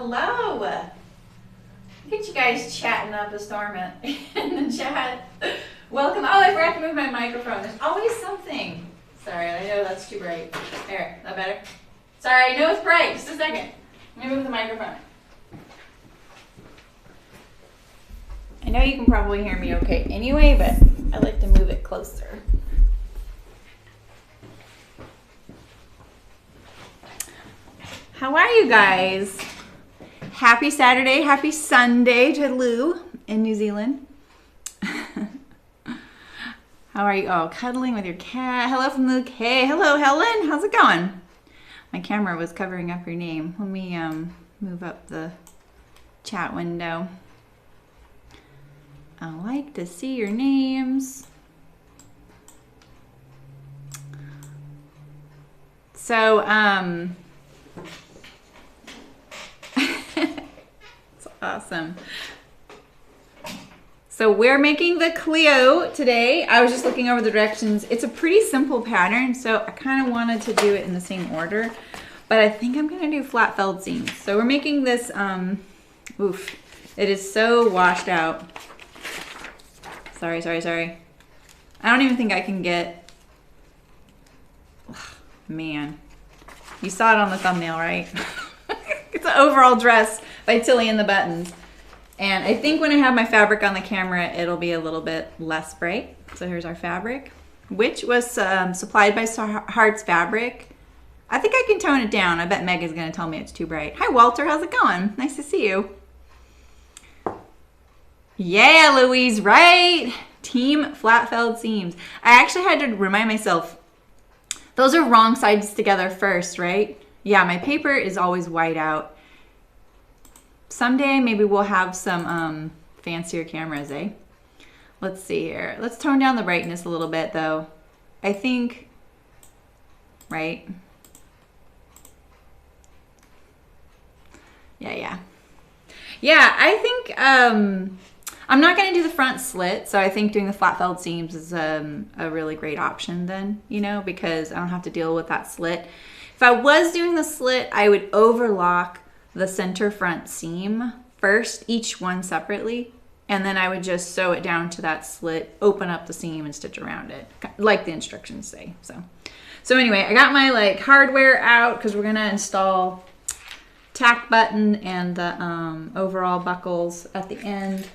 Hello. Look at you guys chatting up a storm in the chat. Welcome. Oh, I forgot to move my microphone. There's always something. Sorry, I know that's too bright. There, that better? Sorry, I know it's bright. Just a second. Let me move the microphone. I know you can probably hear me okay anyway, but I like to move it closer. How are you guys? Happy Saturday, happy Sunday to Lou in New Zealand. How are you? Oh, cuddling with your cat. Hello from Luke. Hey, hello Helen. How's it going? My camera was covering up your name. Let me move up the chat window. I like to see your names. So, it's awesome. So we're making the Cleo today. I was just looking over the directions. It's a pretty simple pattern, so I kind of wanted to do it in the same order, but I think I'm gonna do flat felled seams. So we're making this, oof, it is so washed out. Sorry. I don't even think I can get, ugh, man. You saw it on the thumbnail, right? It's an overall dress by Tilly and the Buttons. And I think when I have my fabric on the camera, it'll be a little bit less bright. So here's our fabric, which was supplied by Hearts Fabric. I think I can tone it down. I bet Meg is gonna tell me it's too bright. Hi Walter, how's it going? Nice to see you. Yeah, Louise, right? Team flat felled seams. I actually had to remind myself, those are wrong sides together first, right? Yeah, my paper is always white out. Someday maybe we'll have some fancier cameras, eh? Let's see here. Let's tone down the brightness a little bit though. I think, right? Yeah, I think I'm not going to do the front slit, so I think doing the flat felled seams is a really great option then, you know, because I don't have to deal with that slit. If I was doing the slit, I would overlock the center front seam first, each one separately, and then I would just sew it down to that slit, open up the seam and stitch around it, like the instructions say. So anyway, I got my like hardware out because we're going to install tack button and the overall buckles at the end.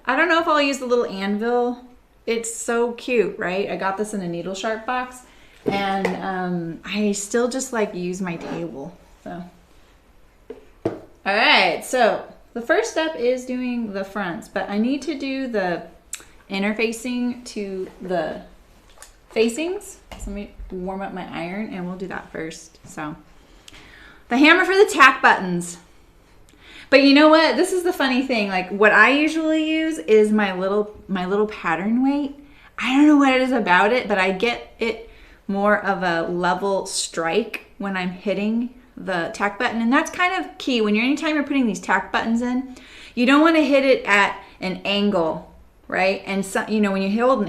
I don't know if I'll use the little anvil. It's so cute, right? I got this in a needle sharp box, and I still just like use my table. So, all right. So the first step is doing the fronts, but I need to do the interfacing to the facings. So let me warm up my iron, and we'll do that first. So the hammer for the tack buttons. But you know what? This is the funny thing. Like what I usually use is my little pattern weight. I don't know what it is about it, but I get it more of a level strike when I'm hitting the tack button. And that's kind of key. Anytime you're putting these tack buttons in, you don't want to hit it at an angle, right? And so, you know, when you hold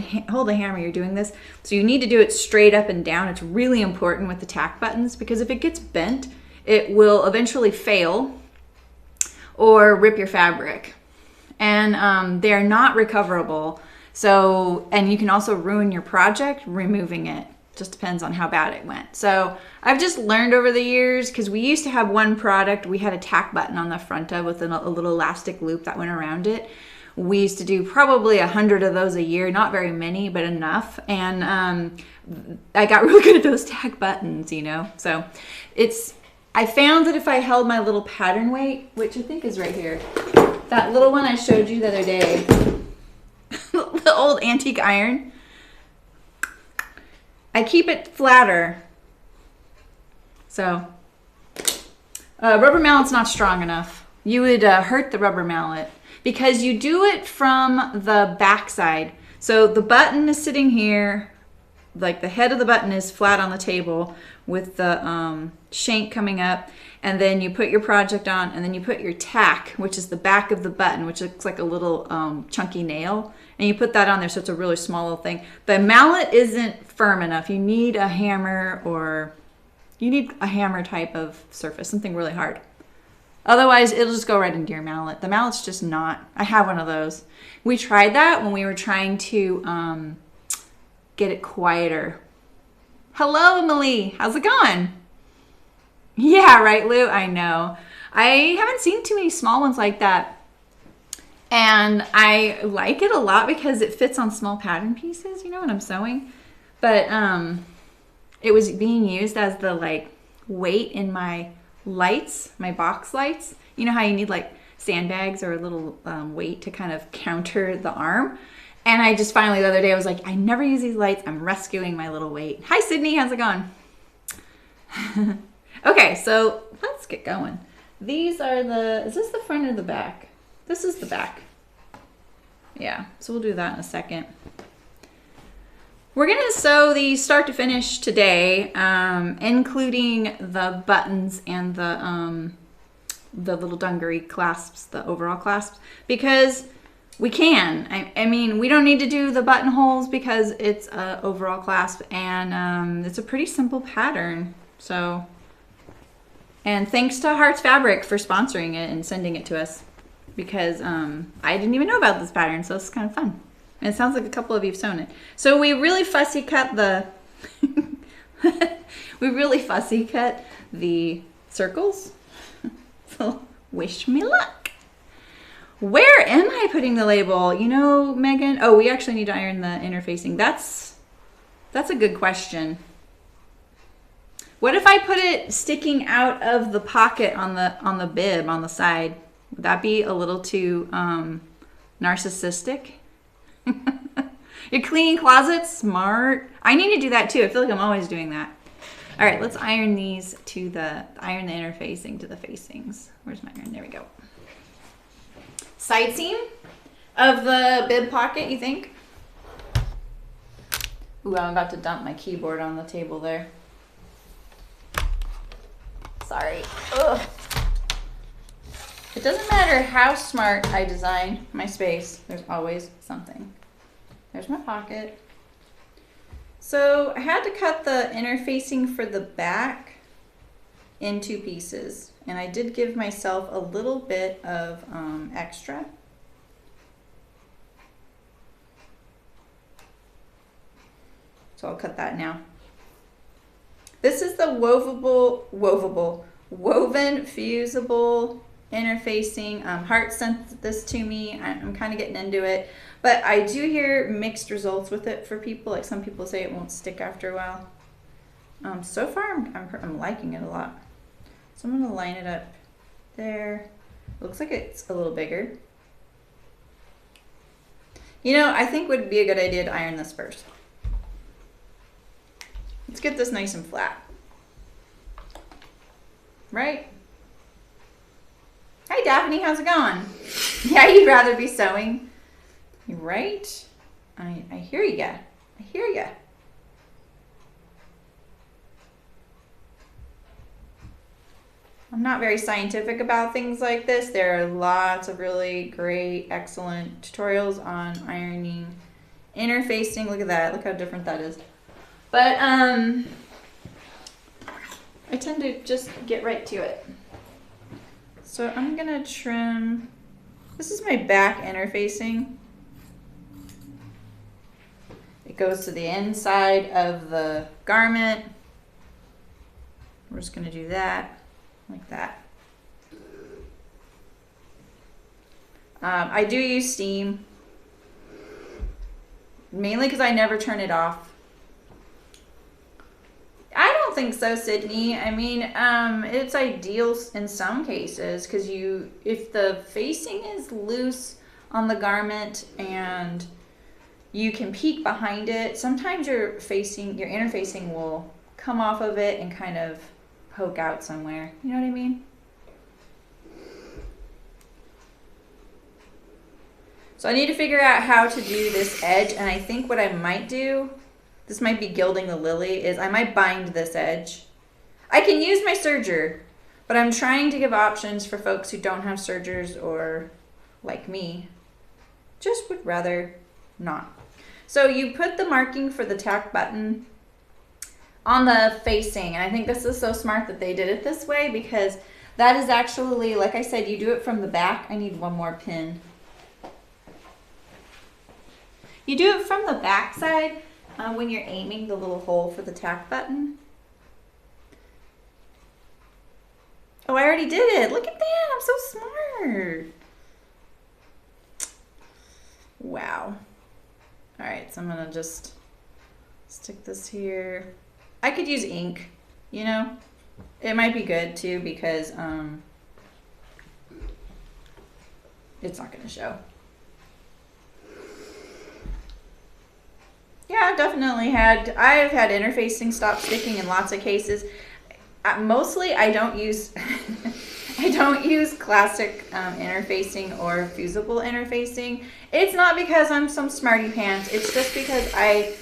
the hammer, you're doing this. So you need to do it straight up and down. It's really important with the tack buttons because if it gets bent, it will eventually fail or rip your fabric, and they're not recoverable. So, and you can also ruin your project removing it. Just depends on how bad it went. So I've just learned over the years, because we used to have one product we had a tack button on the front of with a little elastic loop that went around it. We used to do probably 100 of those a year, not very many, but enough. And I got really good at those tack buttons, you know. So I found that if I held my little pattern weight, which I think is right here, that little one I showed you the other day, the old antique iron, I keep it flatter. So, rubber mallet's not strong enough. You would hurt the rubber mallet because you do it from the back side. So the button is sitting here, like the head of the button is flat on the table with the shank coming up, and then you put your project on, and then you put your tack, which is the back of the button, which looks like a little chunky nail, and you put that on there, so it's a really small little thing. The mallet isn't firm enough. You need a hammer, or you need a hammer type of surface, something really hard. Otherwise, it'll just go right into your mallet. The mallet's just not. I have one of those. We tried that when we were trying to get it quieter. Hello, Emily. How's it going? Yeah, right, Lou? I know. I haven't seen too many small ones like that. And I like it a lot because it fits on small pattern pieces, you know, when I'm sewing. But it was being used as the like weight in my lights, my box lights. You know how you need like sandbags or a little weight to kind of counter the arm. And I just finally the other day I was like, I never use these lights. I'm rescuing my little weight. Hi, Sydney. How's it going? Okay, so let's get going. These are is this the front or the back? This is the back. Yeah, so we'll do that in a second. We're going to sew these start to finish today, including the buttons and the little dungaree clasps, the overall clasps, because we can. I mean, we don't need to do the buttonholes because it's an overall clasp, and it's a pretty simple pattern. So, and thanks to Hearts Fabric for sponsoring it and sending it to us, because I didn't even know about this pattern, so it's kind of fun. And it sounds like a couple of you have sewn it. So we really fussy cut the circles. So wish me luck. Where am I putting the label? You know, Megan? Oh, we actually need to iron the interfacing. That's a good question. What if I put it sticking out of the pocket on the bib on the side? Would that be a little too narcissistic? You're cleaning closets? Smart. I need to do that too. I feel like I'm always doing that. All right, let's iron these iron the interfacing to the facings. Where's my iron? There we go. Side seam of the bib pocket, you think? Ooh, I'm about to dump my keyboard on the table there. Sorry. Ugh. It doesn't matter how smart I design my space, there's always something. There's my pocket. So I had to cut the interfacing for the back in 2 pieces, and I did give myself a little bit of extra. So I'll cut that now. This is the woven fusible interfacing. Heart sent this to me. I'm kind of getting into it, but I do hear mixed results with it for people. Like some people say it won't stick after a while. So far I'm liking it a lot. So I'm gonna line it up there. Looks like it's a little bigger. You know, I think would be a good idea to iron this first. Let's get this nice and flat. Right? Hi, Daphne, how's it going? Yeah, you'd rather be sewing. You're right? I hear ya. I hear ya. I'm not very scientific about things like this. There are lots of really great, excellent tutorials on ironing, interfacing. Look at that. Look how different that is. But I tend to just get right to it. So I'm gonna trim, this is my back interfacing. It goes to the inside of the garment. We're just gonna do that, like that. I do use steam, mainly because I never turn it off. I don't think so, Sydney. I mean, it's ideal in some cases because if the facing is loose on the garment and you can peek behind it, sometimes your interfacing will come off of it and kind of poke out somewhere. You know what I mean? So I need to figure out how to do this edge, and I think what I might do, this might be gilding the lily, is I might bind this edge. I can use my serger, but I'm trying to give options for folks who don't have sergers or, like me, just would rather not. So you put the marking for the tack button on the facing, and I think this is so smart that they did it this way because That is actually, like I said, you do it from the back. I need one more pin. You do it from the back side when you're aiming the little hole for the tack button. Oh, I already did it. Look at that. I'm so smart. Wow. All right, so I'm going to just stick this here. I could use ink, you know. It might be good too because it's not going to show. Yeah, I've had interfacing stop sticking in lots of cases. Mostly I don't use I don't use classic interfacing or fusible interfacing. It's not because I'm some smarty pants. It's just because I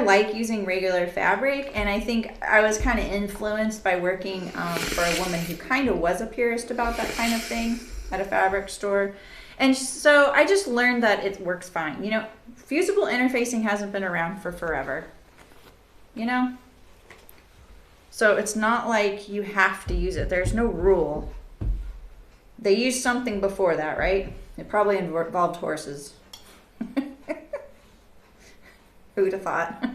like using regular fabric, and I think I was kind of influenced by working for a woman who kind of was a purist about that kind of thing at a fabric store. And so I just learned that it works fine. You know, fusible interfacing hasn't been around for forever, you know? So it's not like you have to use it. There's no rule. They used something before that, right? It probably involved horses. Who'd have thought?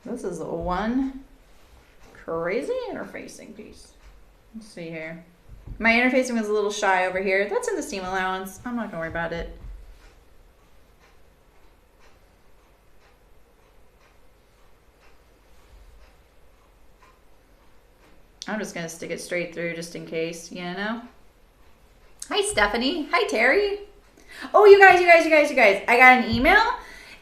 This is one crazy interfacing piece. Let's see here. My interfacing was a little shy over here. That's in the seam allowance. I'm not gonna worry about it. I'm just gonna stick it straight through just in case, you know? Hi, Stephanie. Hi, Terry. Oh, you guys. I got an email,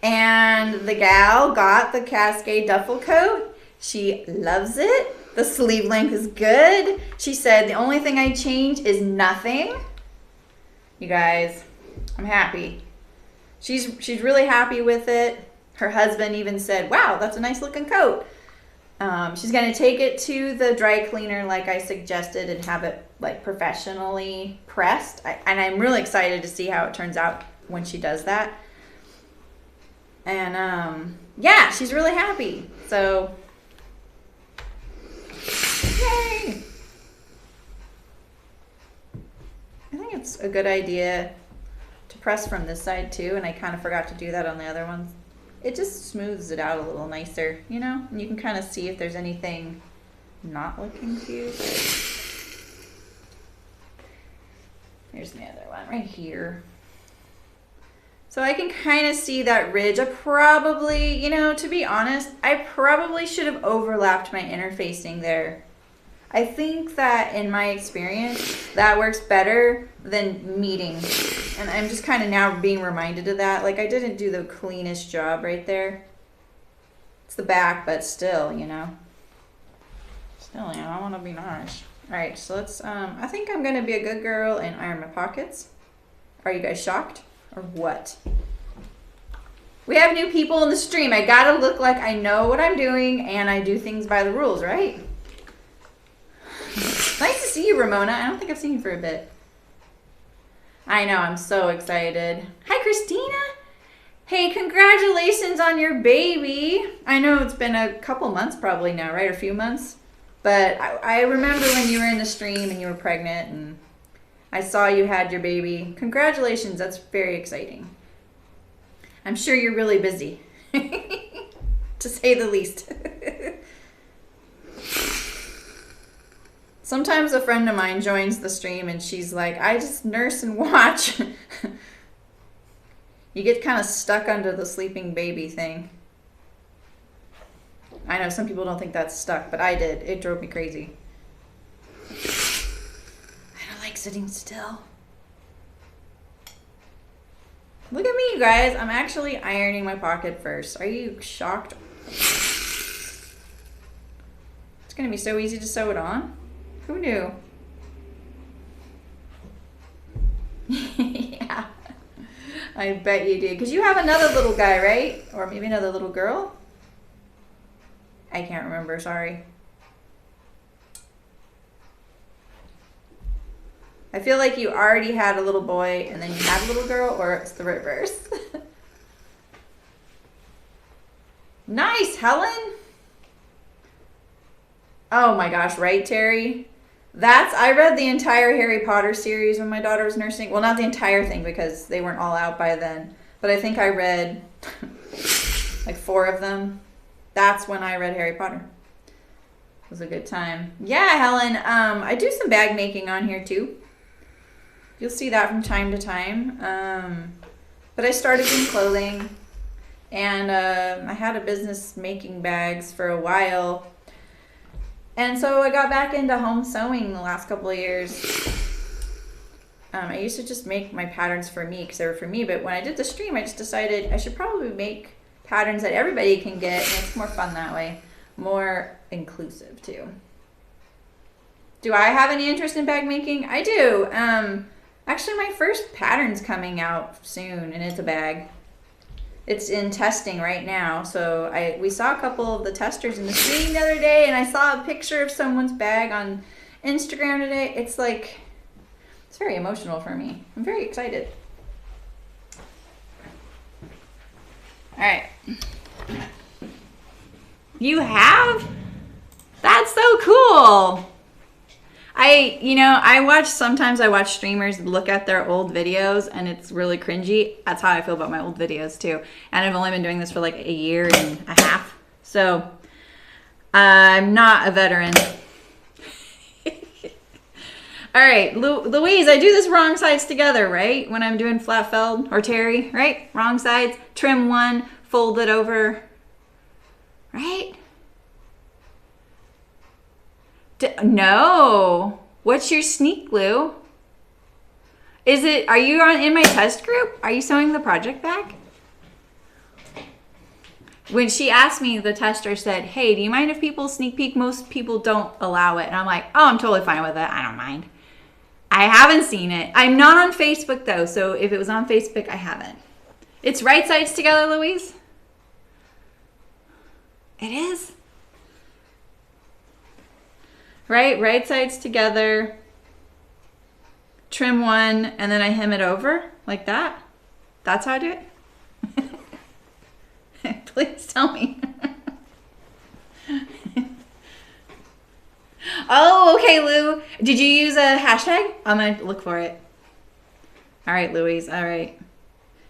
and the gal got the Cascade duffel coat. She loves it. The sleeve length is good. She said the only thing I changed is nothing. You guys, I'm happy. She's really happy with it. Her husband even said, wow, that's a nice looking coat. She's going to take it to the dry cleaner like I suggested and have it like professionally pressed. And I'm really excited to see how it turns out when she does that. And yeah, she's really happy. So, yay! I think it's a good idea to press from this side too, and I kind of forgot to do that on the other ones. It just smooths it out a little nicer, you know? And you can kind of see if there's anything not looking fused. Here's the other one right here. So I can kind of see that ridge. I probably, you know, to be honest, I probably should have overlapped my interfacing there. I think that in my experience, that works better than meeting. And I'm just kind of now being reminded of that. Like I didn't do the cleanest job right there. It's the back, but still, you know. Still, you know, I want to be nice. All right, so let's, I think I'm going to be a good girl and iron my pockets. Are you guys shocked or what? We have new people in the stream. I got to look like I know what I'm doing and I do things by the rules, right? Nice to see you, Ramona. I don't think I've seen you for a bit. I know, I'm so excited. Hi, Christina. Hey, congratulations on your baby. I know it's been a couple months probably now, right? A few months. But I remember when you were in the stream and you were pregnant and I saw you had your baby. Congratulations, that's very exciting. I'm sure you're really busy, to say the least. Sometimes a friend of mine joins the stream and she's like, I just nurse and watch. You get kind of stuck under the sleeping baby thing. I know some people don't think that's stuck, but I did. It drove me crazy. I don't like sitting still. Look at me, you guys. I'm actually ironing my pocket first. Are you shocked? It's going to be so easy to sew it on. Who knew? Yeah, I bet you did. Because you have another little guy, right? Or maybe another little girl? I can't remember, sorry. I feel like you already had a little boy and then you had a little girl, or it's the reverse. Nice, Helen. Oh my gosh, right, Terry? I read the entire Harry Potter series when my daughter was nursing. Well, not the entire thing because they weren't all out by then. But I think I read like 4 of them. That's when I read Harry Potter. It was a good time. Yeah, Helen, I do some bag making on here too. You'll see that from time to time. But I started doing clothing. And I had a business making bags for a while. And so I got back into home sewing the last couple of years. I used to just make my patterns for me because they were for me. But when I did the stream, I just decided I should probably make patterns that everybody can get. And it's more fun that way. More inclusive too. Do I have any interest in bag making? I do. Actually, my first pattern's coming out soon, and it's a bag. It's in testing right now. So we saw a couple of the testers in the stream the other day, and I saw a picture of someone's bag on Instagram today. It's very emotional for me. I'm very excited. All right. You have? That's so cool. Sometimes I watch streamers look at their old videos and it's really cringy. That's how I feel about my old videos too. And I've only been doing this for like a year and a half. So I'm not a veteran. All right, Louise, I do this wrong sides together, right? When I'm doing flat felled, or Terry, right? Wrong sides, trim one, fold it over, right? No. What's your sneak, Lou? Are you in my test group? Are you sewing the project bag? When she asked me, the tester said, hey, do you mind if people sneak peek? Most people don't allow it. And I'm like, oh, I'm totally fine with it. I don't mind. I haven't seen it. I'm not on Facebook, though. So if it was on Facebook, I haven't. It's right sides together, Louise? It is? Right sides together. Trim one, and then I hem it over like that. That's how I do it? Please tell me. Oh, okay, Lou. Did you use a hashtag? I'm going to look for it. All right, Louise. All right.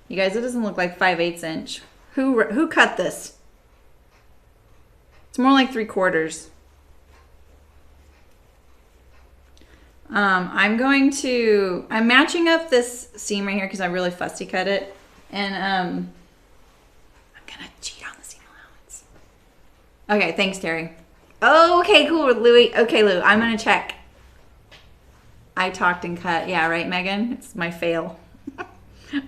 You guys, it doesn't look like 5/8 inch. Who cut this? It's more like 3/4. I'm matching up this seam right here because I really fussy cut it. And I'm going to cheat on the seam allowance. Okay, thanks, Terry. Oh, okay, cool, Louie. Okay, Lou, I'm going to check. I talked and cut. Yeah, right, Megan? It's my fail.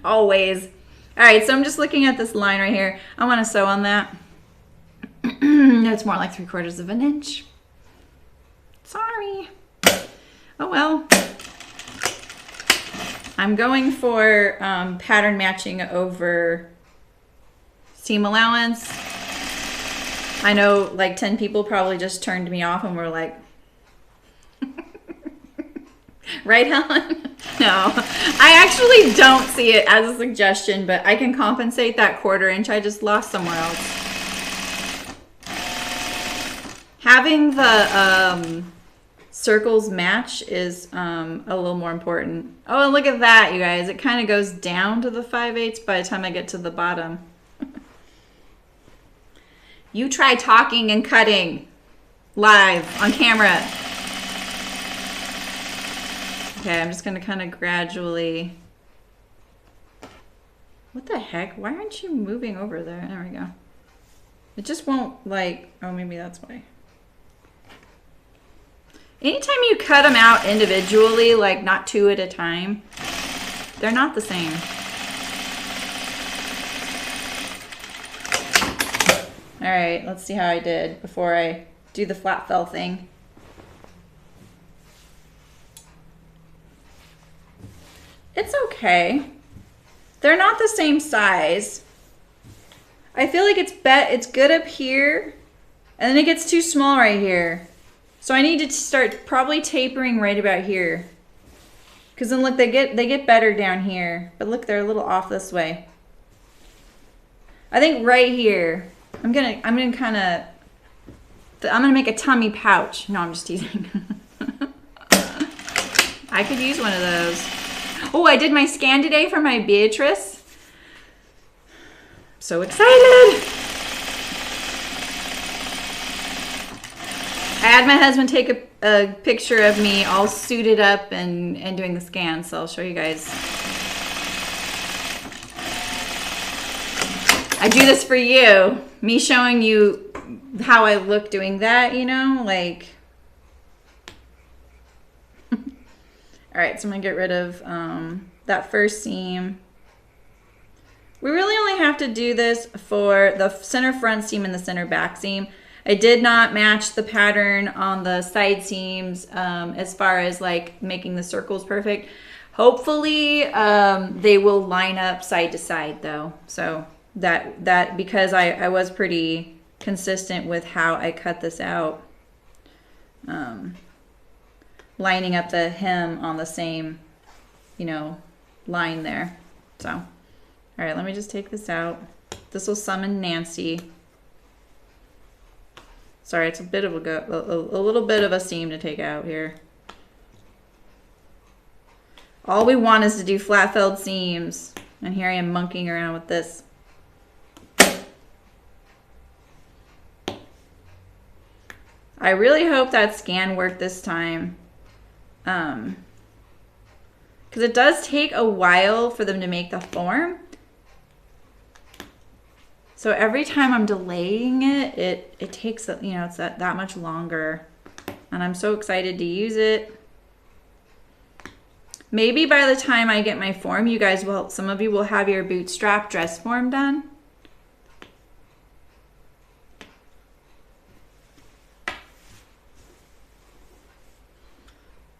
Always. All right, so I'm just looking at this line right here. I want to sew on that. It's more like 3/4 of an inch. Sorry. Oh, well. I'm going for pattern matching over seam allowance. I know like 10 people probably just turned me off and were like, right, Helen? No, I actually don't see it as a suggestion, but I can compensate that 1/4 inch I just lost somewhere else. Having the circles match is a little more important. Oh, and look at that, you guys. It kind of goes down to the 5/8 by the time I get to the bottom. You try talking and cutting live on camera. Okay, I'm just going to kind of gradually... What the heck? Why aren't you moving over there? There we go. It just won't like... Oh, maybe that's why. Anytime you cut them out individually, like not 2 at a time, they're not the same. All right, let's see how I did before I do the flat fell thing. It's okay. They're not the same size. I feel like it's good up here, and then it gets too small right here. So I need to start probably tapering right about here. Because then look, they get better down here. But look, they're a little off this way. I think right here I'm gonna make a tummy pouch. No, I'm just teasing. I could use one of those. Oh, I did my scan today for my Beatrice. So excited. I had my husband take a picture of me all suited up and doing the scan, so I'll show you guys. I do this for you. Me showing you how I look doing that, you know, like. All right, so I'm gonna get rid of that first seam. We really only have to do this for the center front seam and the center back seam. I did not match the pattern on the side seams as far as like making the circles perfect. Hopefully they will line up side to side though. So that because I was pretty consistent with how I cut this out. Lining up the hem on the same, you know, line there. So, all right, let me just take this out. This will summon Nancy. Sorry, it's a bit of a little bit of a seam to take out here. All we want is to do flat felled seams, and here I am monkeying around with this. I really hope that scan worked this time. Because it does take a while for them to make the form. So every time I'm delaying it, it takes, you know, it's that much longer. And I'm so excited to use it. Maybe by the time I get my form, you guys will, some of you will have your bootstrap dress form done.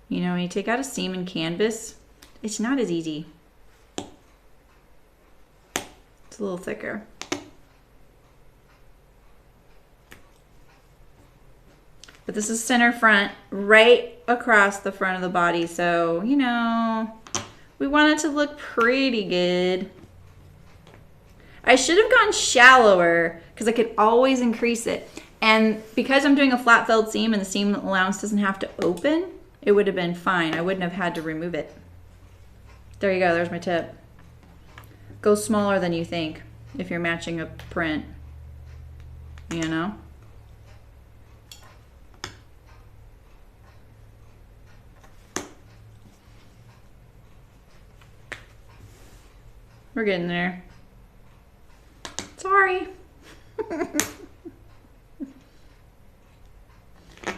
You know, when you take out a seam in canvas, it's not as easy. It's a little thicker. But this is center front, right across the front of the body. So, you know, we want it to look pretty good. I should have gone shallower because I could always increase it. And because I'm doing a flat felled seam and the seam allowance doesn't have to open, it would have been fine. I wouldn't have had to remove it. There you go, there's my tip. Go smaller than you think if you're matching a print, you know? We're getting there. Sorry.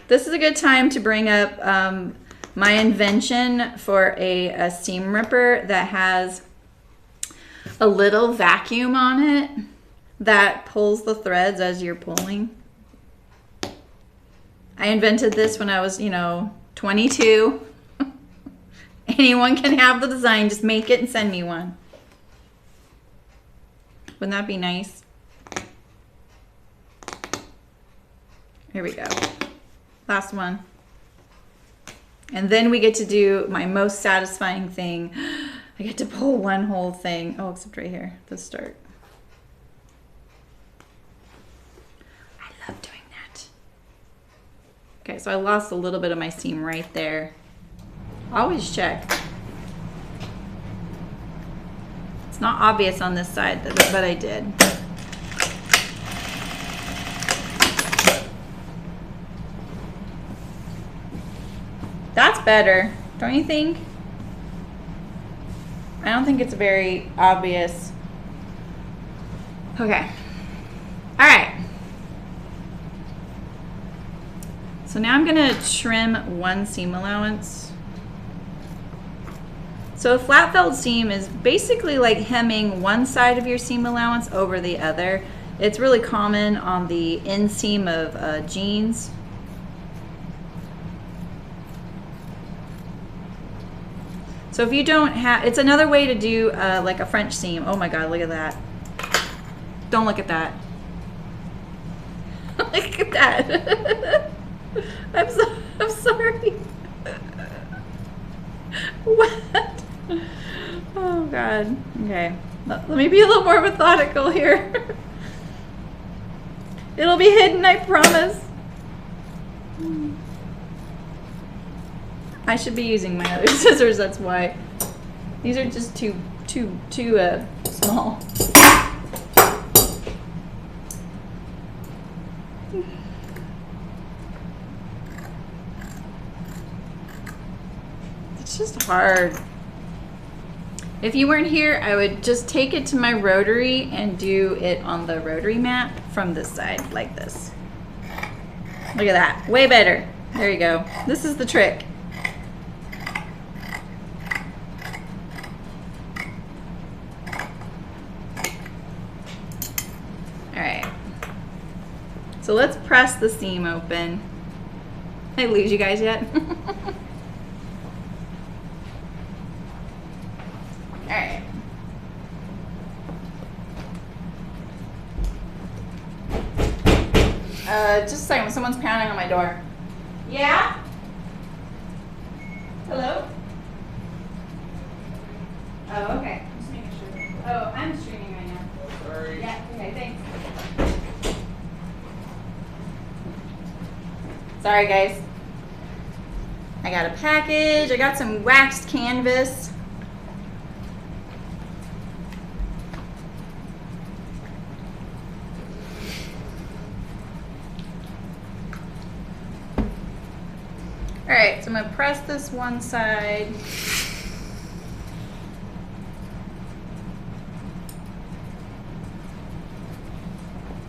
This is a good time to bring up my invention for a seam ripper that has a little vacuum on it that pulls the threads as you're pulling. I invented this when I was, you know, 22. Anyone can have the design, just make it and send me one. Wouldn't that be nice? Here we go. Last one. And then we get to do my most satisfying thing. I get to pull one whole thing. Oh, except right here, the start. I love doing that. Okay, so I lost a little bit of my seam right there. Always check. It's not obvious on this side, but I did. That's better, don't you think? I don't think it's very obvious. Okay. All right. So now I'm gonna trim one seam allowance. So a flat felled seam is basically like hemming one side of your seam allowance over the other. It's really common on the inseam of jeans. So if you don't have, it's another way to do like a French seam. Oh my God, look at that. Don't look at that. Look at that. I'm sorry. What? Oh God. Okay. Let me be a little more methodical here. It'll be hidden, I promise. I should be using my other scissors, that's why. These are just too small. It's just hard. If you weren't here, I would just take it to my rotary and do it on the rotary mat from this side, like this. Look at that, way better. There you go. This is the trick. All right. So let's press the seam open. Did I lose you guys yet? All right. Just a second, someone's pounding on my door. Yeah? Hello? Oh, okay. Just making sure. Oh, I'm streaming right now. Sorry. Yeah, okay, thanks. Sorry, guys. I got a package. I got some waxed canvas. All right, so I'm gonna press this one side.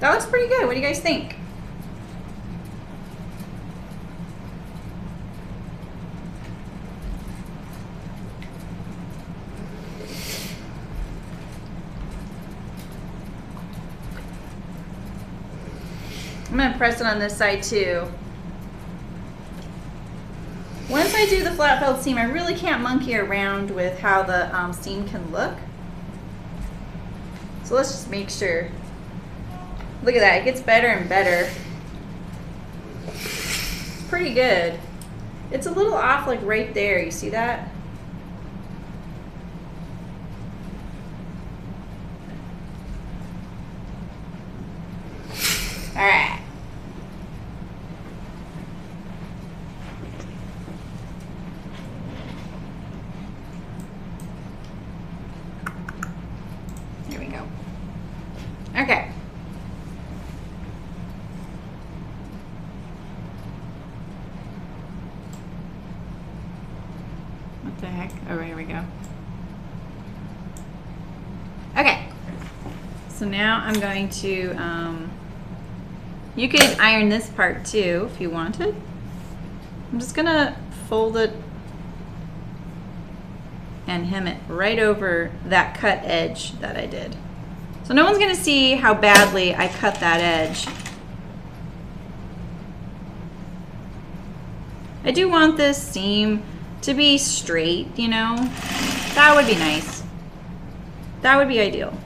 That looks pretty good. What do you guys think? I'm gonna press it on this side too. Once I do the flat felled seam, I really can't monkey around with how the seam can look. So let's just make sure. Look at that, it gets better and better. It's pretty good. It's a little off like right there, you see that? All right. Here we go. Okay. What the heck? Oh, here we go. Okay. So now I'm going to, you could iron this part too if you wanted. I'm just gonna fold it and hem it right over that cut edge that I did. So no one's gonna see how badly I cut that edge. I do want this seam to be straight, you know? That would be nice. That would be ideal.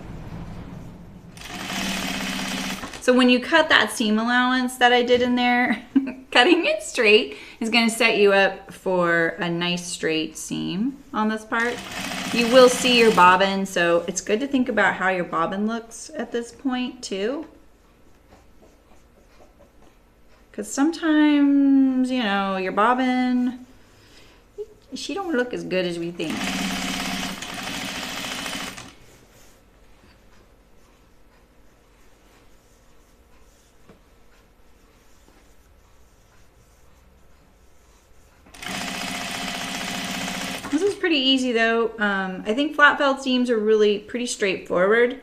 So when you cut that seam allowance that I did in there, cutting it straight is gonna set you up for a nice straight seam on this part. You will see your bobbin, so it's good to think about how your bobbin looks at this point too. Because sometimes, you know, your bobbin, she don't look as good as we think. This is pretty easy though. I think flat felled seams are really pretty straightforward.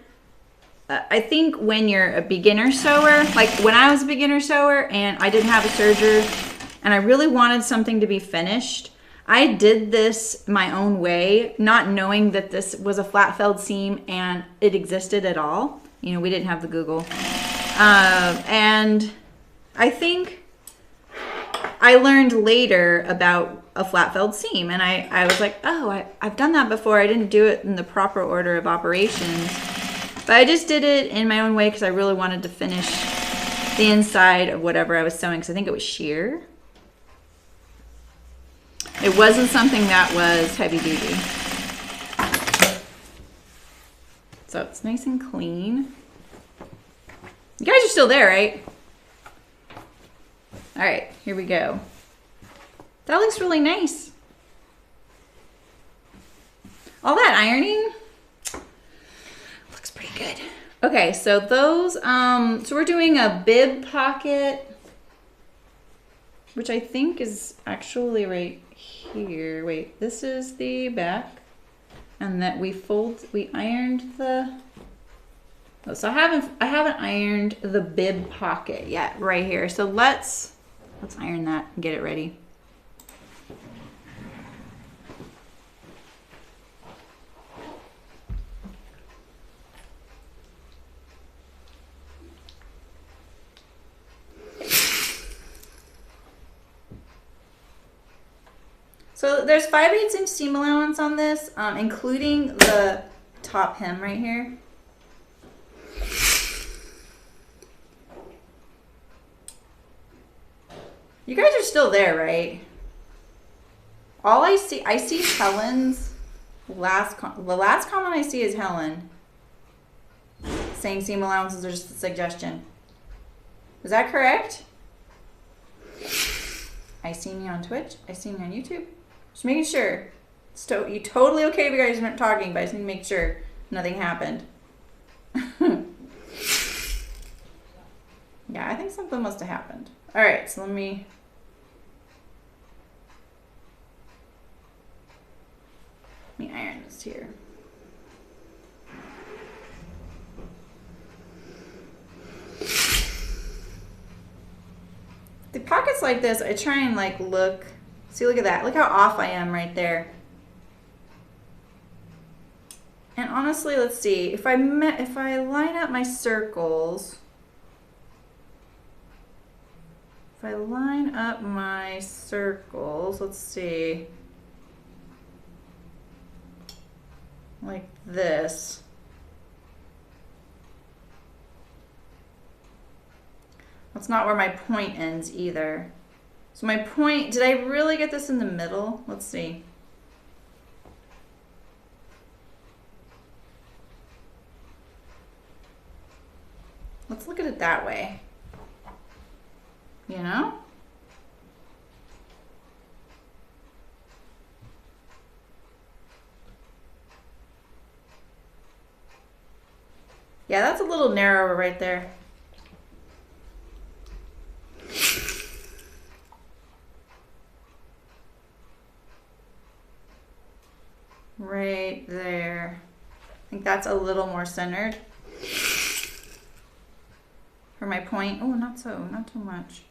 I think when you're a beginner sewer, like when I was a beginner sewer and I didn't have a serger and I really wanted something to be finished, I did this my own way, not knowing that this was a flat felled seam and it existed at all. You know, we didn't have the Google. And I think I learned later about a flat felled seam and I was like, oh, I've done that before. I didn't do it in the proper order of operations. But I just did it in my own way because I really wanted to finish the inside of whatever I was sewing because I think it was sheer. It wasn't something that was heavy duty. So it's nice and clean. You guys are still there, right? All right, here we go. That looks really nice. All that ironing looks pretty good. Okay, so those, so we're doing a bib pocket, which I think is actually right here. Wait, this is the back, and that we ironed the, oh, so I haven't ironed the bib pocket yet right here. So let's iron that and get it ready. So there's 5/8 inch seam allowance on this, including the top hem right here. You guys are still there, right? All I see Helen's the last comment I see is Helen saying seam allowances are just a suggestion. Is that correct? I see me on Twitch. I see me on YouTube. Just making sure. You totally okay if you guys aren't talking, but I just need to make sure nothing happened. Yeah, I think something must have happened. All right, so let me iron this here. The pockets like this, I try and like look. See, look at that. Look how off I am right there. And honestly, let's see. If I line up my circles, let's see. Like this. That's not where my point ends either. So my point, did I really get this in the middle? Let's see. Let's look at it that way. You know? Yeah, that's a little narrower right there. Right there. I think that's a little more centered for my point. Oh, not too much.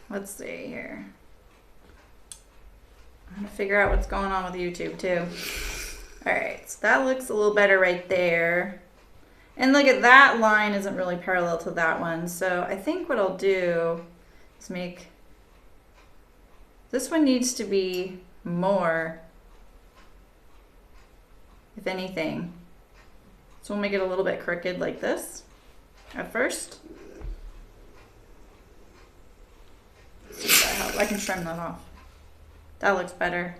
Let's see here. I'm gonna figure out what's going on with YouTube too. All right, so that looks a little better right there. And look at that line isn't really parallel to that one. So I think what I'll do is make, this one needs to be more, if anything. So we'll make it a little bit crooked like this at first. See if that helps. I can trim that off. That looks better.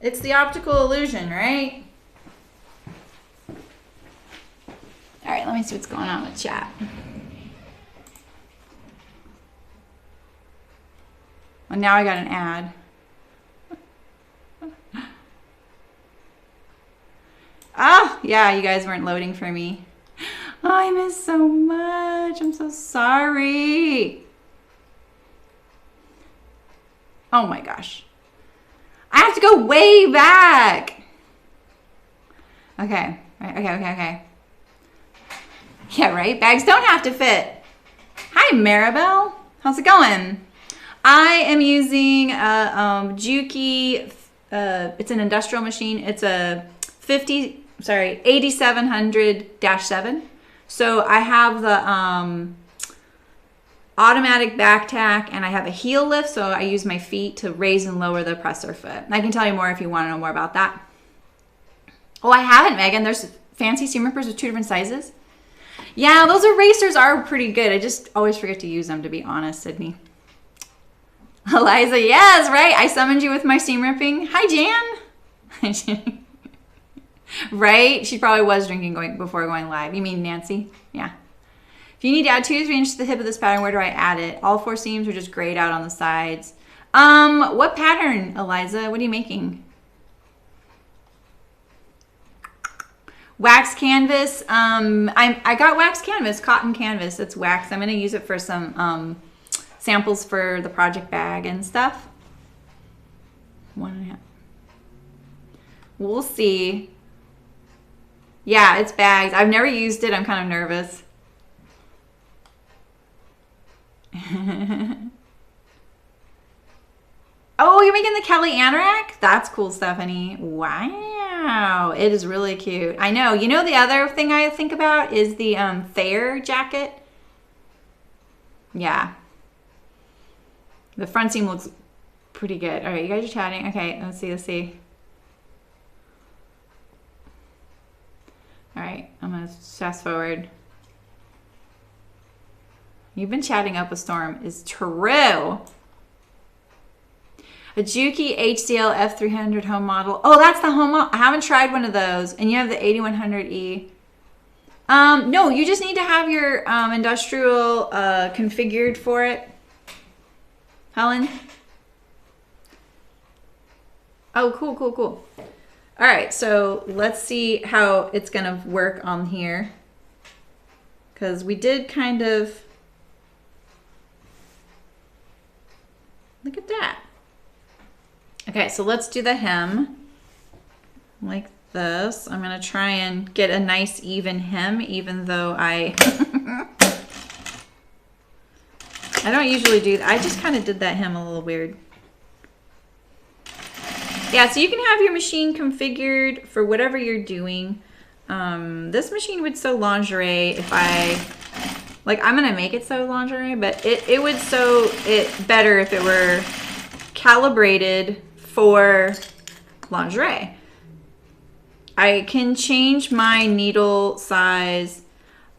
It's the optical illusion, right? All right, let me see what's going on with chat. Well, now I got an ad. Oh, yeah, you guys weren't loading for me. Oh, I missed so much. I'm so sorry. Oh my gosh. I have to go way back. Okay. Okay. Yeah, right? Bags don't have to fit. Hi, Maribel. How's it going? I am using a Juki, it's an industrial machine. It's a 8700-7. So I have the automatic back tack, and I have a heel lift, so I use my feet to raise and lower the presser foot. I can tell you more if you want to know more about that. Oh, I haven't, Megan. There's fancy seam rippers with 2 different sizes. Yeah, those erasers are pretty good. I just always forget to use them, to be honest, Sydney. Eliza, yes, right. I summoned you with my seam ripping. Hi, Jan. Right? She probably was drinking before going live. You mean Nancy? Yeah. If you need to add 2 to 3 inches to the hip of this pattern, where do I add it? All 4 seams are just grayed out on the sides. What pattern, Eliza? What are you making? Wax canvas. I got wax canvas, cotton canvas. It's wax. I'm gonna use it for some samples for the project bag and stuff. 1.5. We'll see. Yeah, it's bags. I've never used it. I'm kind of nervous. Oh, you're making the Kelly anorak? That's cool, Stephanie. Wow. It is really cute. I know. You know the other thing I think about is the Thayer jacket. Yeah. The front seam looks pretty good. All right, you guys are chatting. Okay, let's see. All right, I'm going to fast forward. You've been chatting up a storm. Is true. A Juki HCL F300 home model. Oh, that's the home model. I haven't tried one of those. And you have the 8100E. No, you just need to have your industrial configured for it. Helen? Oh, cool. All right, so let's see how it's going to work on here. Because we did kind of... Look at that. Okay, so let's do the hem like this. I'm going to try and get a nice even hem, even though I don't usually do that. I just kind of did that hem a little weird. Yeah, so you can have your machine configured for whatever you're doing. This machine would sew lingerie if I'm going to make it sew lingerie, but it would sew it better if it were calibrated for lingerie. I can change my needle size.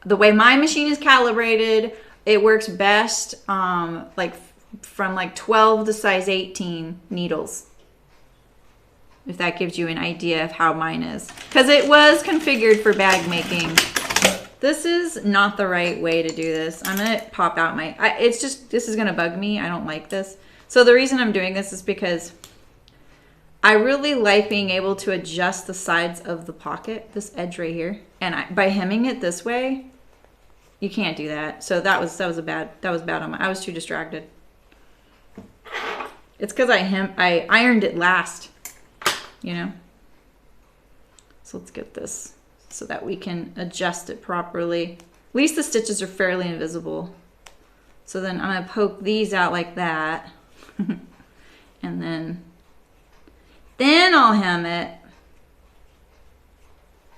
The way my machine is calibrated, it works best from 12 to size 18 needles. If that gives you an idea of how mine is. Because it was configured for bag making. This is not the right way to do this. I'm going to pop out my... this is going to bug me. I don't like this. So the reason I'm doing this is because I really like being able to adjust the sides of the pocket, this edge right here. And by hemming it this way, you can't do that. So that was bad on my... I was too distracted. It's because I ironed it last. You know? So let's get this so that we can adjust it properly. At least the stitches are fairly invisible. So then I'm going to poke these out like that. And then I'll hem it.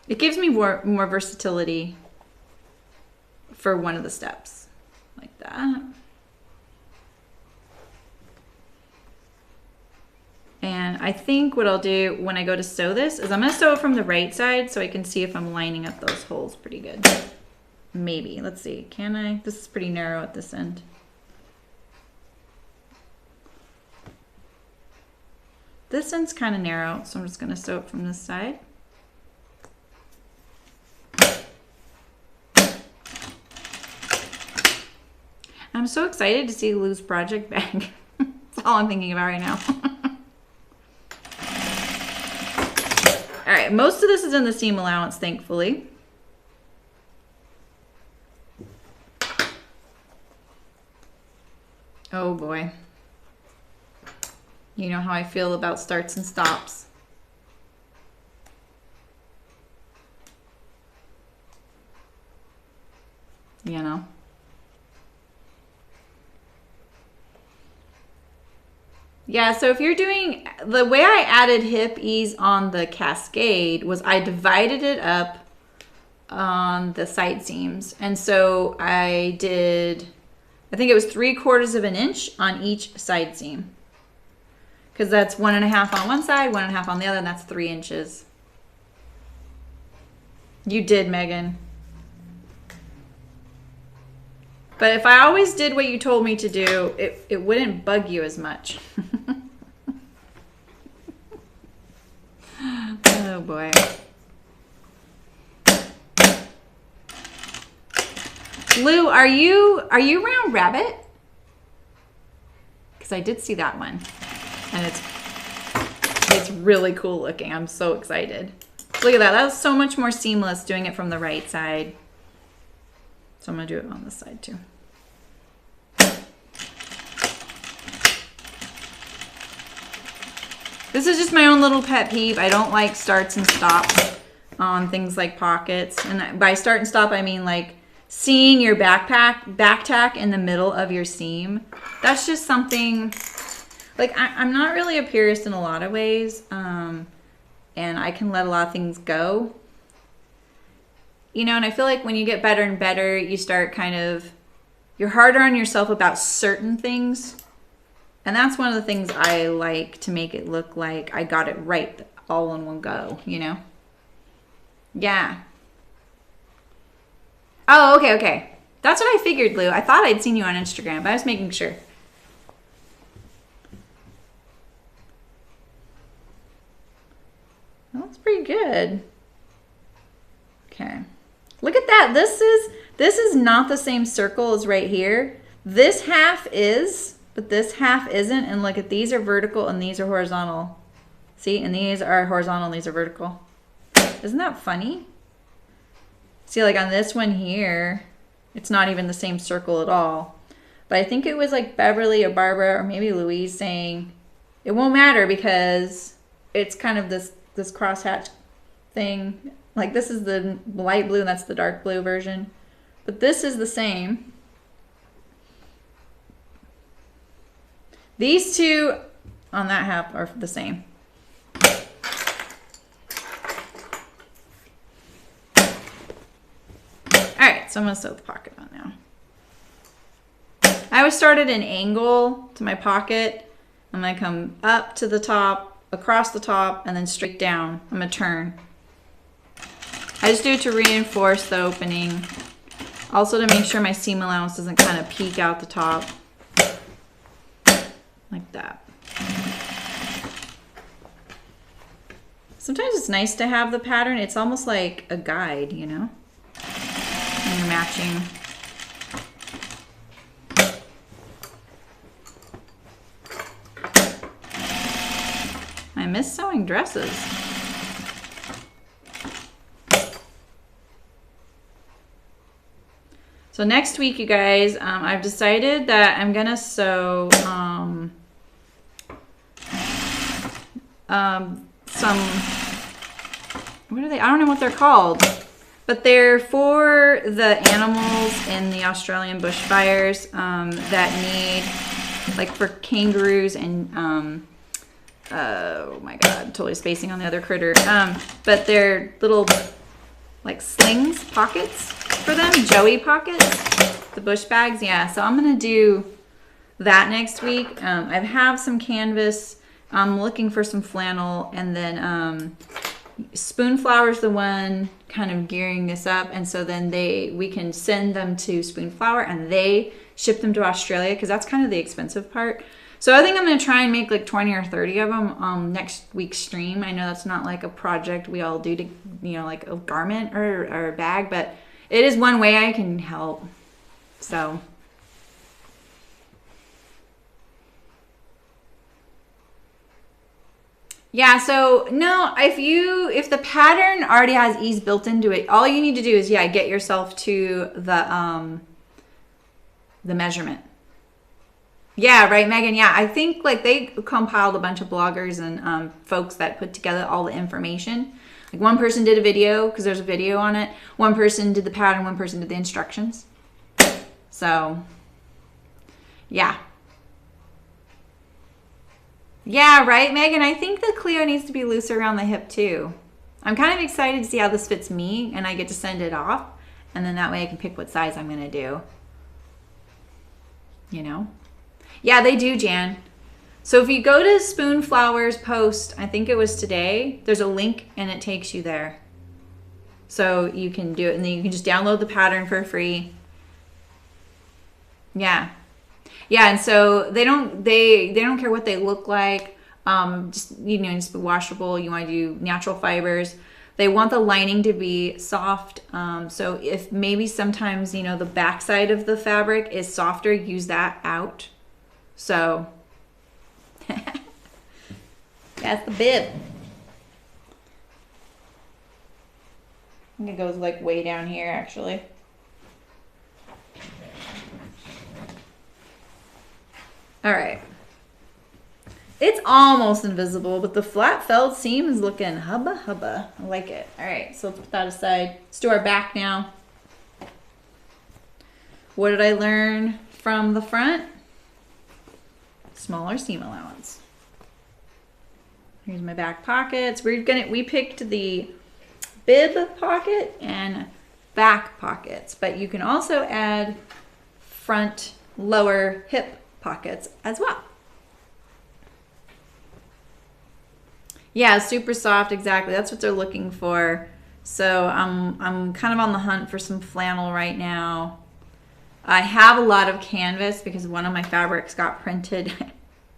It gives me more versatility for one of the steps. Like that. And I think what I'll do when I go to sew this is I'm going to sew it from the right side so I can see if I'm lining up those holes pretty good. Maybe. Let's see. Can I? This is pretty narrow at this end. This end's kind of narrow, so I'm just going to sew it from this side. I'm so excited to see Lou's project bag. That's all I'm thinking about right now. All right, most of this is in the seam allowance, thankfully. Oh boy. You know how I feel about starts and stops. You know? Yeah, so if you're doing, the way I added hip ease on the cascade was I divided it up on the side seams. And so I did, I think it was 3/4 of an inch on each side seam. Because that's 1.5 on one side, 1.5 on the other, and that's 3 inches. You did, Megan. But if I always did what you told me to do, it wouldn't bug you as much. Oh boy. Lou, are you around Rabbit? Because I did see that one. And it's really cool looking. I'm so excited. Look at that. That was so much more seamless doing it from the right side. So I'm going to do it on this side too. This is just my own little pet peeve. I don't like starts and stops on things like pockets. And by start and stop, I mean like seeing your back tack in the middle of your seam. That's just something, like I'm not really a purist in a lot of ways. And I can let a lot of things go. You know, and I feel like when you get better and better, you start you're harder on yourself about certain things. And that's one of the things I like, to make it look like I got it right all in one go, you know? Yeah. Oh, okay. That's what I figured, Lou. I thought I'd seen you on Instagram, but I was making sure. Well, that's pretty good. Okay. Look at that. This is not the same circle as right here. This half is, but this half isn't. And look at, these are vertical and these are horizontal. See, and these are horizontal and these are vertical. Isn't that funny? See, like on this one here, it's not even the same circle at all. But I think it was like Beverly or Barbara or maybe Louise saying, it won't matter because it's kind of this crosshatch thing. Like this is the light blue and that's the dark blue version. But this is the same. These two on that half are the same. Alright, so I'm going to sew the pocket on now. I always start at an angle to my pocket. I'm going to come up to the top, across the top, and then straight down. I'm going to turn. I just do it to reinforce the opening. Also to make sure my seam allowance doesn't kind of peek out the top. Like that. Sometimes it's nice to have the pattern. It's almost like a guide, you know? When you're matching. I miss sewing dresses. So next week, you guys, I've decided that I'm gonna sew some, what are they? I don't know what they're called, but they're for the animals in the Australian bushfires that need, like for kangaroos and, oh my God, totally spacing on the other critter. But they're little like slings, pockets for them, Joey pockets, the bush bags. Yeah, so I'm gonna do that next week. I have some canvas. I'm looking for some flannel, and then Spoonflower's the one kind of gearing this up, and so then we can send them to Spoonflower and they ship them to Australia because that's kind of the expensive part. So I think I'm going to try and make like 20 or 30 of them next week's stream. I know that's not like a project we all do to, you know, like a garment or a bag, but it is one way I can help. So yeah, so no, if the pattern already has ease built into it, all you need to do is, yeah, get yourself to the measurement. Yeah, right, Megan. Yeah, I think like they compiled a bunch of bloggers and folks that put together all the information. Like one person did a video because there's a video on it. One person did the pattern, one person did the instructions. So, yeah. Yeah, right, Megan? I think the Cleo needs to be looser around the hip too. I'm kind of excited to see how this fits me, and I get to send it off. And then that way I can pick what size I'm going to do. You know? Yeah, they do, Jan. So if you go to Spoonflower's post, I think it was today, there's a link and it takes you there. So you can do it, and then you can just download the pattern for free. Yeah. Yeah, and so they don't care what they look like. Just just be washable. You want to do natural fibers. They want the lining to be soft. So if maybe sometimes the backside of the fabric is softer, use that out. So that's the bib. I think it goes like way down here actually. All right. It's almost invisible, but the flat felled seam is looking hubba hubba. I like it. All right, so let's put that aside. Let's do our back now. What did I learn from the front? Smaller seam allowance. Here's my back pockets. We picked the bib pocket and back pockets, but you can also add front lower hip pockets as well. Yeah, super soft, exactly. That's what they're looking for. So I'm kind of on the hunt for some flannel right now. I have a lot of canvas because one of my fabrics got printed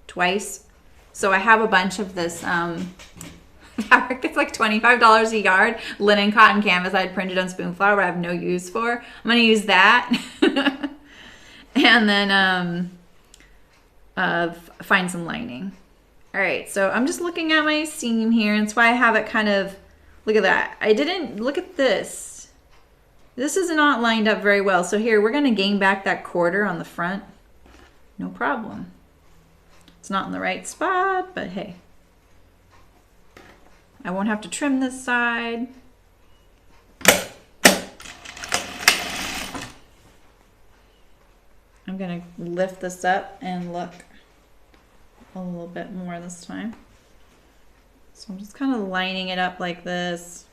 twice. So I have a bunch of this fabric that's like $25 a yard, linen cotton canvas I had printed on Spoonflower, but I have no use for. I'm gonna use that. And then find some lining. All right, so I'm just looking at my seam here, and that's why I have it kind of, look at that. I didn't, look at this. This is not lined up very well. So here, we're gonna gain back that quarter on the front. No problem. It's not in the right spot, but hey. I won't have to trim this side. I'm gonna lift this up and look a little bit more this time. So I'm just kind of lining it up like this.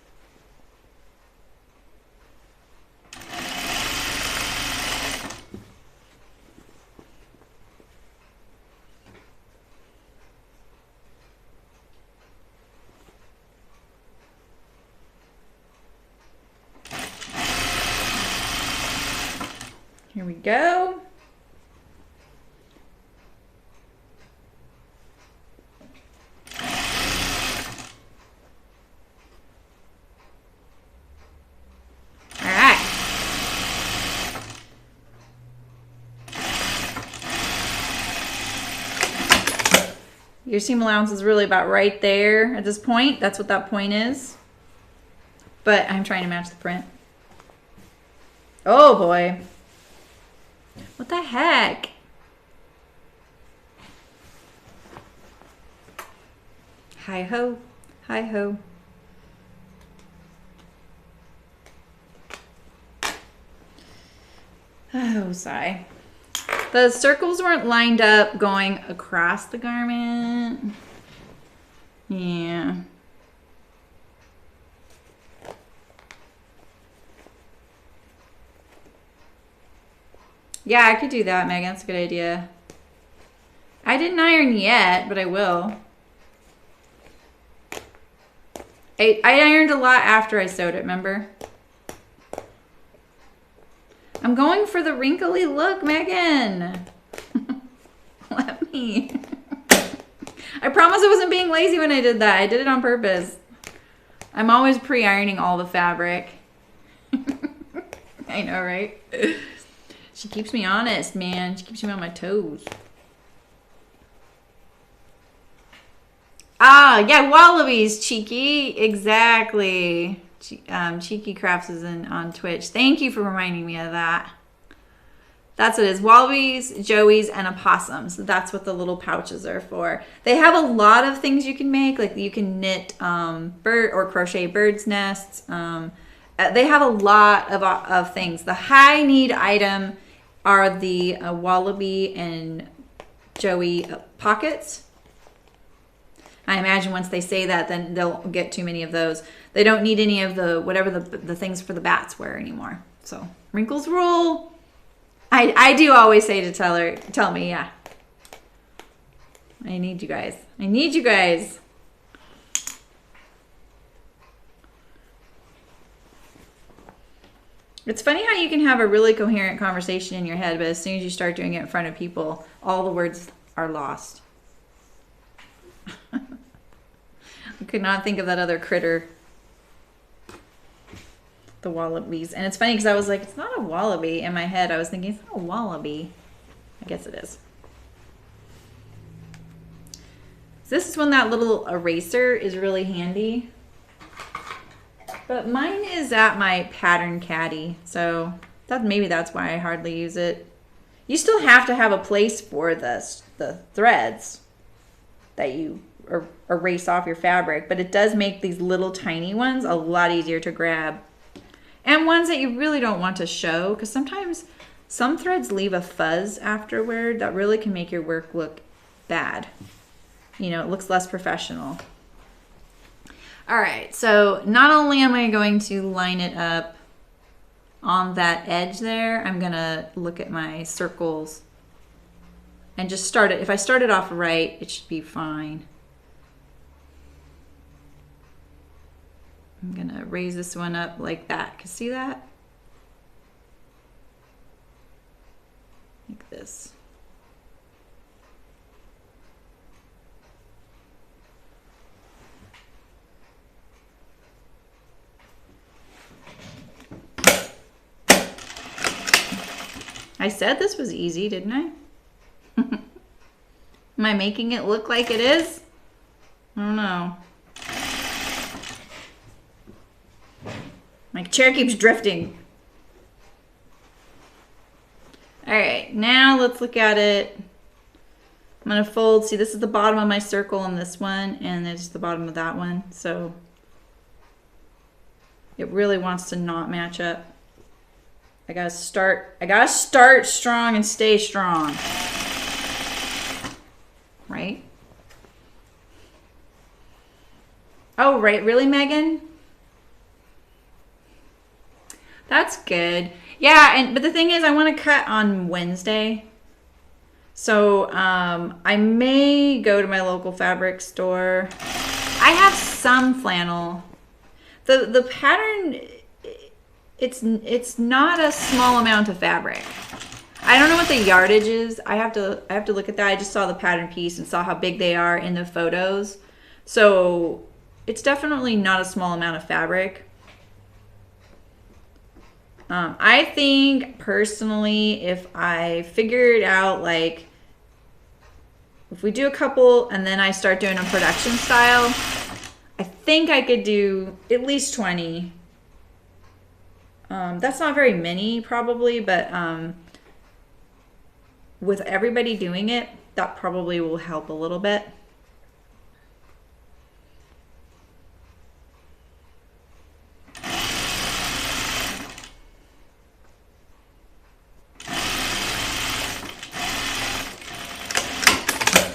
Here we go. Your seam allowance is really about right there at this point. That's what that point is. But I'm trying to match the print. Oh boy. What the heck? Hi ho. Hi ho. Oh, sigh. The circles weren't lined up going across the garment. Yeah. Yeah, I could do that, Megan. That's a good idea. I didn't iron yet, but I will. I ironed a lot after I sewed it, remember? I'm going for the wrinkly look, Megan. Let me. I promise I wasn't being lazy when I did that. I did it on purpose. I'm always pre-ironing all the fabric. I know, right? She keeps me honest, man. She keeps me on my toes. Ah, yeah, wallabies, Cheeky. Exactly. Cheeky Crafts is on Twitch. Thank you for reminding me of that. That's what it is. Wallabies, joeys, and opossums. That's what the little pouches are for. They have a lot of things you can make. Like you can knit bird or crochet bird's nests. They have a lot of things. The high need item are the wallaby and joey pockets. I imagine once they say that, then they'll get too many of those. They don't need any of the whatever the things for the bats wear anymore. So wrinkles rule. I do always say to tell me, yeah. I need you guys. I need you guys. It's funny how you can have a really coherent conversation in your head, but as soon as you start doing it in front of people, all the words are lost. I could not think of that other critter. The wallabies. And it's funny because I was like, it's not a wallaby. In my head, I was thinking, it's not a wallaby. I guess it is. So this is when that little eraser is really handy. But mine is at my pattern caddy, so maybe that's why I hardly use it. You still have to have a place for the threads that you erase off your fabric, but it does make these little tiny ones a lot easier to grab. And ones that you really don't want to show, because sometimes some threads leave a fuzz afterward that really can make your work look bad. You know, it looks less professional. All right, so not only am I going to line it up on that edge there, I'm gonna look at my circles and just start it. If I start it off right, it should be fine. I'm gonna raise this one up like that. Can you see that? Like this. I said this was easy, didn't I? Am I making it look like it is? I don't know. My chair keeps drifting. All right, now let's look at it. I'm gonna fold, see this is the bottom of my circle on this one, and it's the bottom of that one. So it really wants to not match up. I gotta start strong and stay strong. Right? Oh, right, really, Megan? That's good. Yeah, but the thing is I want to cut on Wednesday. So I may go to my local fabric store. I have some flannel. The pattern, it's not a small amount of fabric. I don't know what the yardage is. I have to look at that. I just saw the pattern piece and saw how big they are in the photos. So it's definitely not a small amount of fabric. I think personally, if I figured out, like, if we do a couple and then I start doing a production style, I think I could do at least 20. That's not very many probably, but with everybody doing it, that probably will help a little bit.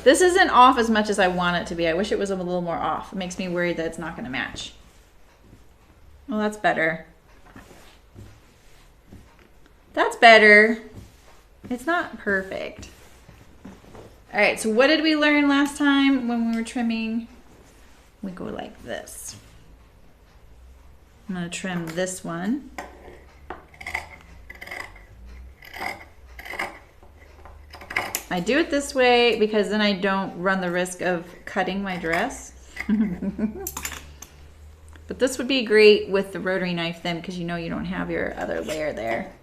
This isn't off as much as I want it to be. I wish it was a little more off. It makes me worried that it's not going to match. Well, that's better. That's better. It's not perfect. All right, so what did we learn last time when we were trimming? We go like this. I'm going to trim this one. I do it this way because then I don't run the risk of cutting my dress. But this would be great with the rotary knife then, because you know you don't have your other layer there.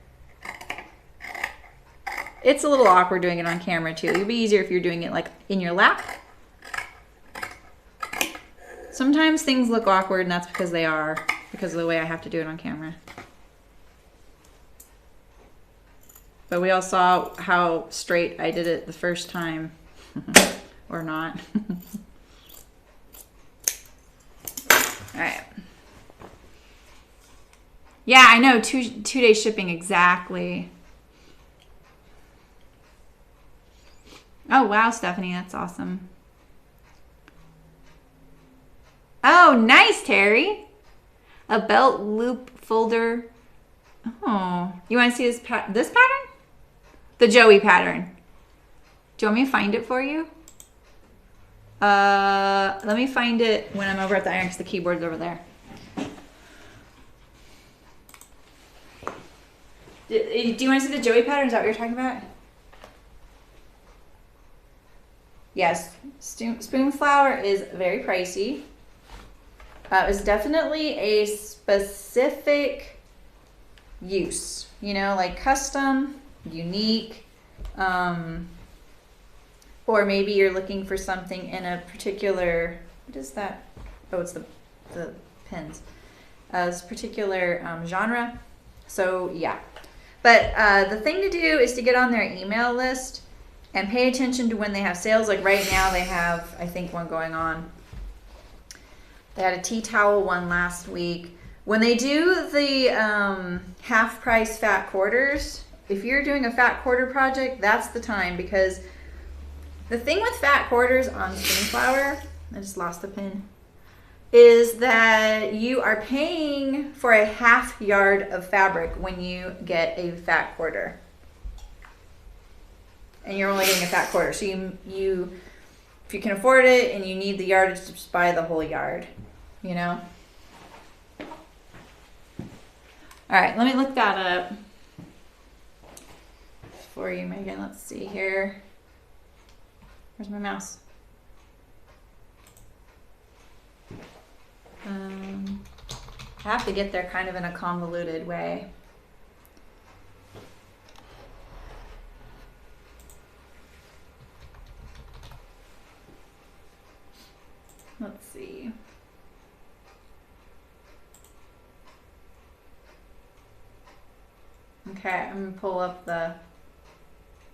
It's a little awkward doing it on camera too. It would be easier if you're doing it like in your lap. Sometimes things look awkward and that's because they are, because of the way I have to do it on camera. But we all saw how straight I did it the first time, or not. All right. Yeah, I know, two-day shipping, exactly. Oh, wow, Stephanie, that's awesome. Oh, nice, Terry. A belt loop folder. Oh, you want to see this pattern? The Joey pattern. Do you want me to find it for you? Let me find it when I'm over at the iron because the keyboard's over there. Do you want to see the Joey pattern? Is that what you're talking about? Yes, spoon flour is very pricey. It's definitely a specific use, you know, like custom, unique, or maybe you're looking for something in a particular, what is that? Oh, it's the pins. This particular genre. So yeah, but the thing to do is to get on their email list and pay attention to when they have sales. Like right now they have, I think, one going on. They had a tea towel one last week. When they do the half price fat quarters, if you're doing a fat quarter project, that's the time, because the thing with fat quarters on spoon flour, I just lost the pin, is that you are paying for a half yard of fabric when you get a fat quarter. And you're only getting a fat quarter. So you if you can afford it and you need the yardage, just buy the whole yard, you know? All right, let me look that up for you, Megan. Let's see here. Where's my mouse? I have to get there kind of in a convoluted way. Let's see. Okay, I'm gonna pull up the,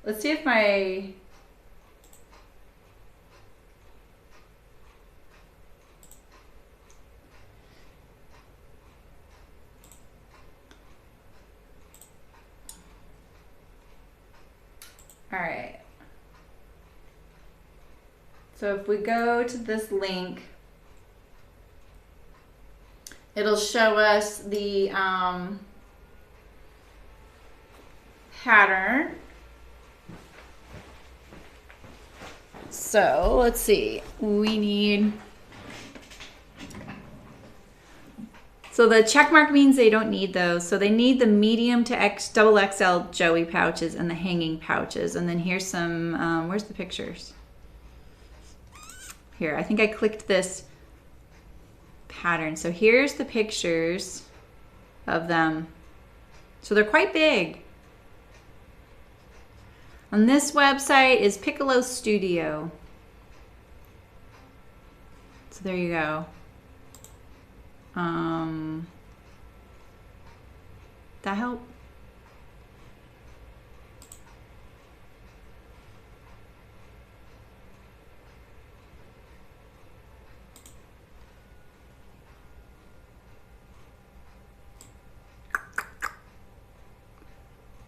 let's see if my, all right. So if we go to this link, it'll show us the pattern. So let's see, we need, so the check mark means they don't need those. So they need the medium to double XL Joey pouches and the hanging pouches. And then here's some, where's the pictures? Here, I think I clicked this pattern. So here's the pictures of them. So they're quite big. On this website is Piccolo Studio. So there you go. That help?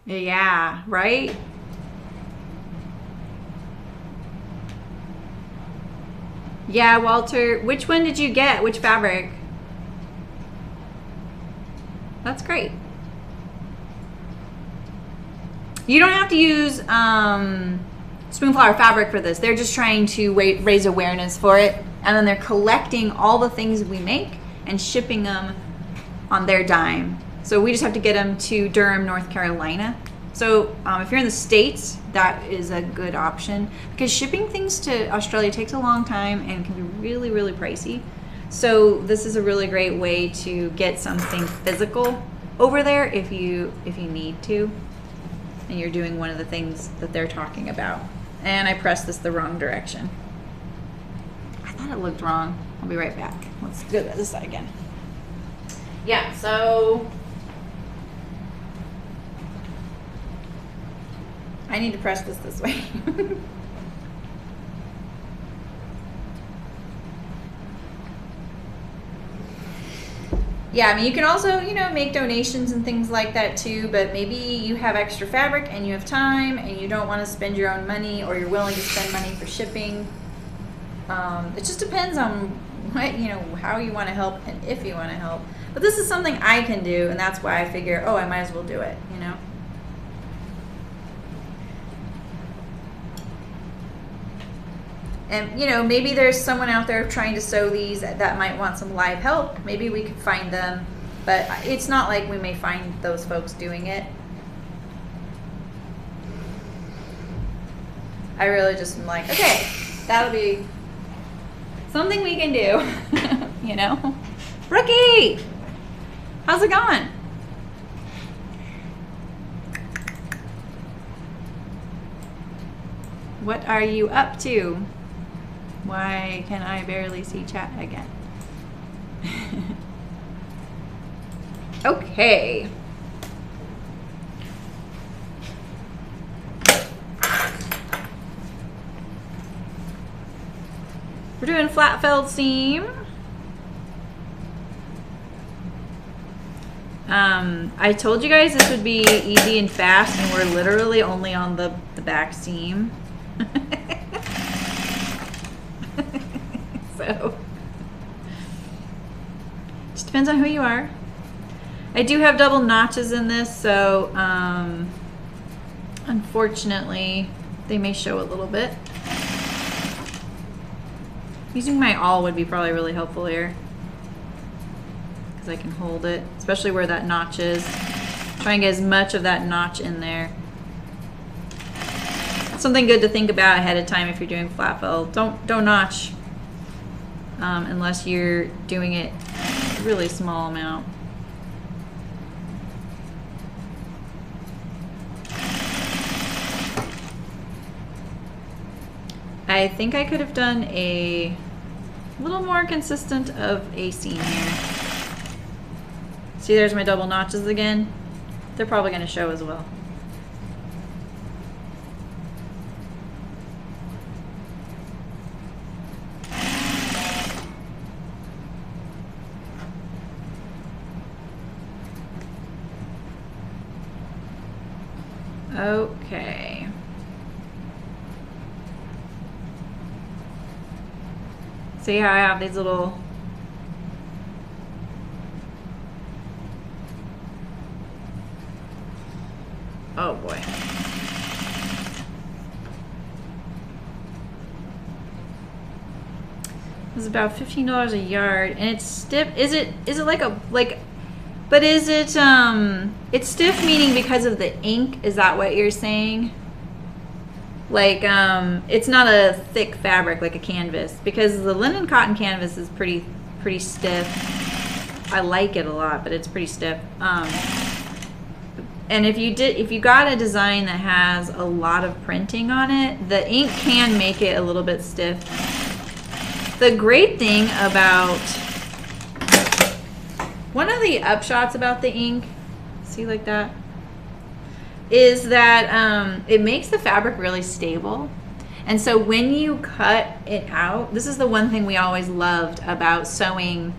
Yeah, right? Yeah, Walter, which one did you get? Which fabric? That's great. You don't have to use spoon flour fabric for this. They're just trying to raise awareness for it. And then they're collecting all the things we make and shipping them on their dime. So we just have to get them to Durham, North Carolina. So if you're in the States, that is a good option, because shipping things to Australia takes a long time and can be really, really pricey. So this is a really great way to get something physical over there if you need to, and you're doing one of the things that they're talking about. And I pressed this the wrong direction. I thought it looked wrong. I'll be right back. Let's go to this side again. Yeah, so I need to press this way. Yeah, I mean, you can also, make donations and things like that too, but maybe you have extra fabric and you have time and you don't want to spend your own money, or you're willing to spend money for shipping. It just depends on what, how you want to help and if you want to help. But this is something I can do, and that's why I figure, oh, I might as well do it, And, maybe there's someone out there trying to sew these that might want some live help. Maybe we could find them, but it's not like we may find those folks doing it. I really just am like, okay, that'll be something we can do, you know? Rookie, how's it going? What are you up to? Why can I barely see chat again? Okay. We're doing flat felled seam. I told you guys this would be easy and fast, and we're literally only on the back seam. So, just depends on who you are. I do have double notches in this, so unfortunately, they may show a little bit. Using my awl would be probably really helpful here, because I can hold it, especially where that notch is. Try and get as much of that notch in there. Something good to think about ahead of time if you're doing flat fell. Don't notch unless you're doing it a really small amount. I think I could have done a little more consistent of a seam here. See, there's my double notches again. They're probably going to show as well. Okay. See how I have these little oh boy. This is about $15 a yard, and it's stiff. Is it like a but is it it's stiff meaning because of the ink? Is that what you're saying? Like it's not a thick fabric like a canvas, because the linen cotton canvas is pretty stiff. I like it a lot, but it's pretty stiff. And if you got a design that has a lot of printing on it, the ink can make it a little bit stiff. The great thing about one of the upshots about the ink, see like that, is that it makes the fabric really stable. And so when you cut it out, this is the one thing we always loved about sewing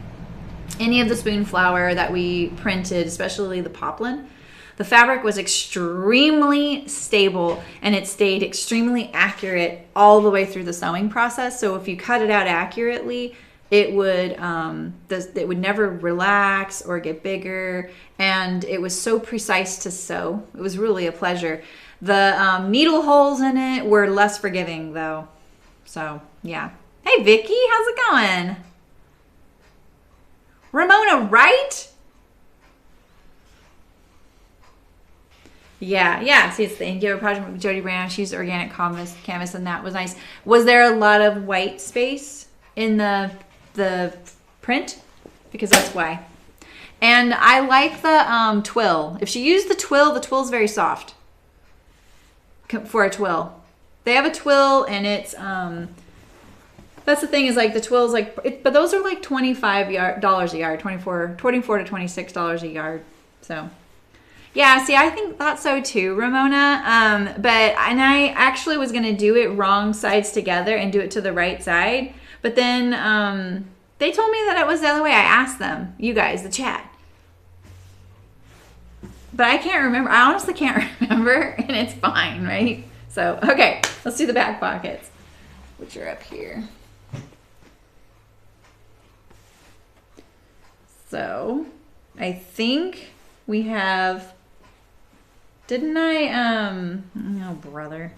any of the spoon flower that we printed, especially the poplin. The fabric was extremely stable, and it stayed extremely accurate all the way through the sewing process. So if you cut it out accurately, it would never relax or get bigger, and it was so precise to sew. It was really a pleasure. The needle holes in it were less forgiving though. So yeah. Hey Vicky, how's it going? Ramona, right? Yeah. See, it's the Incubator project with Jody Brown. She used organic canvas, and that was nice. Was there a lot of white space in the print? Because that's why. And I like the twill. If she used the twill's very soft for a twill. They have a twill, and it's that's the thing, is like the twill's like but those are like $25 a yard, 24 to $26 a yard. So yeah, see, I thought so too, Ramona. And I actually was gonna do it wrong sides together and do it to the right side, but then they told me that it was the other way. I asked them, you guys, the chat, but I can't remember. I honestly can't remember, and it's fine, right? So okay, let's do the back pockets, which are up here. So I think we have. Didn't I, oh brother.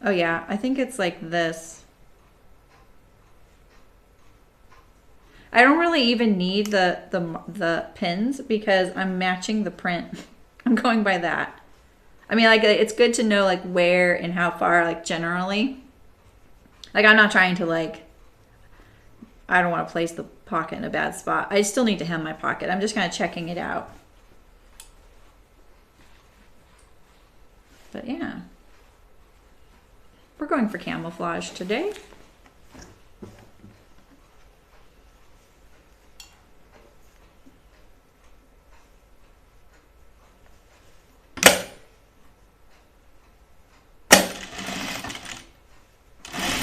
Oh yeah, I think it's like this. I don't really even need the pins because I'm matching the print. I'm going by that. I mean, like, it's good to know, like, where and how far, like, generally. Like, I'm not trying to, like, I don't want to place the pocket in a bad spot. I still need to hem my pocket. I'm just kind of checking it out. But yeah, we're going for camouflage today.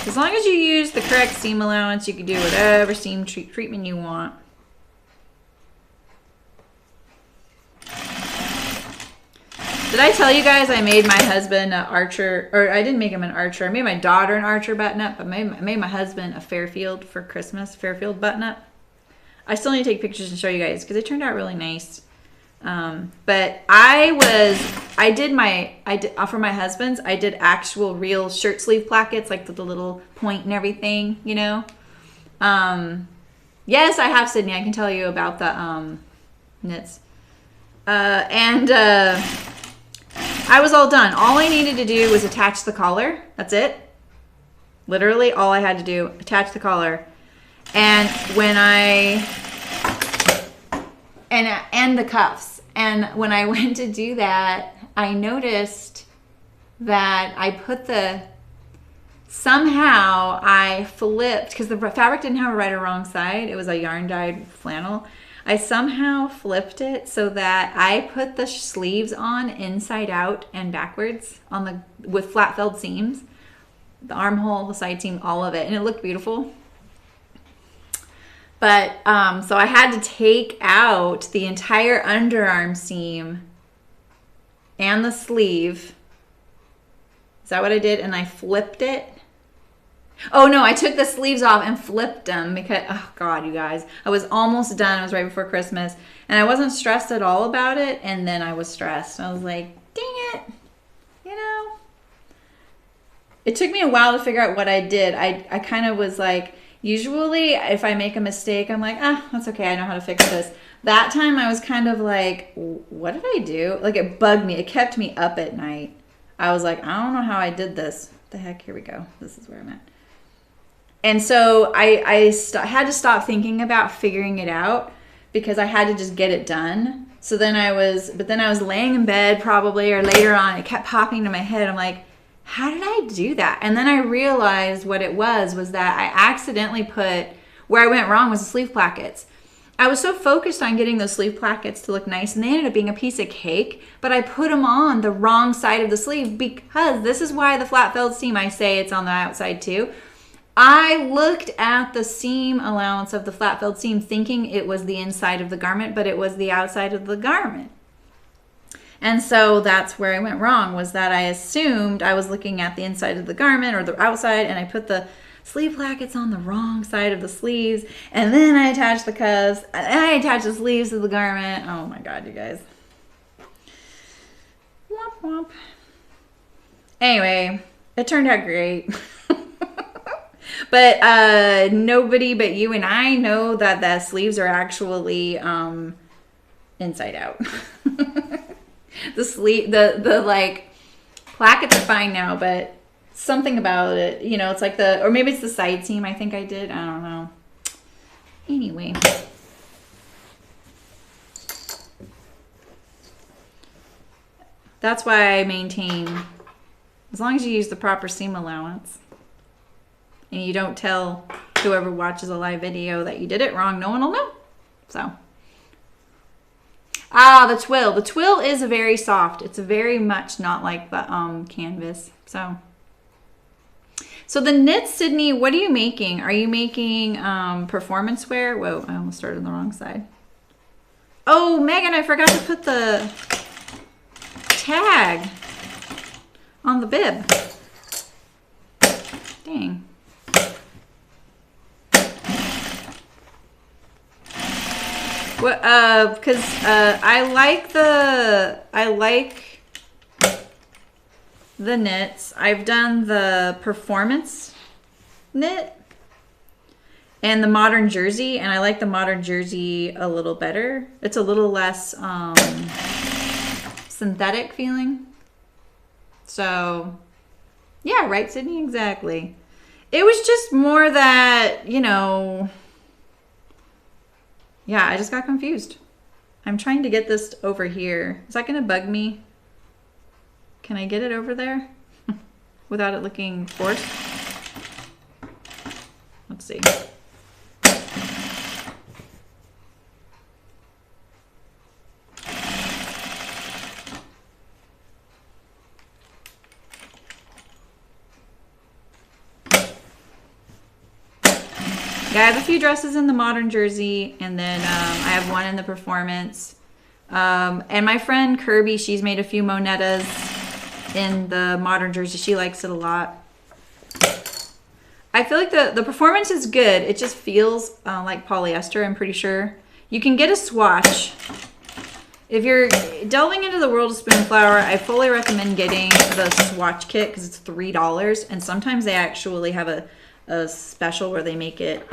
As long as you use the correct seam allowance, you can do whatever seam treatment you want. Did I tell you guys I made my husband an archer, or I didn't make him an archer. I made my daughter an archer button-up, but I made my husband a Fairfield for Christmas, Fairfield button-up. I still need to take pictures and show you guys because it turned out really nice. But I did for my husband's, I did actual real shirt sleeve plackets, like the little point and everything, you know? Yes, I have, Sydney. I can tell you about the, knits. I was all done. All I needed to do was attach the collar. That's it. Literally all I had to do, attach the collar. And when and the cuffs. And when I went to do that, I noticed that somehow I flipped, because the fabric didn't have a right or wrong side. It was a yarn dyed flannel. I somehow flipped it so that I put the sleeves on inside out and backwards with flat felled seams. The armhole, the side seam, all of it. And it looked beautiful. But, so I had to take out the entire underarm seam and the sleeve. Is that what I did? And I flipped it. Oh no, I took the sleeves off and flipped them because, oh God, you guys, I was almost done. It was right before Christmas and I wasn't stressed at all about it. And then I was stressed. I was like, dang it. You know, it took me a while to figure out what I did. I kind of was like, usually if I make a mistake, I'm like, that's okay. I know how to fix this. That time I was kind of like, what did I do? Like it bugged me. It kept me up at night. I was like, I don't know how I did this. What the heck? Here we go. This is where I'm at. And so I had to stop thinking about figuring it out because I had to just get it done. So then I was laying in bed probably, or later on, it kept popping into my head. I'm like, how did I do that? And then I realized what it was that I accidentally where I went wrong was the sleeve plackets. I was so focused on getting those sleeve plackets to look nice, and they ended up being a piece of cake, but I put them on the wrong side of the sleeve because this is why the flat felled seam, I say it's on the outside too. I looked at the seam allowance of the flat felled seam thinking it was the inside of the garment, but it was the outside of the garment. And so that's where I went wrong, was that I assumed I was looking at the inside of the garment or the outside, and I put the sleeve plackets on the wrong side of the sleeves, and then I attached the cuffs, and I attached the sleeves to the garment. Oh my God, you guys. Womp womp. Anyway, it turned out great. But nobody but you and I know that the sleeves are actually inside out. The like plackets are fine now, but something about it, you know, it's like or maybe it's the side seam. I think I did. I don't know. Anyway. That's why I maintain, as long as you use the proper seam allowance and you don't tell whoever watches a live video that you did it wrong, no one will know. So. The twill. The twill is very soft. It's very much not like the canvas. So the knits, Sydney, what are you making? Are you making performance wear? Whoa, I almost started on the wrong side. Oh, Megan, I forgot to put the tag on the bib. Dang. Because I like the knits. I've done the performance knit and the modern jersey, and I like the modern jersey a little better. It's a little less synthetic feeling. So, yeah, right, Sydney? Exactly. It was just more that, you know, yeah, I just got confused. I'm trying to get this over here. Is that going to bug me? Can I get it over there without it looking forced? Let's see. Yeah, I have a few dresses in the modern jersey, and then I have one in the performance. And my friend Kirby, she's made a few Monettas in the modern jersey. She likes it a lot. I feel like the performance is good. It just feels like polyester, I'm pretty sure. You can get a swatch. If you're delving into the world of Spoonflower, I fully recommend getting the swatch kit because it's $3. And sometimes they actually have a special where they make it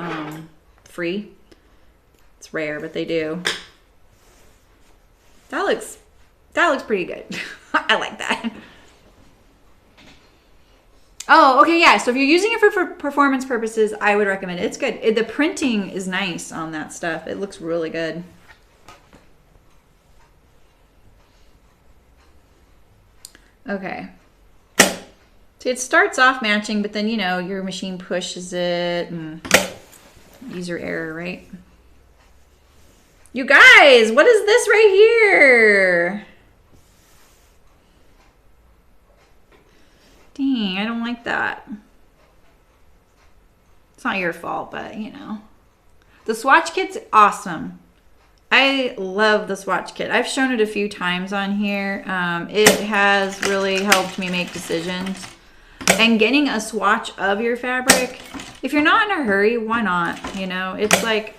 free. It's rare, but they do. That looks pretty good. I like that. Oh, okay, yeah. So if you're using it for performance purposes, I would recommend it. It's good. The printing is nice on that stuff. It looks really good. Okay. So it starts off matching, but then, you know, your machine pushes it and user error, right? You guys, what is this right here? Dang, I don't like that. It's not your fault, but, you know. The swatch kit's awesome. I love the swatch kit. I've shown it a few times on here. It has really helped me make decisions. And getting a swatch of your fabric, if you're not in a hurry, why not? You know, it's like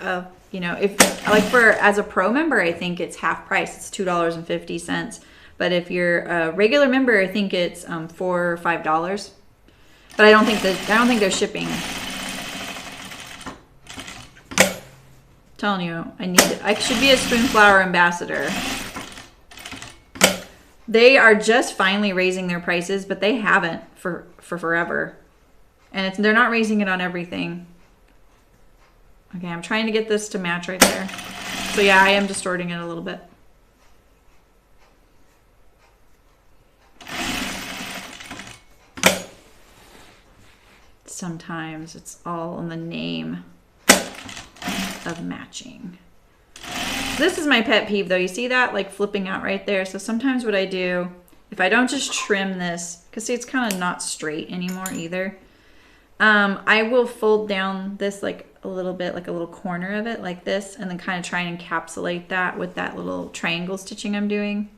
you know, if like as a pro member, I think it's half price. It's $2.50. But if you're a regular member, I think it's $4 or $5. But I don't think they're shipping. I'm telling you, I should be a Spoonflower ambassador. They are just finally raising their prices, but they haven't for forever. And they're not raising it on everything. Okay, I'm trying to get this to match right there. So yeah, I am distorting it a little bit. Sometimes it's all in the name of matching. This is my pet peeve though. You see that like flipping out right there? So sometimes what I do, if I don't just trim this, because see it's kind of not straight anymore either. I will fold down this like a little bit, like a little corner of it like this, and then kind of try and encapsulate that with that little triangle stitching I'm doing.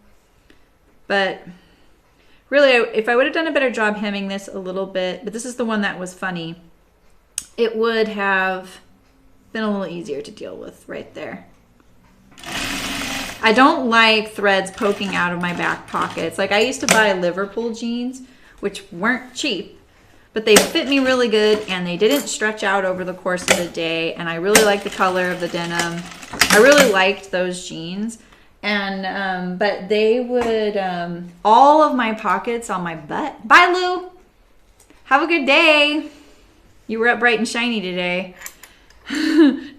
But really, if I would have done a better job hemming this a little bit, but this is the one that was funny, it would have been a little easier to deal with right there. I don't like threads poking out of my back pockets. Like I used to buy Liverpool jeans, which weren't cheap, but they fit me really good and they didn't stretch out over the course of the day. And I really liked the color of the denim. I really liked those jeans. And, but they would, all of my pockets on my butt. Bye, Lou. Have a good day. You were up bright and shiny today.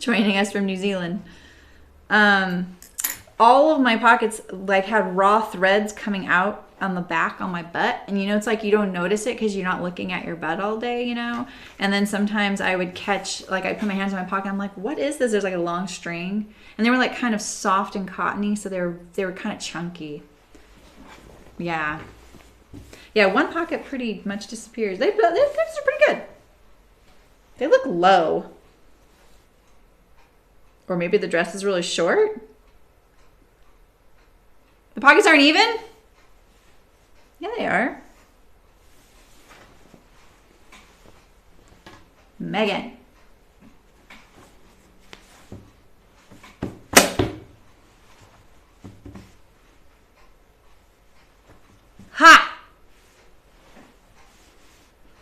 Joining us from New Zealand. All of my pockets like had raw threads coming out on the back on my butt. And you know, it's like you don't notice it because you're not looking at your butt all day, you know? And then sometimes I would catch, like I put my hands in my pocket. I'm like, what is this? There's like a long string. And they were like kind of soft and cottony. So they were kind of chunky. Yeah. Yeah, one pocket pretty much disappears. They're pretty good. They look low. Or maybe the dress is really short. The pockets aren't even? Yeah, they are. Megan. Ha!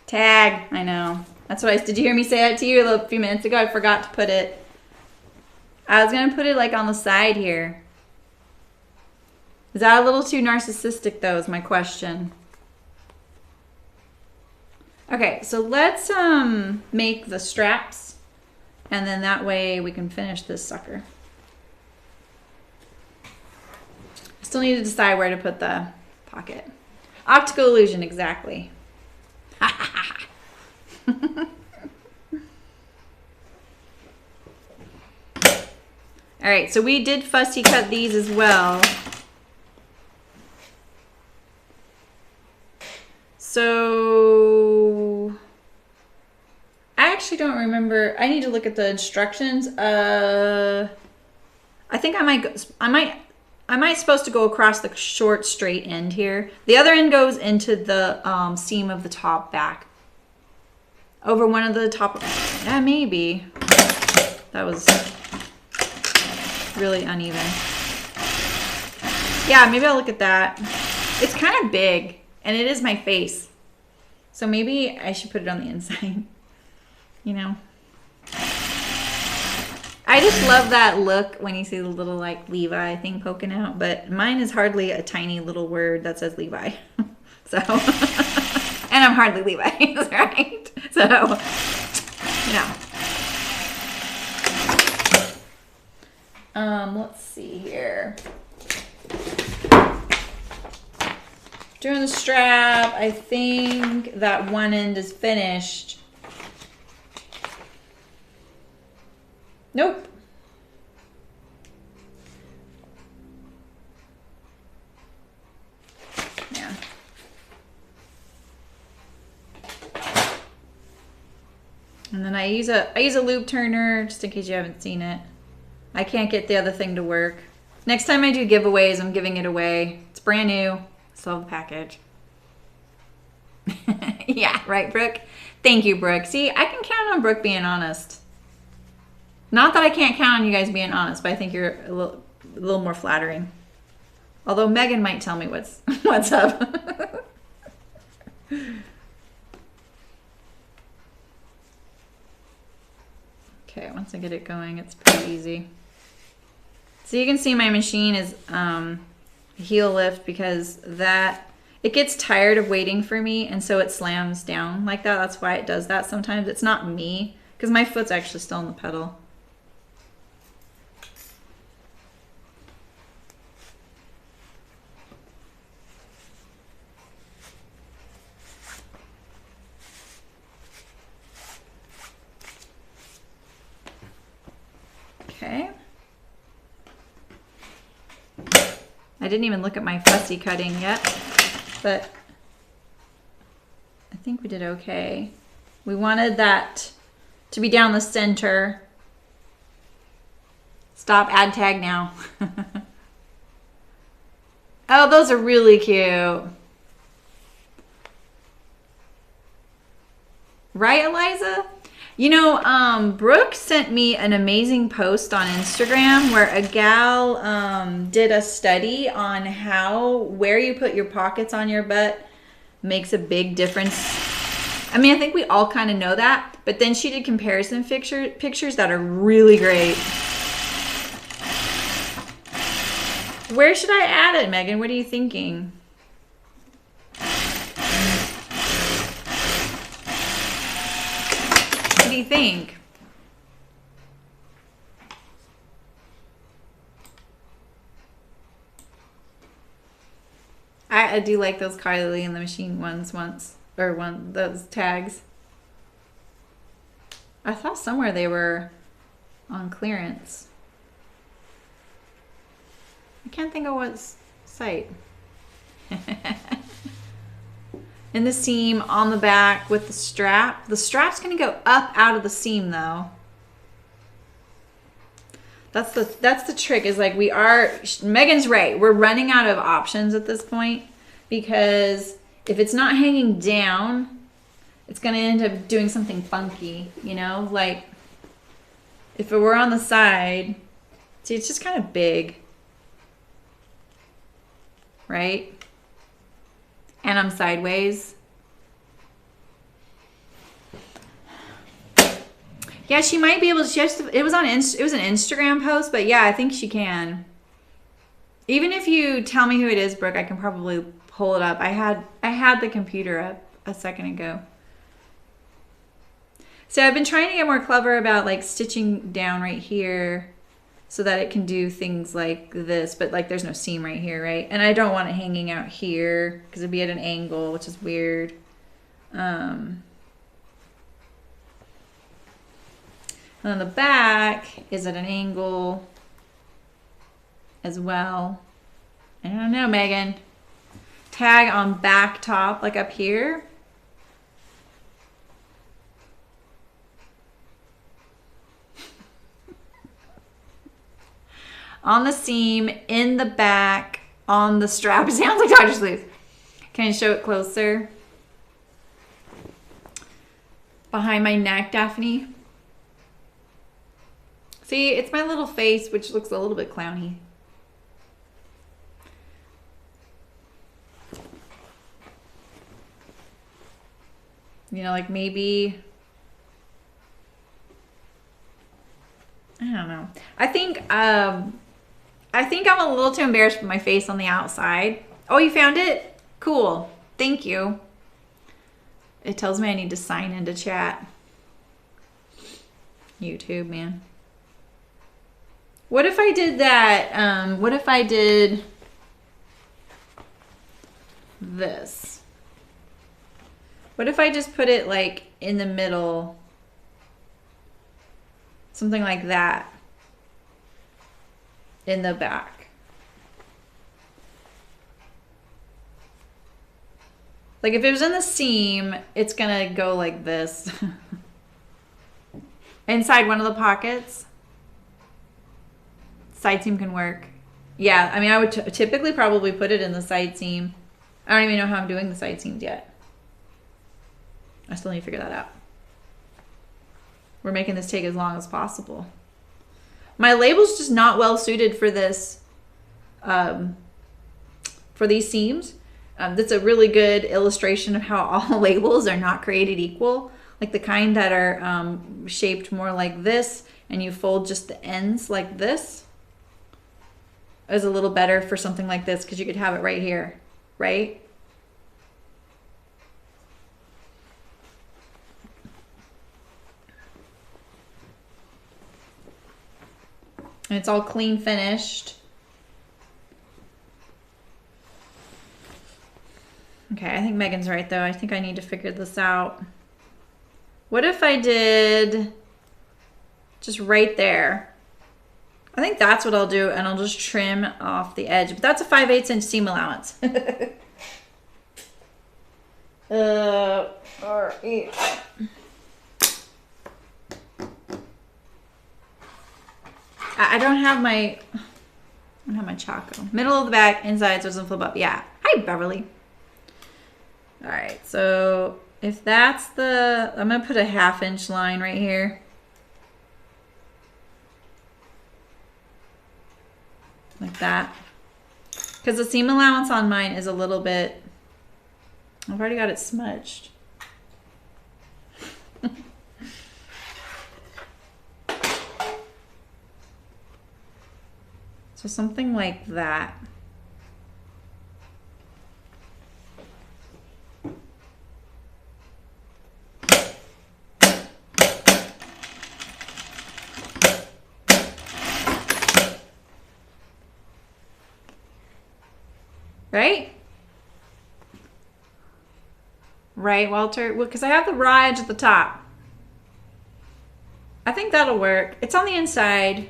Tag. I know. That's what did you hear me say that to you a few minutes ago? I forgot to put it. I was going to put it like on the side here. Is that a little too narcissistic though is my question. Okay, so let's make the straps, and then that way we can finish this sucker. Still need to decide where to put the pocket. Optical illusion, exactly. All right, so we did fussy cut these as well. So I actually don't remember. I need to look at the instructions. I think I might supposed to go across the short straight end here. The other end goes into the seam of the top back. Over one of the top. Yeah, maybe. That was really uneven. Yeah, maybe I'll look at that. It's kind of big, and it is my face. So maybe I should put it on the inside. You know? I just love that look when you see the little like Levi thing poking out, but mine is hardly a tiny little word that says Levi. So, and I'm hardly Levi, right? So, yeah. Let's see here. Doing the strap, I think that one end is finished. Nope. Yeah. And then I use a loop turner just in case you haven't seen it. I can't get the other thing to work. Next time I do giveaways, I'm giving it away. It's brand new. Still have the package. Yeah, right, Brooke? Thank you, Brooke. See, I can count on Brooke being honest. Not that I can't count on you guys being honest, but I think you're a little more flattering. Although Megan might tell me what's up. Okay, once I get it going, it's pretty easy. So you can see my machine is heel lift because it gets tired of waiting for me, and so it slams down like that. That's why it does that sometimes. It's not me, because my foot's actually still on the pedal. Okay. I didn't even look at my fussy cutting yet, but I think we did okay. We wanted that to be down the center. Stop, add tag now. Oh, those are really cute. Right, Eliza? You know, Brooke sent me an amazing post on Instagram where a gal did a study on where you put your pockets on your butt makes a big difference. I mean, I think we all kind of know that, but then she did comparison pictures that are really great. Where should I add it, Megan? What are you thinking? What do you think? I do like those Kylie in the Machine ones those tags. I thought somewhere they were on clearance. I can't think of what site. In the seam on the back with the strap. The strap's going to go up out of the seam though. That's the trick, is like Megan's right. We're running out of options at this point, because if it's not hanging down, it's going to end up doing something funky, you know? Like if it were on the side, see, it's just kind of big. Right? And I'm sideways. Yeah, she might be able to. It was an Instagram post, but yeah, I think she can. Even if you tell me who it is, Brooke, I can probably pull it up. I had the computer up a second ago. So I've been trying to get more clever about like stitching down right here so that it can do things like this, but like there's no seam right here, right? And I don't want it hanging out here because it'd be at an angle, which is weird. And then the back is at an angle as well. I don't know, Megan. Tag on back top, like up here. On the seam, in the back, on the strap. It sounds like Dr. Sleuth. Can I show it closer? Behind my neck, Daphne. See, it's my little face, which looks a little bit clowny. You know, like maybe, I don't know. I think I'm a little too embarrassed with my face on the outside. Oh, you found it? Cool. Thank you. It tells me I need to sign into chat. YouTube, man. What if I did that? What if I did this? What if I just put it like in the middle? Something like that. In the back. Like if it was in the seam, it's gonna go like this. Inside one of the pockets. Side seam can work. Yeah, I mean I would typically probably put it in the side seam. I don't even know how I'm doing the side seams yet. I still need to figure that out. We're making this take as long as possible. My label's just not well suited for this, for these seams. That's a really good illustration of how all labels are not created equal. Like the kind that are shaped more like this and you fold just the ends like this is a little better for something like this because you could have it right here, right? And it's all clean finished. Okay, I think Megan's right though. I think I need to figure this out. What if I did just right there? I think that's what I'll do, and I'll just trim off the edge. But that's a 5/8 inch seam allowance. I don't have my Choco. Middle of the back, inside, so it doesn't flip up. Yeah. Hi, Beverly. All right, so if that's the, I'm gonna put a 1/2 inch line right here. Like that. Because the seam allowance on mine is a little bit, I've already got it smudged. So something like that. Right? Right, Walter? Well, because I have the raw edge at the top. I think that'll work. It's on the inside.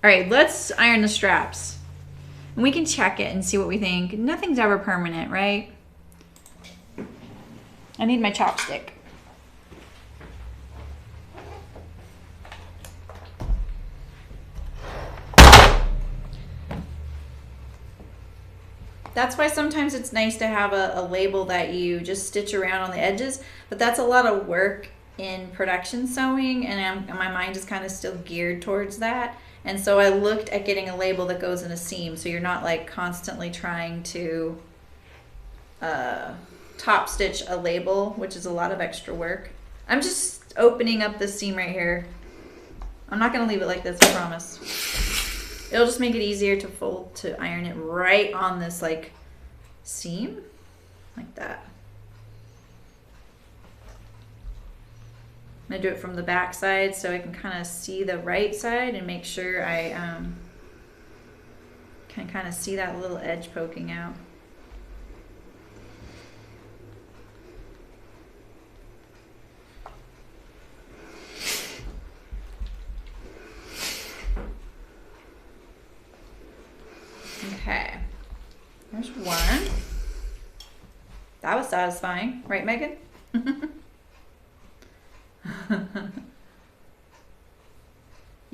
All right, let's iron the straps. And we can check it and see what we think. Nothing's ever permanent, right? I need my chopstick. That's why sometimes it's nice to have a label that you just stitch around on the edges, but that's a lot of work in production sewing, and my mind is kind of still geared towards that. And so I looked at getting a label that goes in a seam, so you're not like constantly trying to top stitch a label, which is a lot of extra work. I'm just opening up this seam right here. I'm not gonna leave it like this, I promise. It'll just make it easier to fold, to iron it right on this like seam, like that. I'm gonna do it from the back side so I can kind of see the right side and make sure I can kind of see that little edge poking out. Okay, there's one. That was satisfying, right, Megan?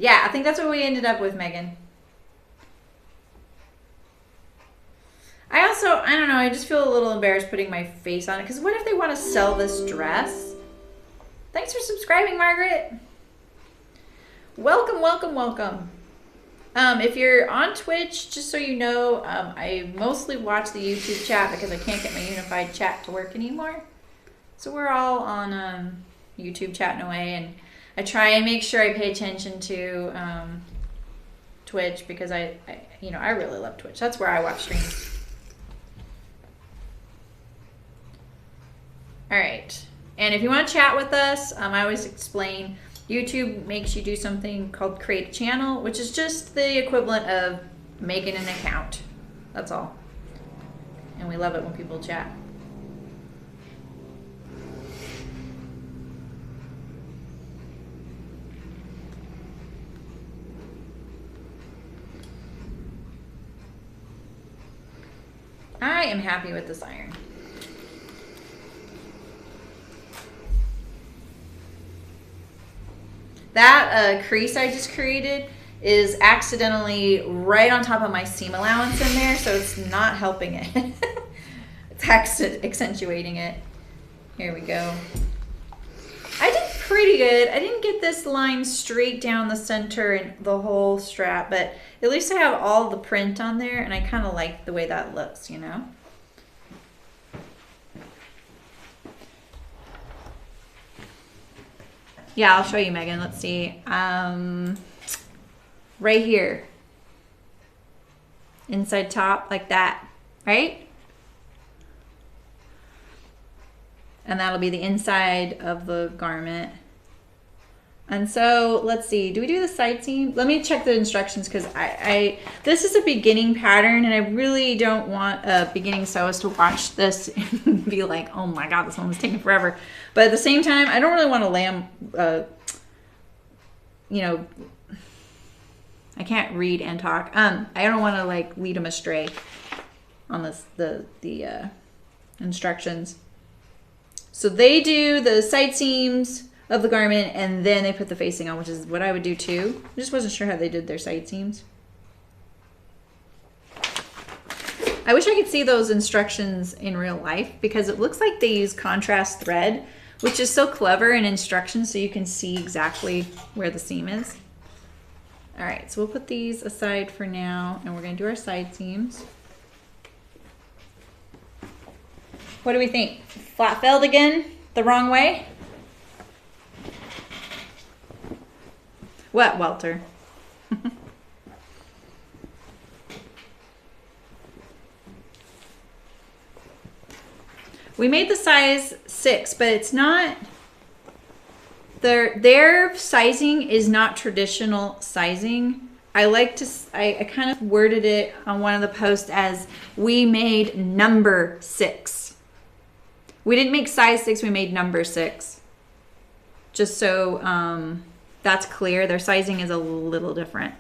Yeah, I think that's what we ended up with, Megan. I don't know, I just feel a little embarrassed putting my face on it, because what if they want to sell this dress? Thanks for subscribing, Margaret. Welcome, welcome, welcome. If you're on Twitch, just so you know, I mostly watch the YouTube chat because I can't get my unified chat to work anymore. So we're all on YouTube chatting away, and I try and make sure I pay attention to Twitch because I really love Twitch. That's where I watch streams. All right, and if you want to chat with us, I always explain YouTube makes you do something called create a channel, which is just the equivalent of making an account. That's all. And we love it when people chat. I am happy with this iron. That crease I just created is accidentally right on top of my seam allowance in there, so it's not helping it. It's accentuating it. Here we go. I did pretty good. I didn't get this line straight down the center and the whole strap, but at least I have all the print on there, and I kind of like the way that looks, you know? Yeah, I'll show you, Megan. Let's see. Right here. Inside top, like that, right? And that'll be the inside of the garment. And so, let's see. Do we do the side seam? Let me check the instructions because this is a beginning pattern, and I really don't want a beginning sewist to watch this and be like, oh my God, this one was taking forever. But at the same time, I don't really want to lay them, I can't read and talk. I don't want to like lead them astray on this, the instructions. So they do the side seams of the garment, and then they put the facing on, which is what I would do too. I just wasn't sure how they did their side seams. I wish I could see those instructions in real life because it looks like they use contrast thread, which is so clever in instructions so you can see exactly where the seam is. All right, so we'll put these aside for now, and we're gonna do our side seams. What do we think? Flat felled again, the wrong way? What, Walter? We made the size 6, but it's not, their sizing is not traditional sizing. I kind of worded it on one of the posts as we made number 6. We didn't make size 6, we made number 6. Just so that's clear, their sizing is a little different.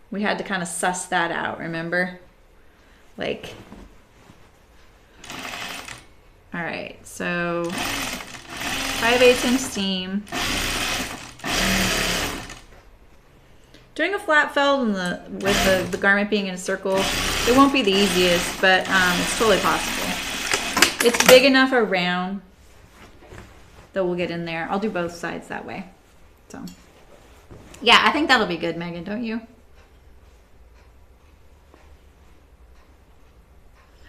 We had to kind of suss that out, remember? Like, all right, so 5/8 inch seam. Doing a flat felt with the garment being in a circle, it won't be the easiest, but it's totally possible. It's big enough around that we'll get in there. I'll do both sides that way. So, yeah, I think that'll be good, Megan, don't you?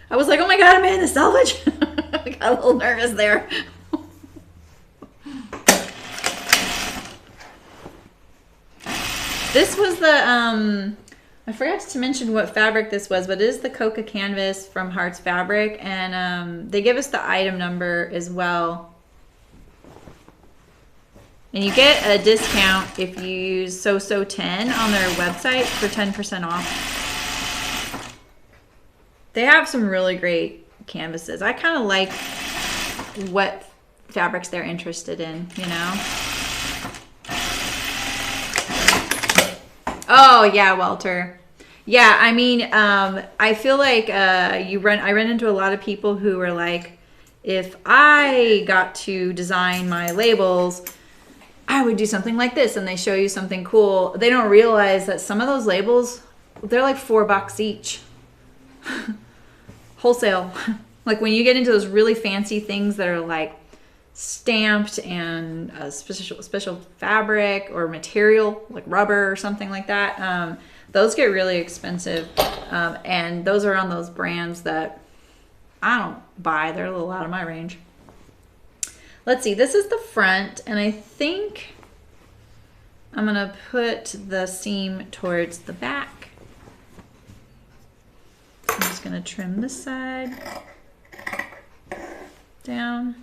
I was like, oh my God, I'm in the selvage. I got a little nervous there. This was the I forgot to mention what fabric this was, but it is the Coca Canvas from Hearts Fabric, and they give us the item number as well. And you get a discount if you use So10 on their website for 10% off. They have some really great canvases. I kind of like what fabrics they're interested in, you know? Oh yeah, Walter. Yeah, I mean, I feel like I run into a lot of people who are like, if I got to design my labels, I would do something like this, and they show you something cool. They don't realize that some of those labels, they're like $4 each. Wholesale. Like when you get into those really fancy things that are like stamped and a special fabric or material like rubber or something like that, those get really expensive, and those are on those brands that I don't buy. They're a little out of my range. Let's see, this is the front, and I think I'm gonna put the seam towards the back. I'm just gonna trim this side down.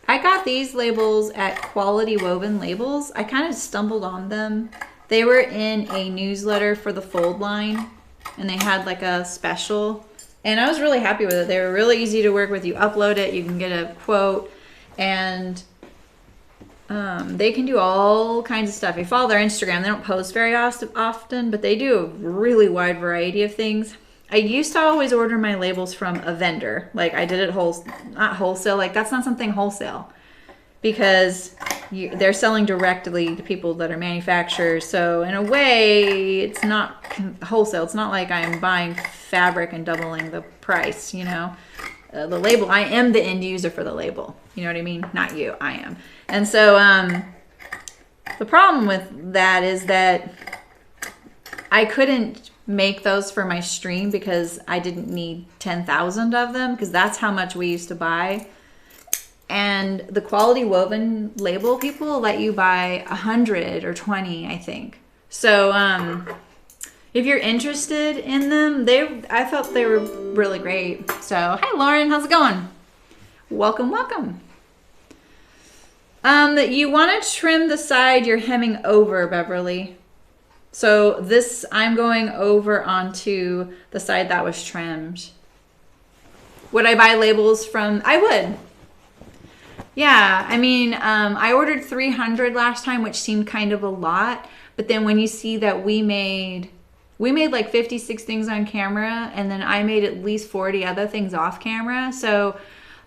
I got these labels at Quality Woven Labels. I kind of stumbled on them. They were in a newsletter for the Fold line, and they had like a special, and I was really happy with it. They were really easy to work with. You upload it, you can get a quote, and they can do all kinds of stuff. If you follow their Instagram, they don't post very often, but they do a really wide variety of things. I used to always order my labels from a vendor. Like I did it not wholesale. Like that's not something wholesale, because they're selling directly to people that are manufacturers. So in a way, it's not wholesale. It's not like I'm buying fabric and doubling the price, you know. The label, I am the end user for the label. You know what I mean? Not you, I am. And so the problem with that is that I couldn't make those for my stream because I didn't need 10,000 of them, because that's how much we used to buy. And the Quality Woven label people let you buy 100 or 20, I think. So if you're interested in them, I thought they were really great. So hi Lauren, how's it going? Welcome, welcome. You want to trim the side you're hemming over, Beverly. So this, I'm going over onto the side that was trimmed. Would I buy labels from? I would. Yeah, I mean, I ordered 300 last time, which seemed kind of a lot. But then when you see that we made like 56 things on camera, and then I made at least 40 other things off camera. So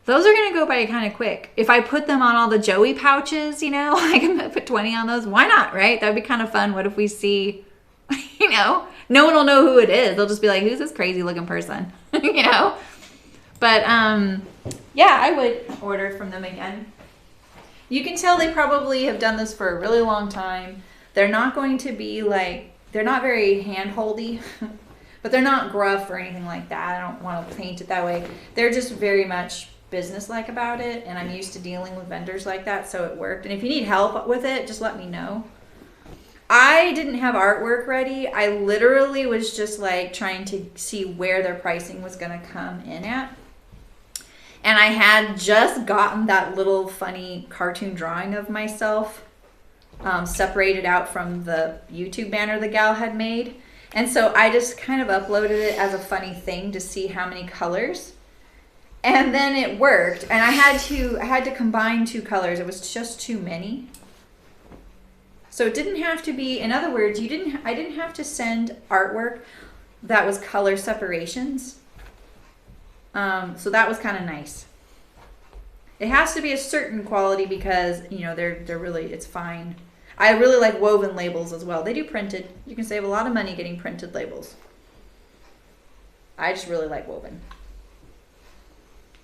those are going to go by kind of quick. If I put them on all the Joey pouches, you know, I can put 20 on those. Why not, right? That would be kind of fun. What if we see, you know, no one will know who it is. They'll just be like, who's this crazy looking person, you know? But yeah, I would order from them again. You can tell they probably have done this for a really long time. They're not going to be like, they're not very hand-holdy, but they're not gruff or anything like that. I don't want to paint it that way. They're just very much business-like about it, and I'm used to dealing with vendors like that, so it worked. And if you need help with it, just let me know. I didn't have artwork ready. I literally was just like trying to see where their pricing was going to come in at. And I had just gotten that little funny cartoon drawing of myself separated out from the YouTube banner the gal had made. And so I just kind of uploaded it as a funny thing to see how many colors. And then it worked. And I had to combine two colors. It was just too many. So it didn't have to be, in other words, I didn't have to send artwork that was color separations. So that was kind of nice. It has to be a certain quality because, you know, they're really, it's fine. I really like woven labels as well. They do printed. You can save a lot of money getting printed labels. I just really like woven.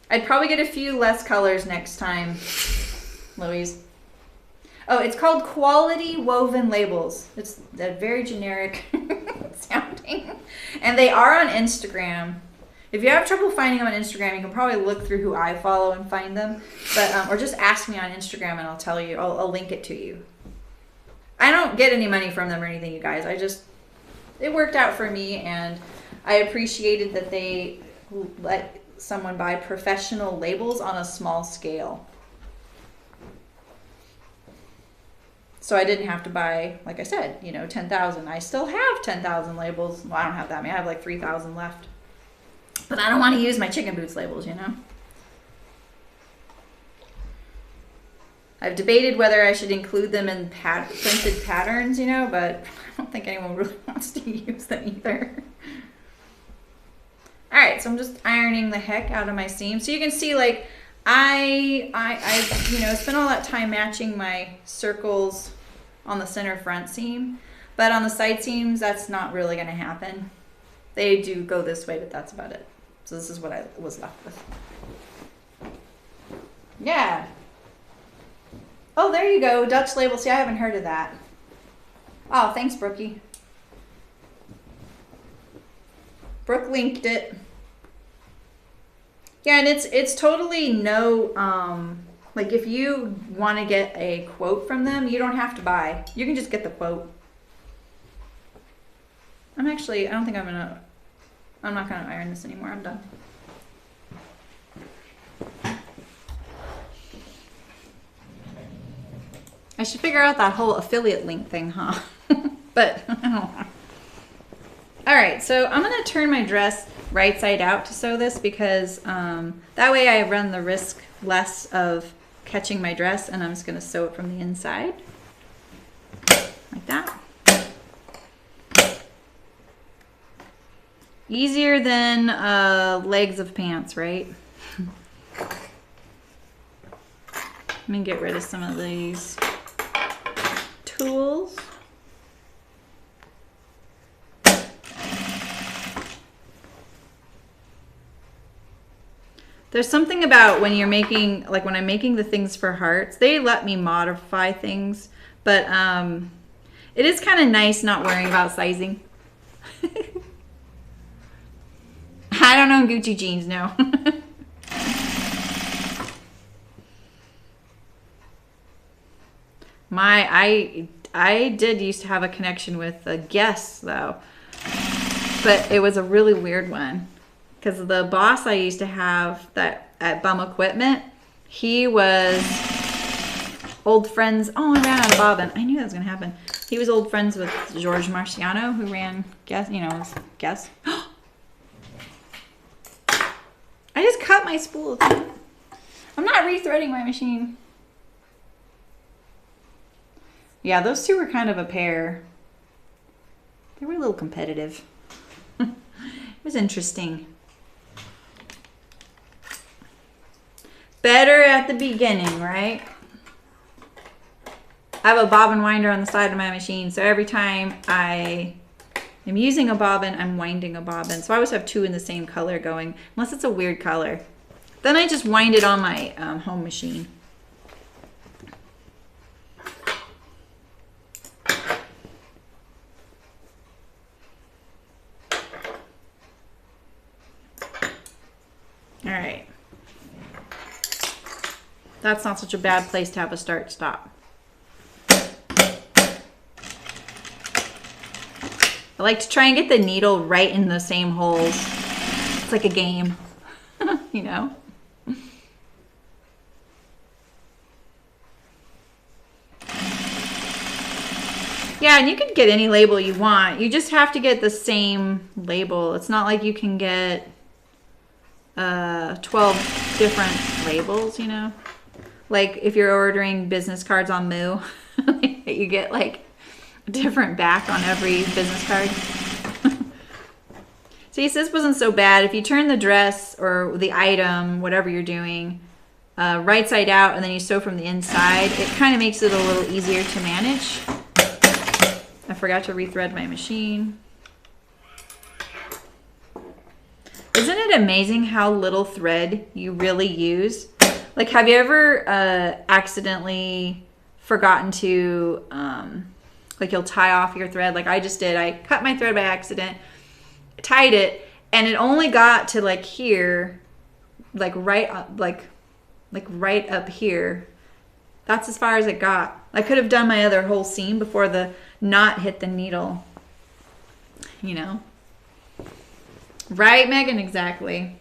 I'd probably get a few less colors next time, Louise. Oh, it's called Quality Woven Labels. It's very generic sounding. And they are on Instagram. If you have trouble finding them on Instagram, you can probably look through who I follow and find them. But or just ask me on Instagram and I'll tell you. I'll link it to you. I don't get any money from them or anything, you guys. It worked out for me, and I appreciated that they let someone buy professional labels on a small scale. So I didn't have to buy, like I said, 10,000. I still have 10,000 labels. Well, I don't have that many. I have like 3,000 left. But I don't want to use my chicken boots labels, I've debated whether I should include them in printed patterns, but I don't think anyone really wants to use them either. All right, so I'm just ironing the heck out of my seam. So you can see, like, I spent all that time matching my circles on the center front seam, but on the side seams, that's not really going to happen. They do go this way, but that's about it. So this is what I was left with. Yeah. Oh, there you go. Dutch label. See, I haven't heard of that. Oh, thanks, Brookie. Brooke linked it. Yeah, and it's totally no, like if you want to get a quote from them, you don't have to buy. You can just get the quote. I'm not going to iron this anymore. I'm done. I should figure out that whole affiliate link thing, huh? But I don't know. All right, so I'm going to turn my dress right side out to sew this because that way I run the risk less of catching my dress, and I'm just going to sew it from the inside like that. Easier than legs of pants, right? Let me get rid of some of these tools. There's something about when you're making, like when I'm making the things for hearts, they let me modify things, but it is kind of nice not worrying about sizing. I don't own Gucci jeans, no. I did used to have a connection with a Guess though, but it was a really weird one because the boss I used to have that at Bum Equipment, he was old friends. Oh, I ran out of bobbin. I knew that was gonna happen. He was old friends with George Marciano, who ran Guess. Guess. I just cut my spool. I'm not rethreading my machine. Yeah, those two were kind of a pair. They were a little competitive. It was interesting. Better at the beginning, right? I have a bobbin winder on the side of my machine, so every time I am using a bobbin, I'm winding a bobbin. So I always have two in the same color going, unless it's a weird color. Then I just wind it on my home machine. All right. That's not such a bad place to have a start-stop. I like to try and get the needle right in the same holes. It's like a game, you know? Yeah, and you can get any label you want. You just have to get the same label. It's not like you can get 12 different labels, you know? Like if you're ordering business cards on Moo, you get like a different back on every business card. See, this wasn't so bad. If you turn the dress or the item, whatever you're doing, right side out and then you sew from the inside, it kind of makes it a little easier to manage. I forgot to rethread my machine. Isn't it amazing how little thread you really use? Like, have you ever accidentally forgotten to, like you'll tie off your thread? Like I just did. I cut my thread by accident tied it, and it only got to like here, like right up here. That's as far as it got. I could have done my other whole seam before the knot hit the needle, you know. Right, Megan? Exactly.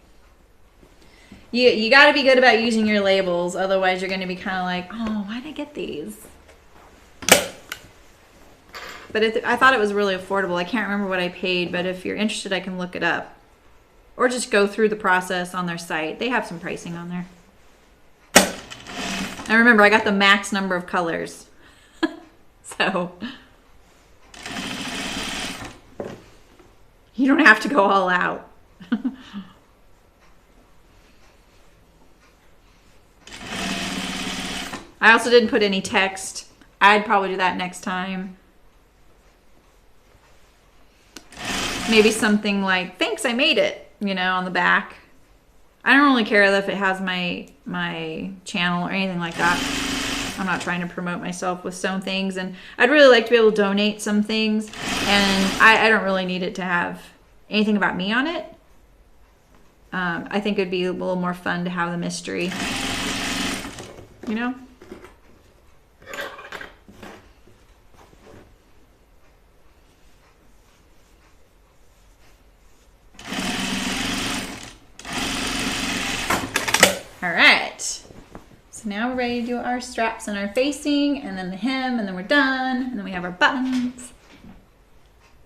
You got to be good about using your labels, otherwise you're going to be kind of like, oh, why did I get these? But I thought it was really affordable. I can't remember what I paid, but if you're interested, I can look it up. Or just go through the process on their site. They have some pricing on there. And remember, I got the max number of colors. So you don't have to go all out. I also didn't put any text. I'd probably do that next time. Maybe something like, thanks, I made it, you know, on the back. I don't really care if it has my channel or anything like that. I'm not trying to promote myself with some things, and I'd really like to be able to donate some things, and I don't really need it to have anything about me on it. I think it'd be a little more fun to have the mystery, you know? All right, so now we're ready to do our straps and our facing, and then the hem, and then we're done, and then we have our buttons.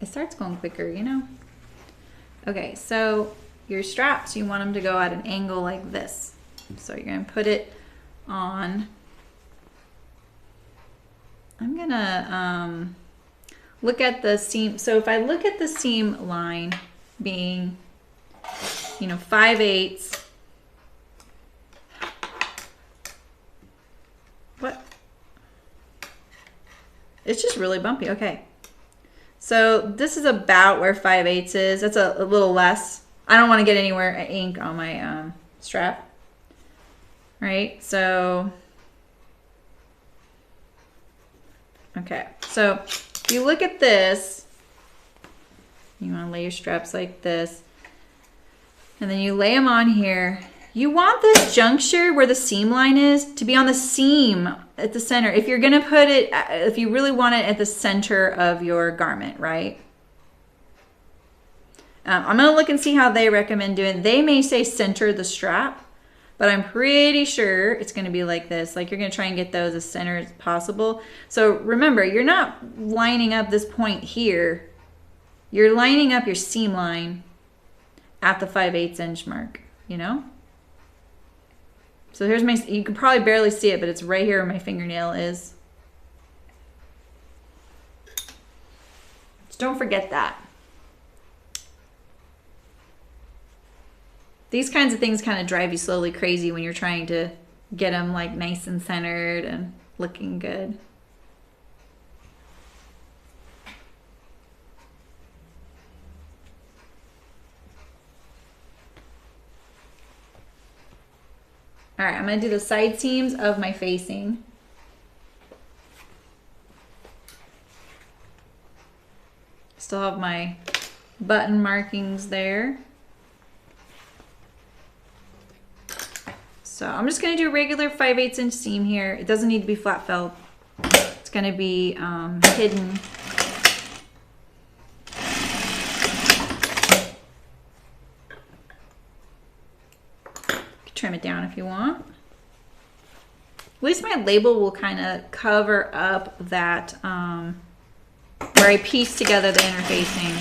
It starts going quicker, you know? Okay, so your straps, you want them to go at an angle like this. So you're gonna put it on. I'm gonna look at the seam. So if I look at the seam line being, you know, 5/8. What? It's just really bumpy. Okay. So this is about where 5/8 is. That's a little less. I don't want to get anywhere ink on my strap. Right? So, okay. So if you look at this, you want to lay your straps like this. And then you lay them on here. You want this juncture where the seam line is to be on the seam at the center. If you're gonna put it, if you really want it at the center of your garment, right? I'm gonna look and see how they recommend doing it. They may say center the strap, but I'm pretty sure it's gonna be like this. Like you're gonna try and get those as center as possible. So remember, you're not lining up this point here. You're lining up your seam line at the 5/8 inch mark, you know? So here's my, you can probably barely see it, but it's right here where my fingernail is. So don't forget that. These kinds of things kind of drive you slowly crazy when you're trying to get them like nice and centered and looking good. All right, I'm gonna do the side seams of my facing. Still have my button markings there. So I'm just gonna do a regular 5/8 inch seam here. It doesn't need to be flat felt. It's gonna be hidden. Trim it down if you want. At least my label will kind of cover up that where I piece together the interfacing.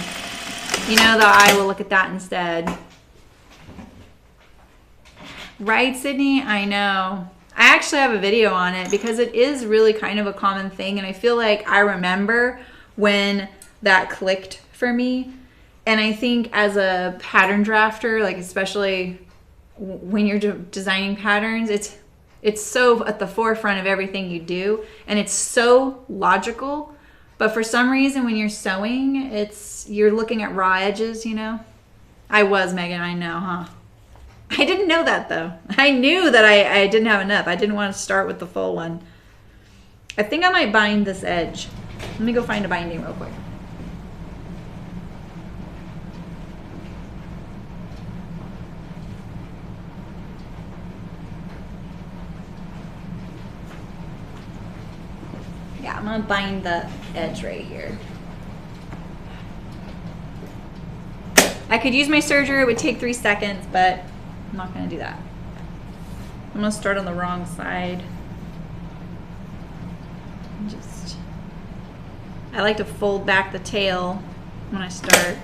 You know, the eye will look at that instead. Right, Sydney? I know. I actually have a video on it because it is really kind of a common thing, and I feel like I remember when that clicked for me. And I think as a pattern drafter, like especially when you're designing patterns, it's so at the forefront of everything you do, and it's so logical. But for some reason, when you're sewing, you're looking at raw edges, you know? I was, Megan, I know, huh? I didn't know that, though. I knew that I didn't have enough. I didn't want to start with the full one. I think I might bind this edge. Let me go find a binding real quick. I'll bind the edge right here. I could use my serger, it would take 3 seconds, but I'm not gonna do that. I'm gonna start on the wrong side. I like to fold back the tail when I start.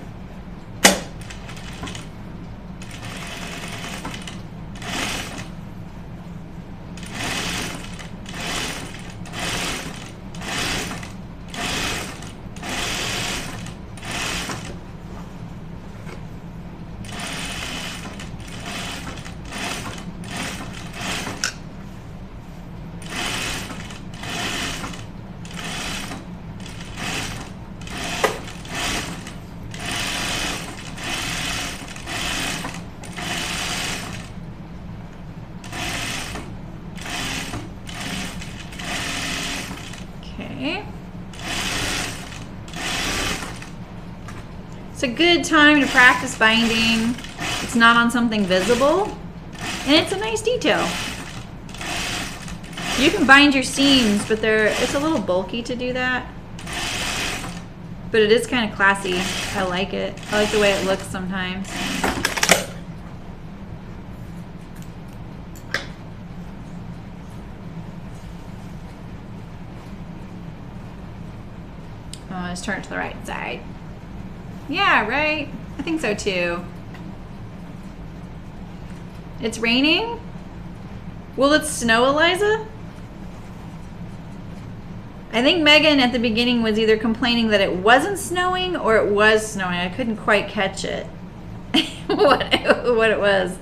It's a good time to practice binding. It's not on something visible, and it's a nice detail. You can bind your seams, but it's a little bulky to do that. But it is kind of classy. I like it. I like the way it looks sometimes. Oh, let's turn it to the right side. Yeah, right? I think so too. It's raining? Will it snow, Eliza? I think Megan at the beginning was either complaining that it wasn't snowing or it was snowing. I couldn't quite catch it. what it was.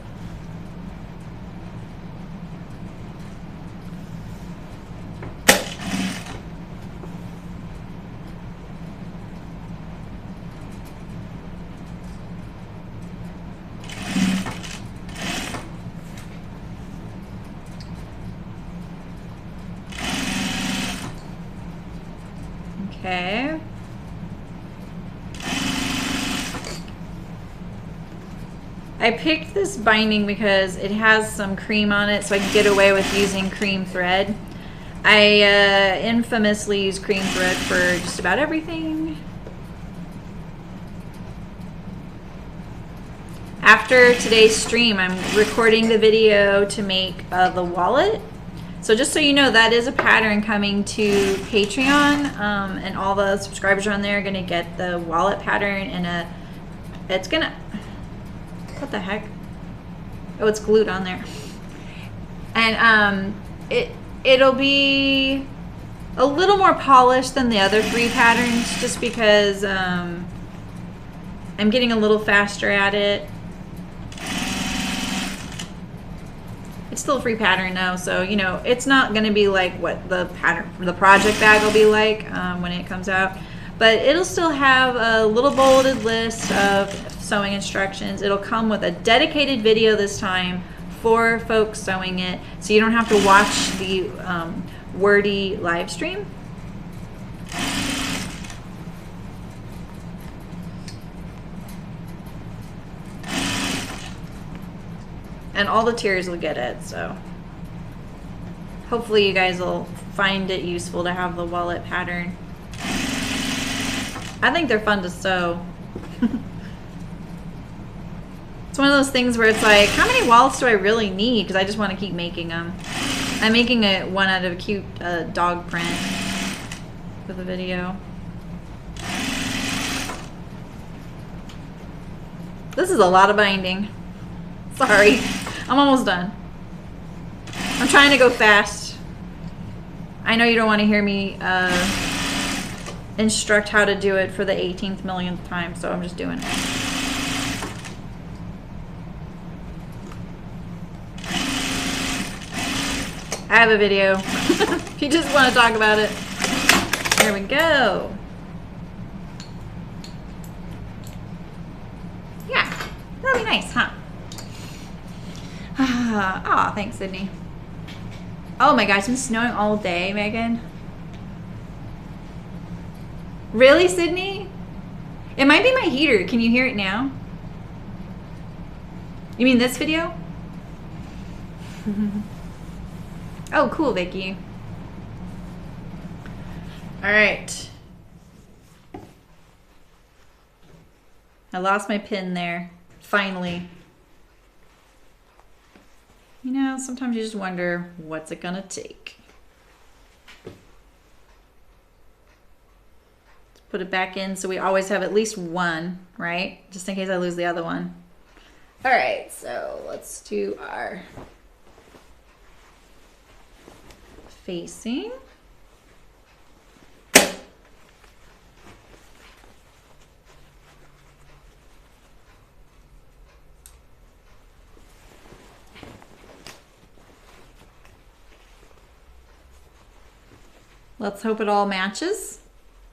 Okay. I picked this binding because it has some cream on it, so I can get away with using cream thread. I infamously use cream thread for just about everything. After today's stream, I'm recording the video to make the wallet. So just so you know, that is a pattern coming to Patreon, and all the subscribers on there are going to get the wallet pattern, and it's going to, what the heck? Oh, it's glued on there. And it'll be a little more polished than the other 3 patterns, just because I'm getting a little faster at it. It's still a free pattern though, so you know it's not going to be like what the project bag will be like when it comes out, but it'll still have a little bolded list of sewing instructions. It'll come with a dedicated video this time for folks sewing it, so you don't have to watch the wordy live stream. And all the tiers will get it, so hopefully you guys will find it useful to have the wallet pattern. I think they're fun to sew. It's one of those things where it's like, how many wallets do I really need? Because I just want to keep making them. I'm making one out of a cute dog print for the video. This is a lot of binding. Sorry, I'm almost done. I'm trying to go fast. I know you don't want to hear me instruct how to do it for the 18th millionth time, so I'm just doing it. I have a video. If you just want to talk about it. There we go. Yeah, that'll be nice, huh? Aw, thanks, Sydney. Oh my gosh, it's been snowing all day, Megan. Really, Sydney? It might be my heater. Can you hear it now? You mean this video? Oh, cool, Vicky. All right. I lost my pin there. Finally. You know, sometimes you just wonder, what's it gonna take? Let's put it back in so we always have at least one, right? Just in case I lose the other one. All right, so let's do our facing. Let's hope it all matches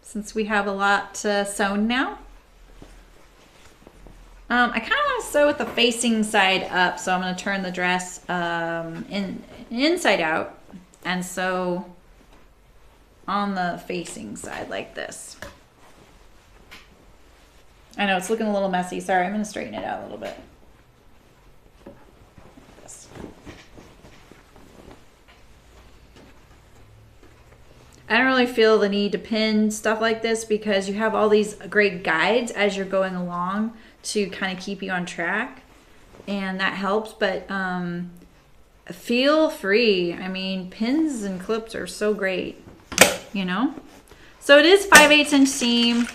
since we have a lot sewn now. I kind of want to sew with the facing side up, so I'm going to turn the dress inside out and sew on the facing side like this. I know it's looking a little messy. Sorry, I'm going to straighten it out a little bit. Like this. I don't really feel the need to pin stuff like this because you have all these great guides as you're going along to kind of keep you on track, and that helps, but feel free. I mean, pins and clips are so great, you know? So it is 5/8 inch seam.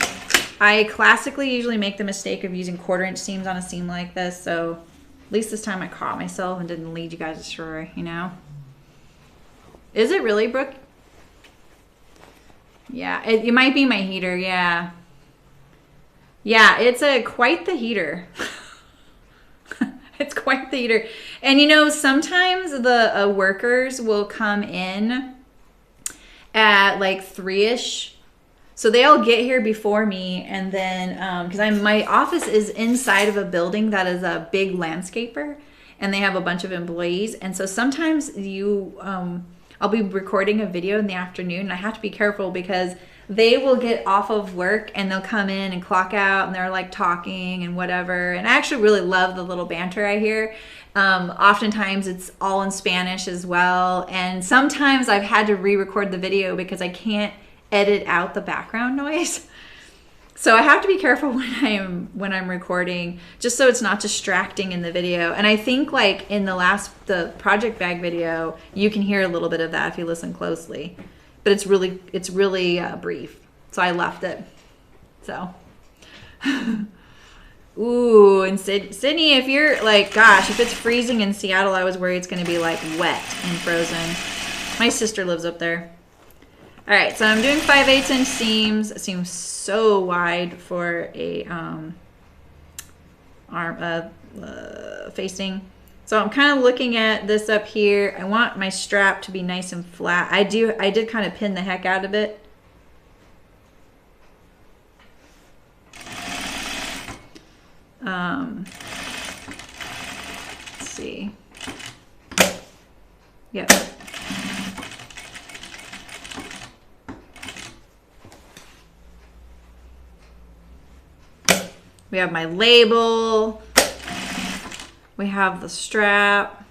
I classically usually make the mistake of using 1/4 inch seams on a seam like this, so at least this time I caught myself and didn't lead you guys astray, you know? Is it really, Brooke? Yeah, it might be my heater, yeah. Yeah, it's quite the heater. It's quite the heater. And you know, sometimes the workers will come in at like 3-ish. So they all get here before me, and then because my office is inside of a building that is a big landscaper, and they have a bunch of employees, and so sometimes I'll be recording a video in the afternoon, and I have to be careful because they will get off of work and they'll come in and clock out, and they're like talking and whatever. And I actually really love the little banter I hear. Oftentimes it's all in Spanish as well. And sometimes I've had to re-record the video because I can't edit out the background noise. So I have to be careful when I'm recording, just so it's not distracting in the video. And I think like in the project bag video, you can hear a little bit of that if you listen closely. But it's really brief, so I left it. So, ooh, and Sydney, if you're like, gosh, if it's freezing in Seattle, I was worried it's going to be like wet and frozen. My sister lives up there. All right, so I'm doing 5/8 inch seams. It seems so wide for a facing. So I'm kind of looking at this up here. I want my strap to be nice and flat. I did kind of pin the heck out of it. Let's see. Yep. We have my label. We have the strap.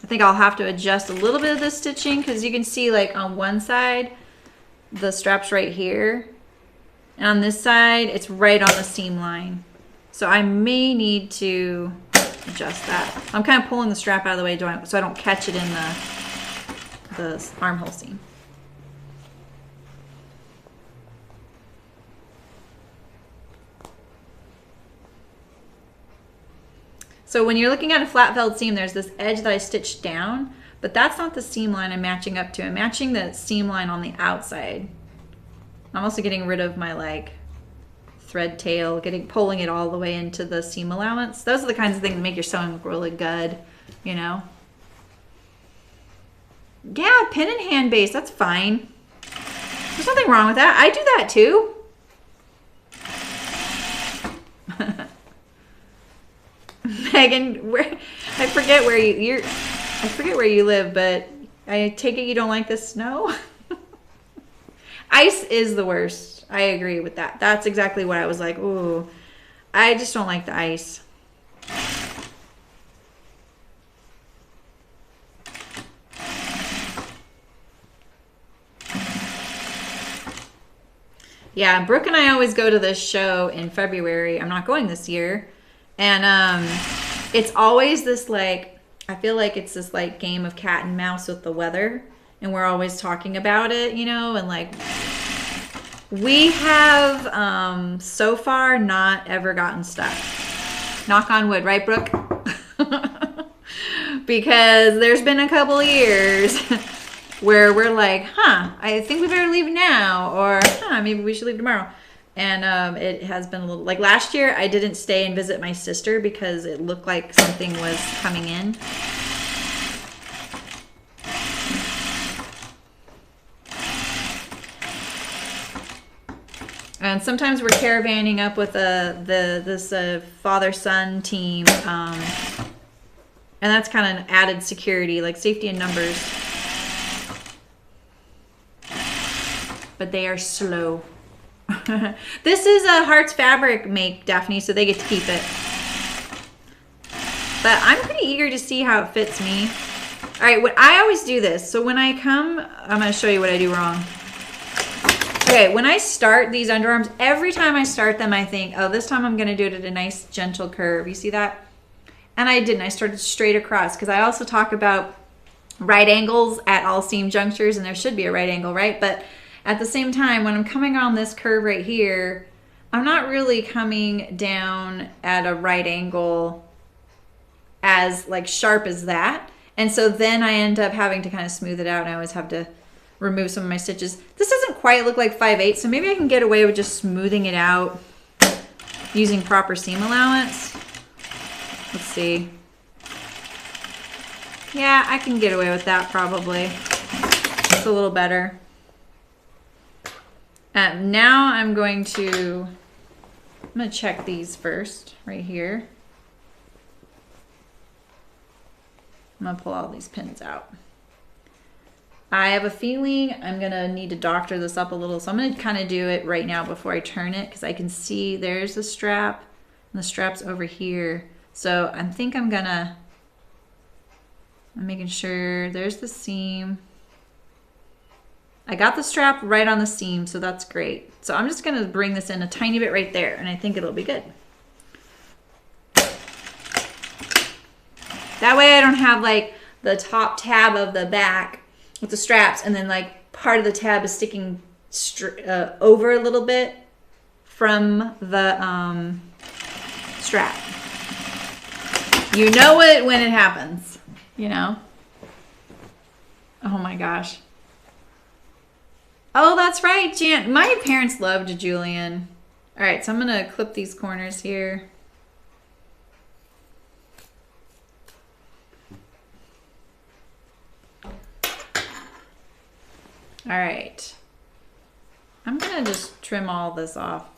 I think I'll have to adjust a little bit of the stitching because you can see like on one side, the strap's right here. And on this side, it's right on the seam line. So I may need to adjust that. I'm kind of pulling the strap out of the way so I don't catch it in the armhole seam. So when you're looking at a flat felled seam, there's this edge that I stitched down, but that's not the seam line I'm matching up to. I'm matching the seam line on the outside. I'm also getting rid of my like thread tail, pulling it all the way into the seam allowance. Those are the kinds of things that make your sewing look really good, you know? Yeah, pin and hand base, that's fine. There's nothing wrong with that. I do that too. Megan, I forget where you live, but I take it you don't like the snow? Ice is the worst. I agree with that. That's exactly what I was like, ooh. I just don't like the ice. Yeah, Brooke and I always go to this show in February. I'm not going this year. And it's always this like, I feel like it's this like game of cat and mouse with the weather. And we're always talking about it, you know, and like we have so far not ever gotten stuck. Knock on wood, right, Brooke? Because there's been a couple years where we're like, I think we better leave now, or maybe we should leave tomorrow. And it has been a little, like last year I didn't stay and visit my sister because it looked like something was coming in. And sometimes we're caravanning up with this father-son team, and that's kind of added security, like safety in numbers. But they are slow. This is a Hearts Fabric make, Daphne, so they get to keep it. But I'm pretty eager to see how it fits me. All right, what I always do this. So when I come, I'm going to show you what I do wrong. Okay, when I start these underarms, every time I start them, I think, oh, this time I'm going to do it at a nice, gentle curve. You see that? And I didn't. I started straight across because I also talk about right angles at all seam junctures, and there should be a right angle, right? But at the same time, when I'm coming on this curve right here, I'm not really coming down at a right angle as like sharp as that. And so then I end up having to kind of smooth it out, and I always have to remove some of my stitches. This doesn't quite look like 5/8, so maybe I can get away with just smoothing it out using proper seam allowance. Let's see. Yeah, I can get away with that probably. It's a little better. Now I'm going to check these first, right here. I'm gonna pull all these pins out. I have a feeling I'm gonna need to doctor this up a little, so I'm gonna kind of do it right now before I turn it, because I can see there's the strap and the strap's over here. So I think I'm making sure there's the seam. I got the strap right on the seam, so that's great. So I'm just gonna bring this in a tiny bit right there, and I think it'll be good. That way I don't have like the top tab of the back with the straps, and then like part of the tab is sticking over a little bit from the strap. You know it when it happens, you know? Oh my gosh. Oh, that's right, Jan. My parents loved Julian. All right, so I'm gonna clip these corners here. All right, I'm gonna just trim all this off.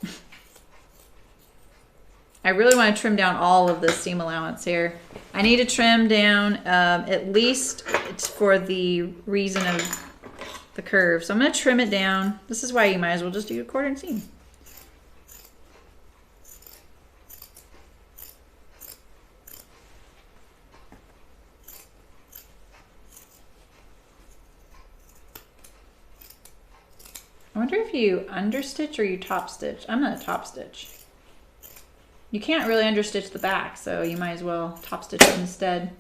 I really want to trim down all of this seam allowance here. I need to trim down at least it's for the reason of the curve. So I'm gonna trim it down. This is why you might as well just do a 1/4 inch seam. I wonder if you understitch or you top stitch. I'm gonna top stitch. You can't really understitch the back, so you might as well top stitch it instead.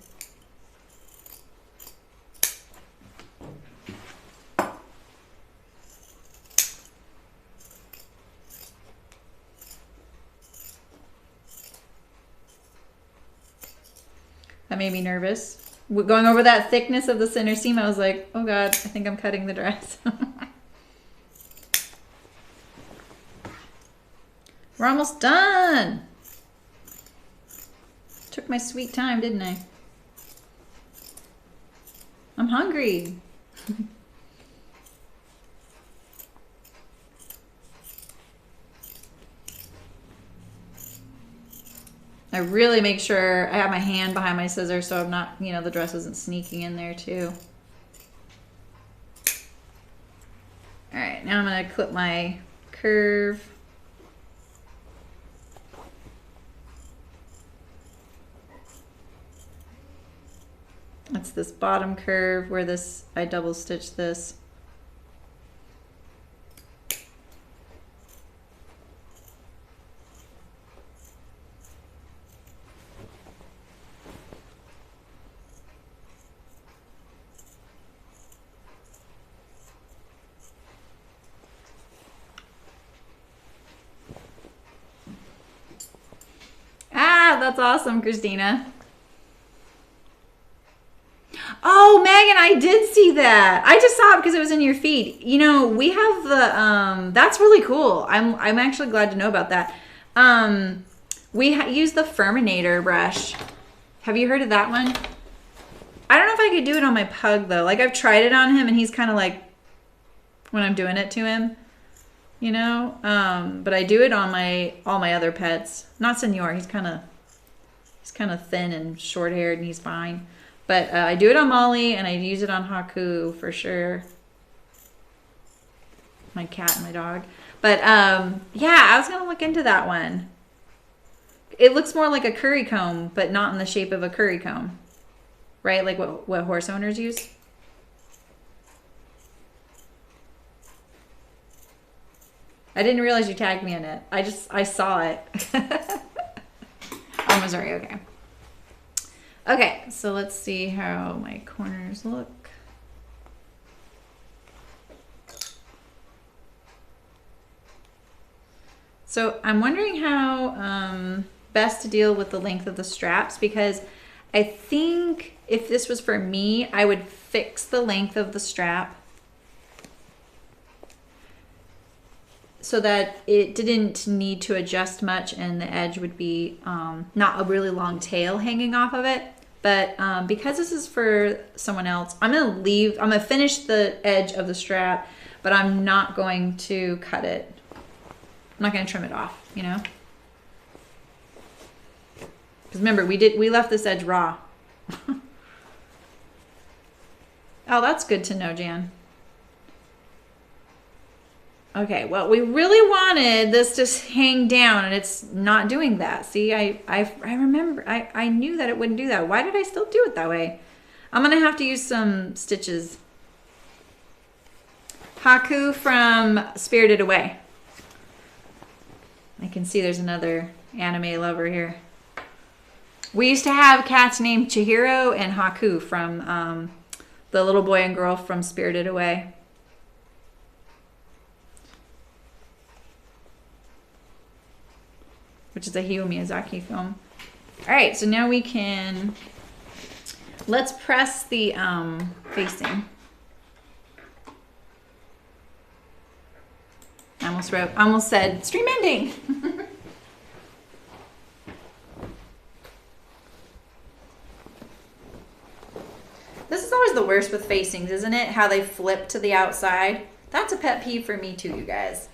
That made me nervous. Going over that thickness of the center seam, I was like, oh God, I think I'm cutting the dress. We're almost done. Took my sweet time, didn't I? I'm hungry. I really make sure I have my hand behind my scissors so I'm not, you know, the dress isn't sneaking in there too. All right, now I'm gonna clip my curve. That's this bottom curve where I double stitch this. That's awesome, Christina. Oh, Megan, I did see that. I just saw it because it was in your feed. You know, we have the that's really cool. I'm actually glad to know about that. We use the Furminator brush. Have you heard of that one? I don't know if I could do it on my pug though. Like I've tried it on him and he's kind of like when I'm doing it to him, you know. But I do it on all my other pets. Not Senor. He's kind of thin and short haired and he's fine. But I do it on Molly and I use it on Haku for sure. My cat and my dog. But yeah, I was gonna look into that one. It looks more like a curry comb, but not in the shape of a curry comb, right? Like what horse owners use. I didn't realize you tagged me in it. I saw it. Oh, Missouri. Okay. Okay, so let's see how my corners look. So I'm wondering how best to deal with the length of the straps, because I think if this was for me, I would fix the length of the strap so that it didn't need to adjust much and the edge would be not a really long tail hanging off of it. But because this is for someone else, I'm gonna finish the edge of the strap, but I'm not going to cut it. I'm not gonna trim it off, you know? Because remember, we left this edge raw. Oh, that's good to know, Jan. Okay, well, we really wanted this to hang down, and it's not doing that. See, I remember, I knew that it wouldn't do that. Why did I still do it that way? I'm going to have to use some stitches. Haku from Spirited Away. I can see there's another anime lover here. We used to have cats named Chihiro and Haku from the little boy and girl from Spirited Away. Which is a Hayao Miyazaki film. All right, so now we can, let's press the facing. I almost said stream ending. This is always the worst with facings, isn't it? How they flip to the outside. That's a pet peeve for me too, you guys.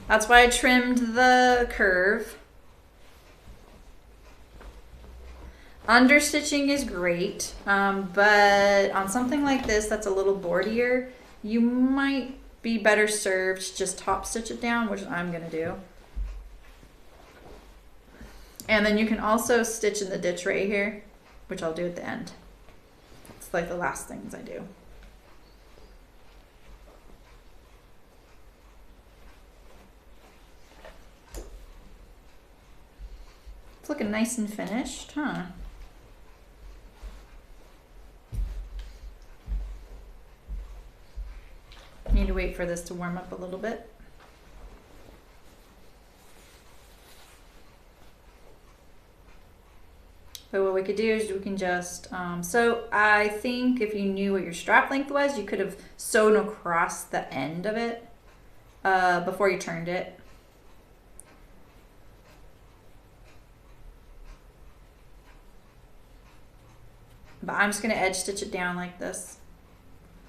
That's why I trimmed the curve. Understitching is great, but on something like this that's a little boardier, you might be better served to just top stitch it down, which I'm gonna do. And then you can also stitch in the ditch right here, which I'll do at the end. It's like the last things I do. It's looking nice and finished, huh? Need to wait for this to warm up a little bit. But what we could do is we can just, so I think if you knew what your strap length was, you could have sewn across the end of it before you turned it. But I'm just going to edge stitch it down like this,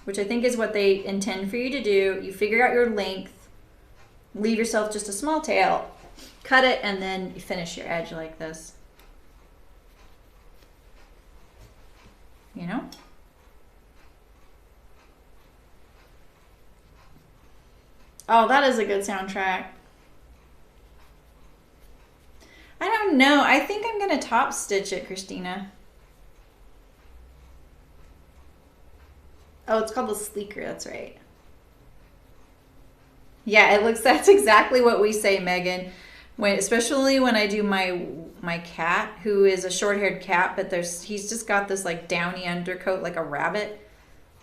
which I think is what they intend for you to do. You figure out your length, leave yourself just a small tail, cut it, and then you finish your edge like this. You know? Oh, that is a good soundtrack. I don't know. I think I'm going to top stitch it, Christina. Oh, it's called the Sleeker. That's right. Yeah, it looks, that's exactly what we say, Megan. Especially when I do my cat, who is a short-haired cat, but he's just got this like downy undercoat like a rabbit.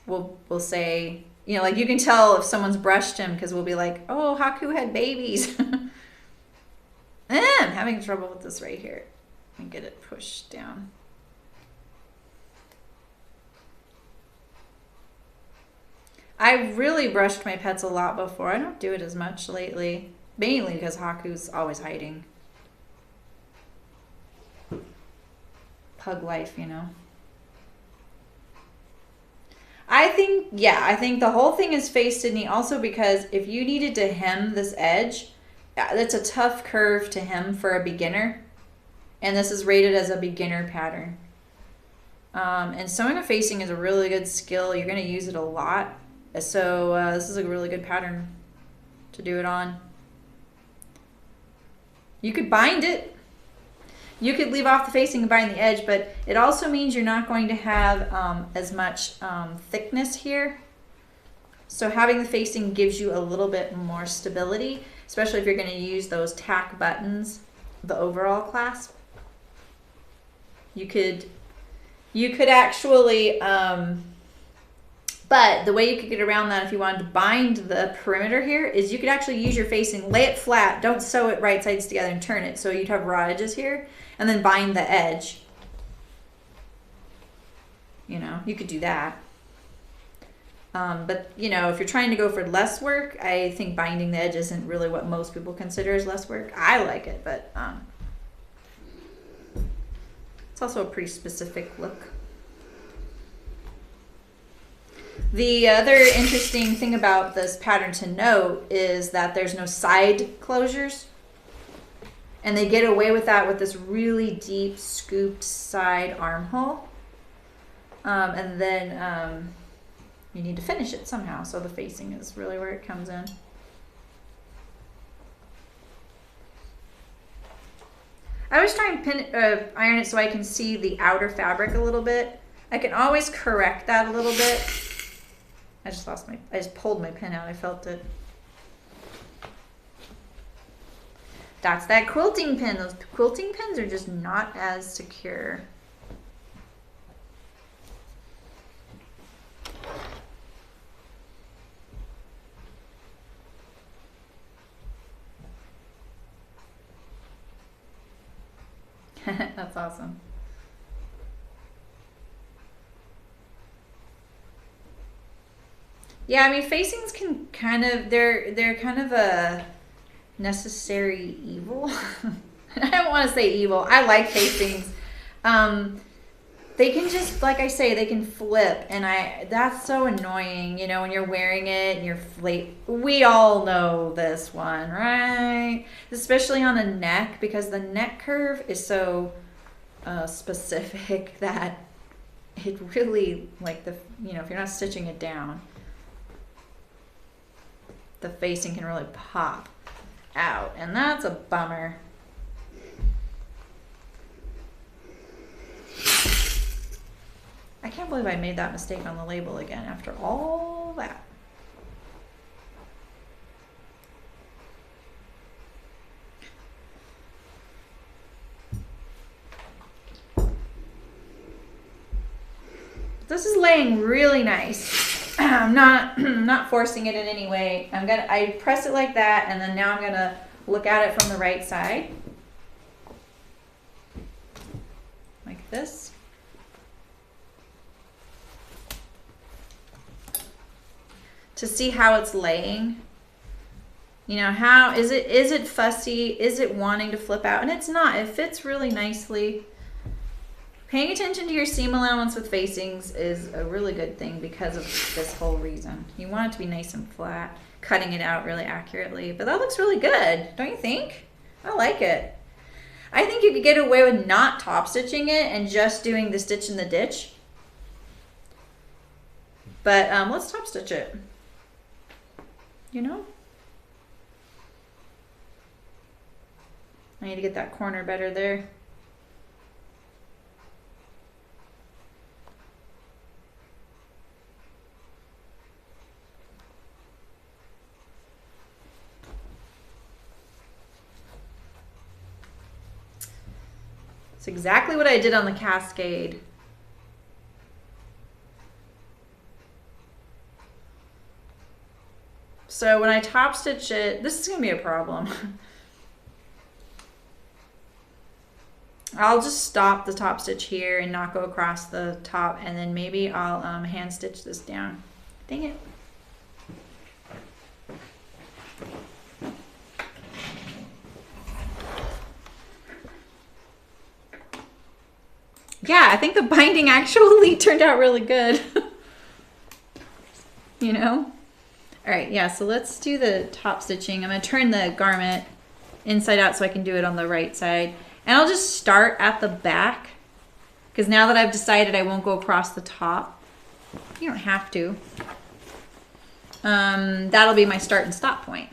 We'll say, you know, like you can tell if someone's brushed him because we'll be like, oh, Haku had babies. I'm having trouble with this right here. and get it pushed down. I really brushed my pets a lot before. I don't do it as much lately, mainly because Haku's always hiding. Pug life, you know. I think the whole thing is face Sydney also because if you needed to hem this edge, that's a tough curve to hem for a beginner. And this is rated as a beginner pattern. And sewing a facing is a really good skill. You're going to use it a lot. So this is a really good pattern to do it on. You could bind it. You could leave off the facing and bind the edge, but it also means you're not going to have as much thickness here. So having the facing gives you a little bit more stability, especially if you're going to use those tack buttons, the overall clasp. You could actually, but the way you could get around that if you wanted to bind the perimeter here is you could actually use your facing, lay it flat, don't sew it right sides together and turn it so you'd have raw edges here, and then bind the edge. You know, you could do that. But, you know, if you're trying to go for less work, I think binding the edge isn't really what most people consider as less work. I like it, but it's also a pretty specific look. The other interesting thing about this pattern to note is that there's no side closures. And they get away with that with this really deep scooped side armhole. And then you need to finish it somehow. So the facing is really where it comes in. I always try and iron it so I can see the outer fabric a little bit. I can always correct that a little bit. I just pulled my pin out. I felt it. That's that quilting pin. Those quilting pins are just not as secure. That's awesome. Yeah, I mean, facings can kind of, they're kind of a necessary evil. I don't want to say evil. I like facings. They can just, like I say, they can flip, and that's so annoying, you know, when you're wearing it and you're we all know this one, right? Especially on the neck, because the neck curve is so specific that it really, like, you know, if you're not stitching it down, the facing can really pop out, and that's a bummer. I can't believe I made that mistake on the label again after all that. This is laying really nice. I'm not forcing it in any way. I press it like that, and then now I'm gonna look at it from the right side. Like this. To see how it's laying. You know, how is it fussy? Is it wanting to flip out? And it's not. It fits really nicely. Paying attention to your seam allowance with facings is a really good thing because of this whole reason. You want it to be nice and flat, cutting it out really accurately. But that looks really good, don't you think? I like it. I think you could get away with not top stitching it and just doing the stitch in the ditch. But let's top stitch it. You know? I need to get that corner better there. It's exactly what I did on the cascade. So when I top stitch it, this is gonna be a problem. I'll just stop the top stitch here and not go across the top, and then maybe I'll hand stitch this down. Dang it. Yeah, I think the binding actually turned out really good. You know? All right, yeah, so let's do the top stitching. I'm gonna turn the garment inside out so I can do it on the right side. And I'll just start at the back, because now that I've decided I won't go across the top, you don't have to. That'll be my start and stop point.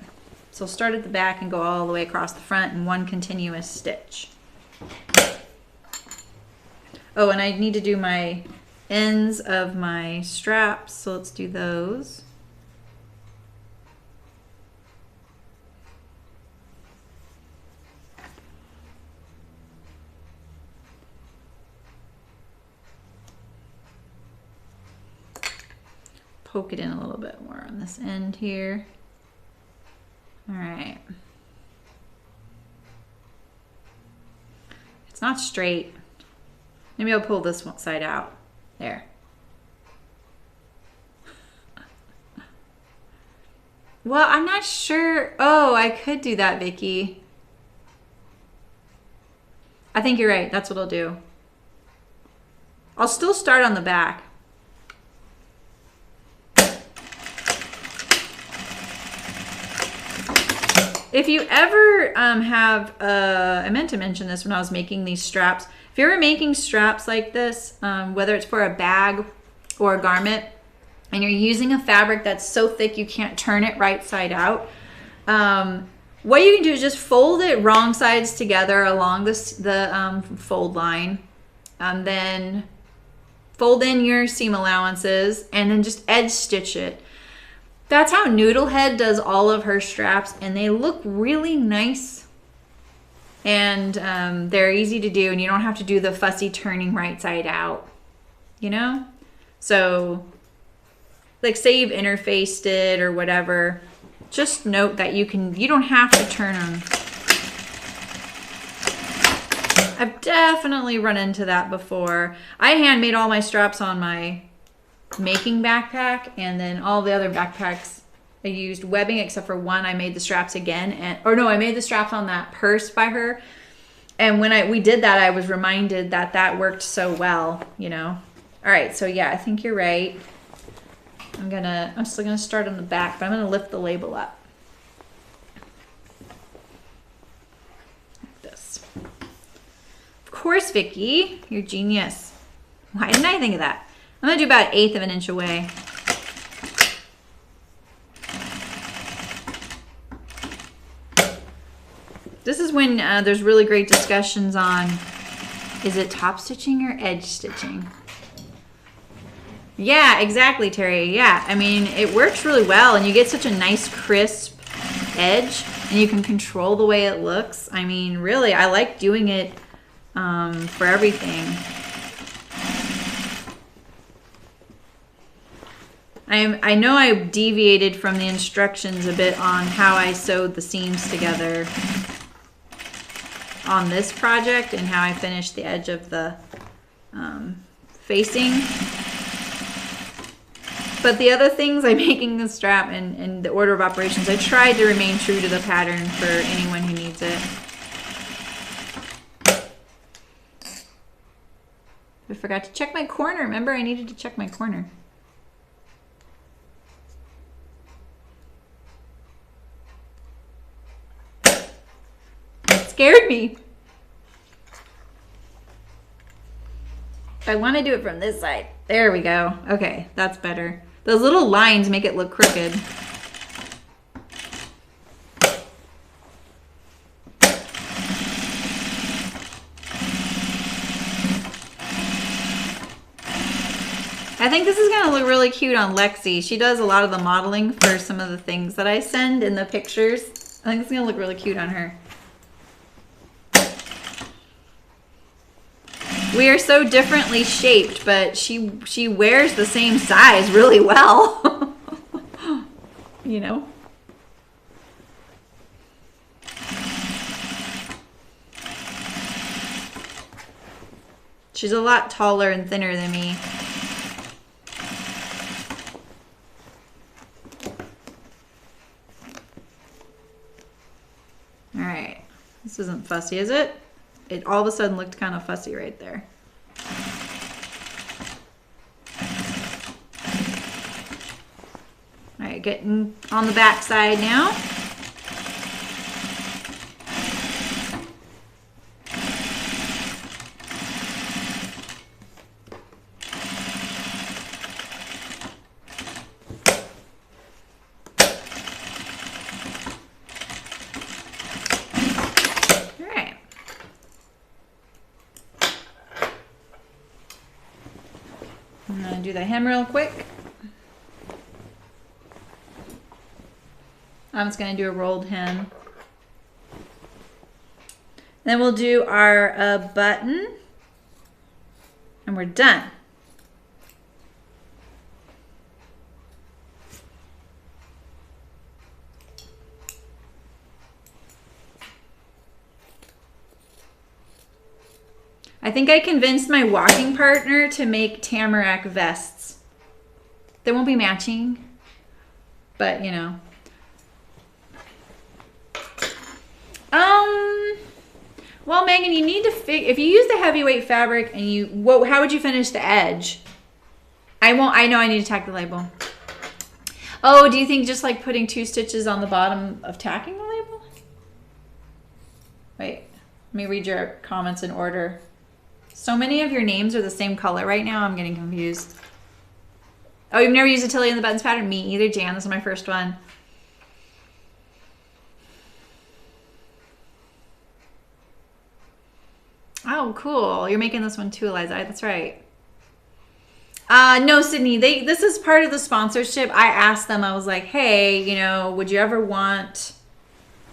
So I'll start at the back and go all the way across the front in one continuous stitch. Oh, and I need to do my ends of my straps, so let's do those. Poke it in a little bit more on this end here. All right. It's not straight. Maybe I'll pull this one side out. There. Well, I'm not sure. Oh, I could do that, Vicky. I think you're right. That's what I'll do. I'll still start on the back. If you ever I meant to mention this when I was making these straps. If you're ever making straps like this, whether it's for a bag or a garment, and you're using a fabric that's so thick you can't turn it right side out, what you can do is just fold it wrong sides together along the fold line, and then fold in your seam allowances, and then just edge stitch it. That's how Noodlehead does all of her straps, and they look really nice, and they're easy to do, and you don't have to do the fussy turning right side out, you know? So, like, say you've interfaced it or whatever, just note that you don't have to turn them. I've definitely run into that before. I handmade all my straps on my making backpack, and then all the other backpacks I used webbing except for one. I made the straps again, I made the straps on that purse by her, and when we did that, I was reminded that worked so well, you know. All right, so yeah, I think you're right. I'm still gonna start on the back, but I'm gonna lift the label up like this. Of course, Vicky, you're genius. Why didn't I think of that? I'm gonna do about 1/8 of an inch away. This is when there's really great discussions on, is it top stitching or edge stitching? Yeah, exactly, Terry. Yeah, I mean, it works really well, and you get such a nice crisp edge, and you can control the way it looks. I mean, really, I like doing it for everything. I know I deviated from the instructions a bit on how I sewed the seams together on this project and how I finished the edge of the facing. But the other things, like making the strap and the order of operations, I tried to remain true to the pattern for anyone who needs it. I forgot to check my corner. Remember, I needed to check my corner. It scared me. I want to do it from this side. There we go. Okay, that's better. Those little lines make it look crooked. I think this is going to look really cute on Lexi. She does a lot of the modeling for some of the things that I send in the pictures. I think it's going to look really cute on her. We are so differently shaped, but she wears the same size really well. You know? She's a lot taller and thinner than me. All right, this isn't fussy, is it? It all of a sudden looked kind of fussy right there. All right, getting on the back side now. I'm going to do the hem real quick. I'm just going to do a rolled hem. Then we'll do our button, and we're done. I think I convinced my walking partner to make tamarack vests. They won't be matching, but you know. Well, Megan, you need to if you use the heavyweight fabric and how would you finish the edge? I know I need to tack the label. Oh, do you think just like putting 2 stitches on the bottom of tacking the label? Wait, let me read your comments in order. So many of your names are the same color right now. I'm getting confused. Oh, you've never used a Tilly in the Buttons pattern? Me either, Jan. This is my first one. Oh, cool. You're making this one too, Eliza. That's right. No, Sydney. This is part of the sponsorship. I asked them. I was like, hey, you know, would you ever want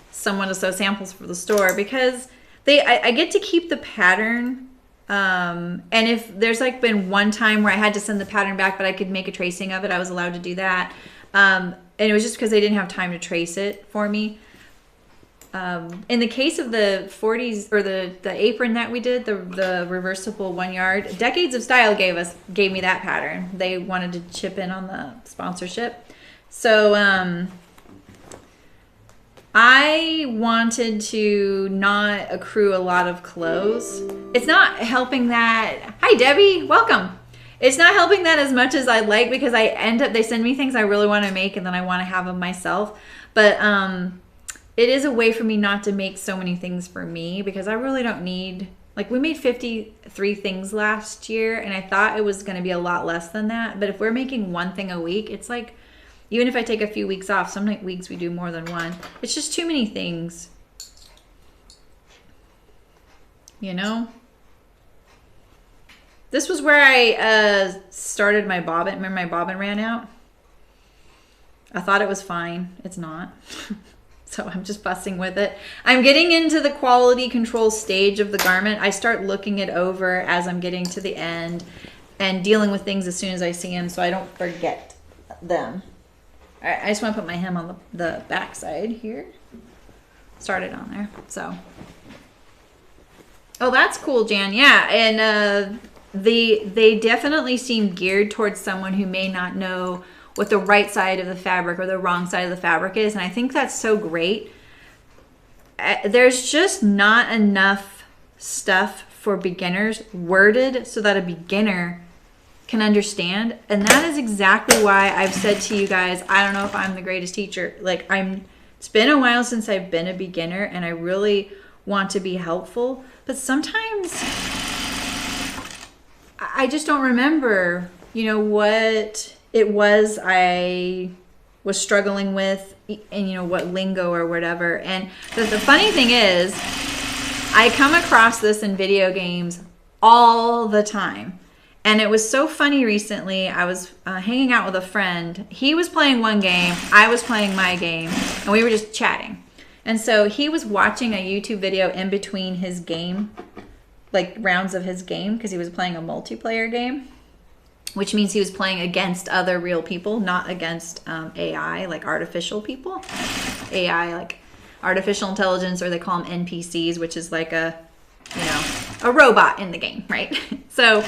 someone to sew samples for the store? Because I get to keep the pattern. And if there's like been one time where I had to send the pattern back, but I could make a tracing of it, I was allowed to do that. And it was just because they didn't have time to trace it for me. In the case of the 40s or the apron that we did, the reversible 1 yard, Decades of Style gave me that pattern. They wanted to chip in on the sponsorship. So, I wanted to not accrue a lot of clothes. It's not helping that. Hi, Debbie. Welcome. It's not helping that as much as I'd like because they send me things I really want to make and then I want to have them myself. But it is a way for me not to make so many things for me because I really don't need, like we made 53 things last year and I thought it was going to be a lot less than that. But if we're making one thing a week, it's like, even if I take a few weeks off, some weeks we do more than one. It's just too many things. You know? This was where I started my bobbin. Remember my bobbin ran out? I thought it was fine. It's not. So I'm just fussing with it. I'm getting into the quality control stage of the garment. I start looking it over as I'm getting to the end and dealing with things as soon as I see them so I don't forget them. All right, I just want to put my hem on the back side here. Started on there, so. Oh, that's cool, Jan. Yeah, and they definitely seem geared towards someone who may not know what the right side of the fabric or the wrong side of the fabric is, and I think that's so great. There's just not enough stuff for beginners worded so that a beginner can understand, and that is exactly why I've said to you guys, I don't know if I'm the greatest teacher. Like it's been a while since I've been a beginner and I really want to be helpful, but sometimes I just don't remember, you know, what it was I was struggling with and, you know, what lingo or whatever. And the funny thing is I come across this in video games all the time. And it was so funny recently. I was hanging out with a friend. He was playing one game. I was playing my game. And we were just chatting. And so he was watching a YouTube video in between his game, like rounds of his game, because he was playing a multiplayer game, which means he was playing against other real people, not against AI, like artificial people. AI, like artificial intelligence, or they call them NPCs, which is like a, you know, a robot in the game, right? So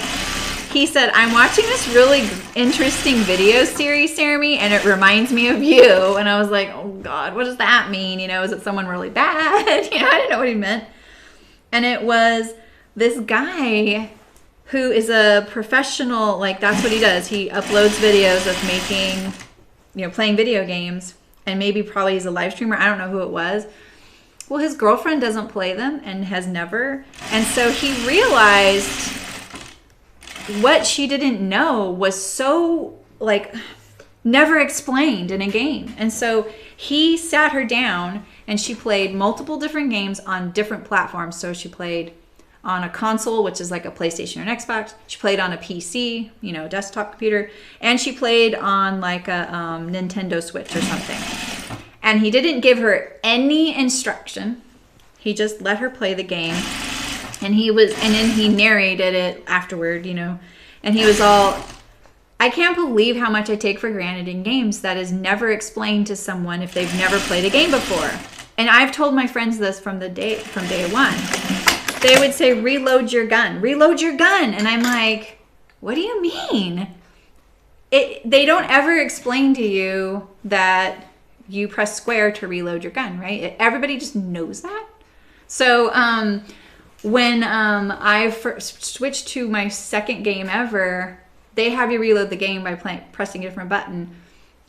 he said, I'm watching this really interesting video series, Jeremy, and it reminds me of you. And I was like, oh God, what does that mean? You know, is it someone really bad? You know, I didn't know what he meant. And it was this guy who is a professional, like that's what he does. He uploads videos of making, you know, playing video games, and maybe probably he's a live streamer. I don't know who it was. Well, his girlfriend doesn't play them and has never. And so he realized what she didn't know was so like never explained in a game. And so he sat her down and she played multiple different games on different platforms. So she played on a console, which is like a PlayStation or an Xbox. She played on a PC, you know, desktop computer, and she played on like a Nintendo Switch or something. And he didn't give her any instruction. He just let her play the game. And then he narrated it afterward, you know, and he was all, I can't believe how much I take for granted in games that is never explained to someone if they've never played a game before. And I've told my friends this from day one. They would say, reload your gun, reload your gun. And I'm like, what do you mean? They don't ever explain to you that you press square to reload your gun, right? Everybody just knows that. So when I first switched to my second game ever, they have you reload the game by pressing a different button.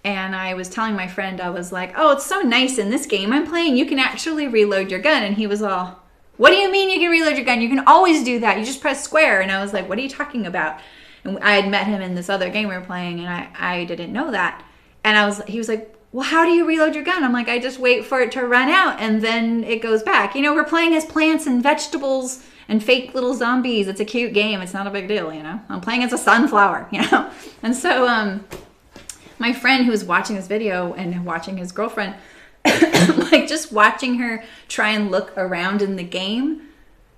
And I was telling my friend, I was like, oh, it's so nice in this game I'm playing, you can actually reload your gun. And he was all, what do you mean you can reload your gun? You can always do that. You just press square. And I was like, what are you talking about? And I had met him in this other game we were playing, and I didn't know that. And he was like, well, how do you reload your gun? I'm like, I just wait for it to run out and then it goes back. You know, we're playing as plants and vegetables and fake little zombies. It's a cute game. It's not a big deal, you know. I'm playing as a sunflower, you know. And so my friend who was watching this video and watching his girlfriend, like just watching her try and look around in the game,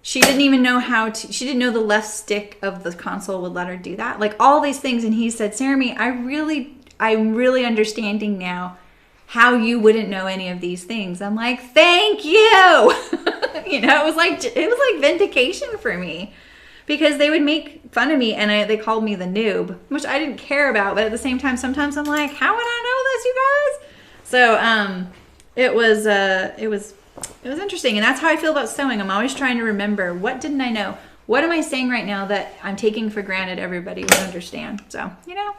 she didn't even know she didn't know the left stick of the console would let her do that. Like all these things. And he said, Jeremy, I'm really understanding now how you wouldn't know any of these things. I'm like, thank you. You know, it was like vindication for me, because they would make fun of me and they called me the noob, which I didn't care about. But at the same time, sometimes I'm like, how would I know this, you guys? So it was interesting. And that's how I feel about sewing. I'm always trying to remember, what didn't I know? What am I saying right now that I'm taking for granted everybody would understand? So, you know.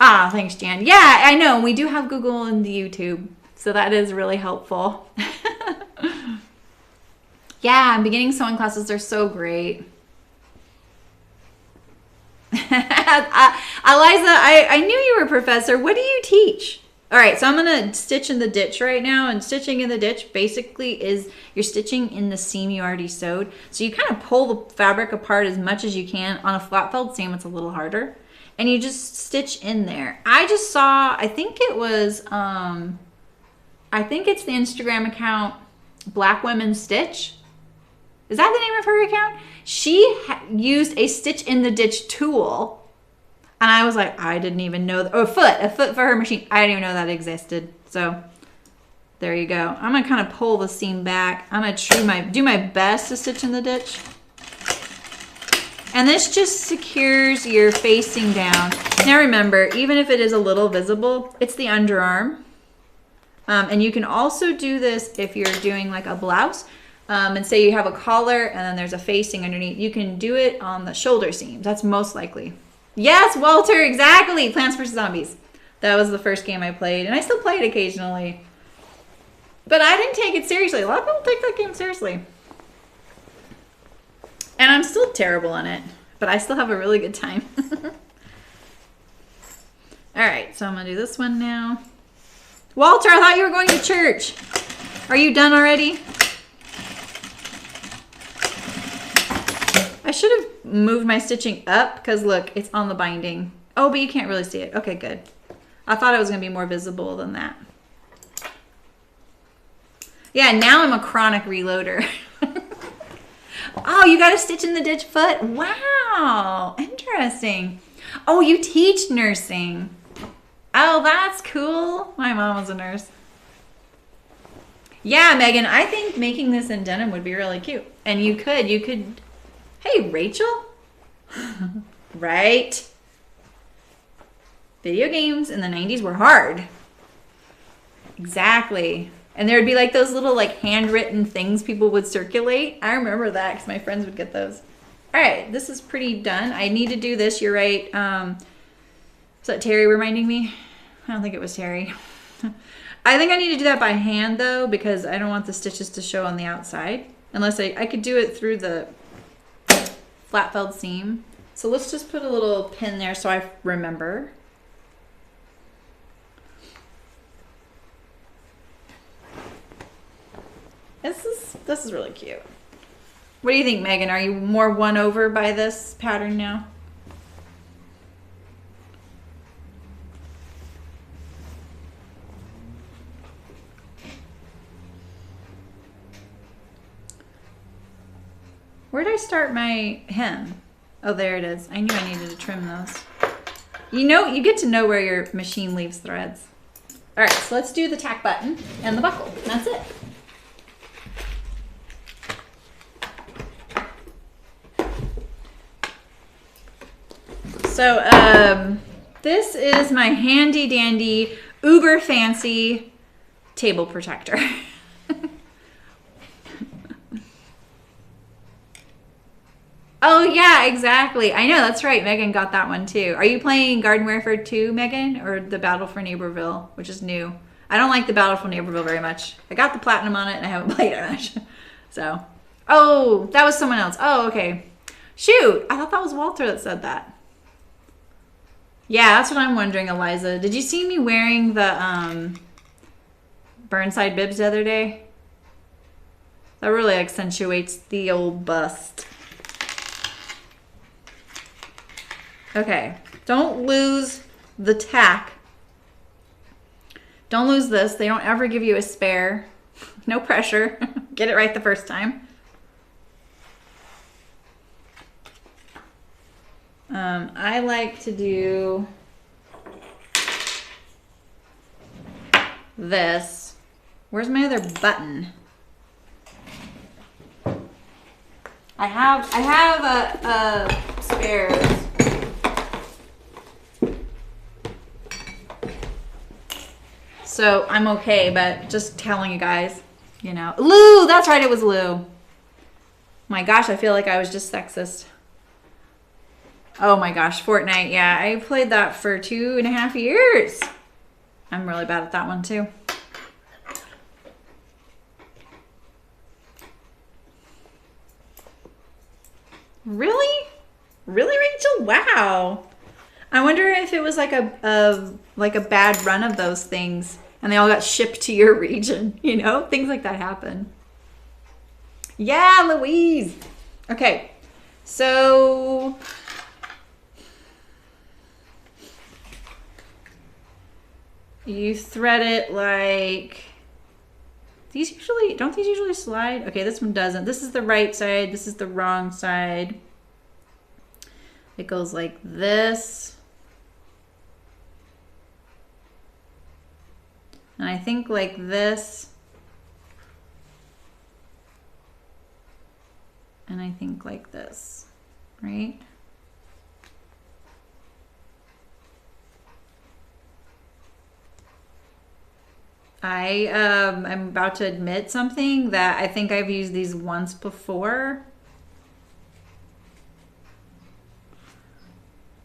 Ah, thanks, Jan. Yeah, I know. We do have Google and the YouTube, so that is really helpful. Yeah, beginning sewing classes are so great. Eliza, I knew you were a professor. What do you teach? All right, so I'm going to stitch in the ditch right now. And stitching in the ditch basically is you're stitching in the seam you already sewed. So you kind of pull the fabric apart as much as you can. On a flat felled seam, it's a little harder. And you just stitch in there. I just saw, I think it's the Instagram account, Black Women Stitch. Is that the name of her account? She used a stitch in the ditch tool. And I was like, I didn't even know that. Oh, a foot for her machine. I didn't even know that existed. So there you go. I'm going to kind of pull the seam back. I'm going to do my best to stitch in the ditch. And this just secures your facing down. Now remember, even if it is a little visible, it's the underarm. And you can also do this if you're doing like a blouse. And say you have a collar and then there's a facing underneath. You can do it on the shoulder seams. That's most likely. Yes, Walter, exactly. Plants vs. Zombies. That was the first game I played. And I still play it occasionally. But I didn't take it seriously. A lot of people take that game seriously. And I'm still terrible on it, but I still have a really good time. All right, so I'm gonna do this one now. Walter, I thought you were going to church. Are you done already? I should have moved my stitching up because look, it's on the binding. Oh, but you can't really see it. Okay, good. I thought it was gonna be more visible than that. Yeah, now I'm a chronic reloader. Oh, you got a stitch in the ditch foot? Wow, interesting. Oh, you teach nursing. Oh, that's cool. My mom was a nurse. Yeah, Megan, I think making this in denim would be really cute. And you could, hey, Rachel? Right. Video games in the 90s were hard. Exactly. And there would be like those little like handwritten things people would circulate. I remember that because my friends would get those. All right, this is pretty done. I need to do this. You're right. Was that Terry reminding me? I don't think it was Terry. I think I need to do that by hand though, because I don't want the stitches to show on the outside. Unless I could do it through the flat felled seam. So let's just put a little pin there so I remember. This is really cute. What do you think, Megan? Are you more won over by this pattern now? Where did I start my hem? Oh, there it is. I knew I needed to trim those. You know, you get to know where your machine leaves threads. All right, so let's do the tack button and the buckle. That's it. So this is my handy dandy, uber fancy table protector. Oh yeah, exactly. I know, that's right. Megan got that one too. Are you playing Garden Warfare 2, Megan, or the Battle for Neighborville, which is new? I don't like the Battle for Neighborville very much. I got the platinum on it and I haven't played it much. So, oh, that was someone else. Oh, okay. Shoot, I thought that was Walter that said that. Yeah, that's what I'm wondering, Eliza. Did you see me wearing the Burnside bibs the other day? That really accentuates the old bust. Okay, don't lose the tack. Don't lose this. They don't ever give you a spare. No pressure. Get it right the first time. I like to do this. Where's my other button? I have a spares. So I'm okay, but just telling you guys, you know. Lou, that's right, it was Lou. My gosh, I feel like I was just sexist. Oh my gosh, Fortnite. Yeah, I played that for 2.5 years. I'm really bad at that one too. Really? Really, Rachel? Wow. I wonder if it was like a bad run of those things and they all got shipped to your region, you know? Things like that happen. Yeah, Louise. Okay. So you thread it like these usually, don't these usually slide? Okay, this one doesn't. This is the right side. This is the wrong side. It goes like this. And I think like this. And I think like this, right? I'm about to admit something that I think I've used these once before.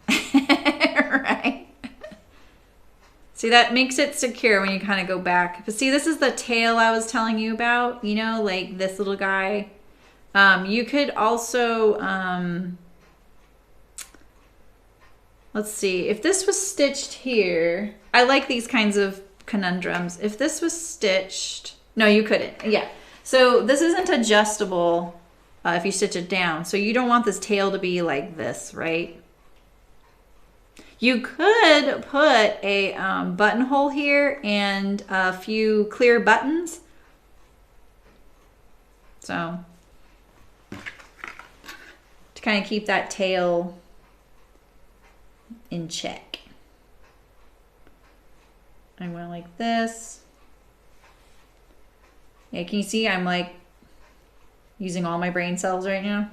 Right. See, that makes it secure when you kind of go back. But see, this is the tail I was telling you about, you know, like this little guy. You could also, let's see, if this was stitched here, I like these kinds of conundrums. If this was stitched, no, you couldn't. Yeah. So this isn't adjustable if you stitch it down. So you don't want this tail to be like this, right? You could put a buttonhole here and a few clear buttons. So to kind of keep that tail in check. I went like this. Yeah, can you see I'm like using all my brain cells right now?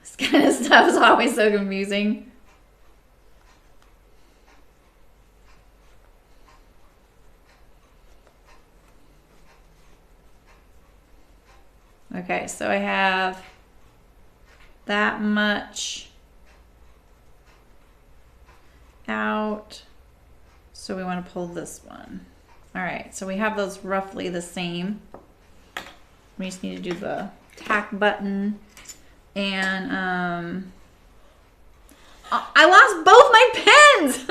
This kind of stuff is always so confusing. Okay, so I have that much out. So we want to pull this one. All right, so we have those roughly the same. We just need to do the tack button. And I lost both my pens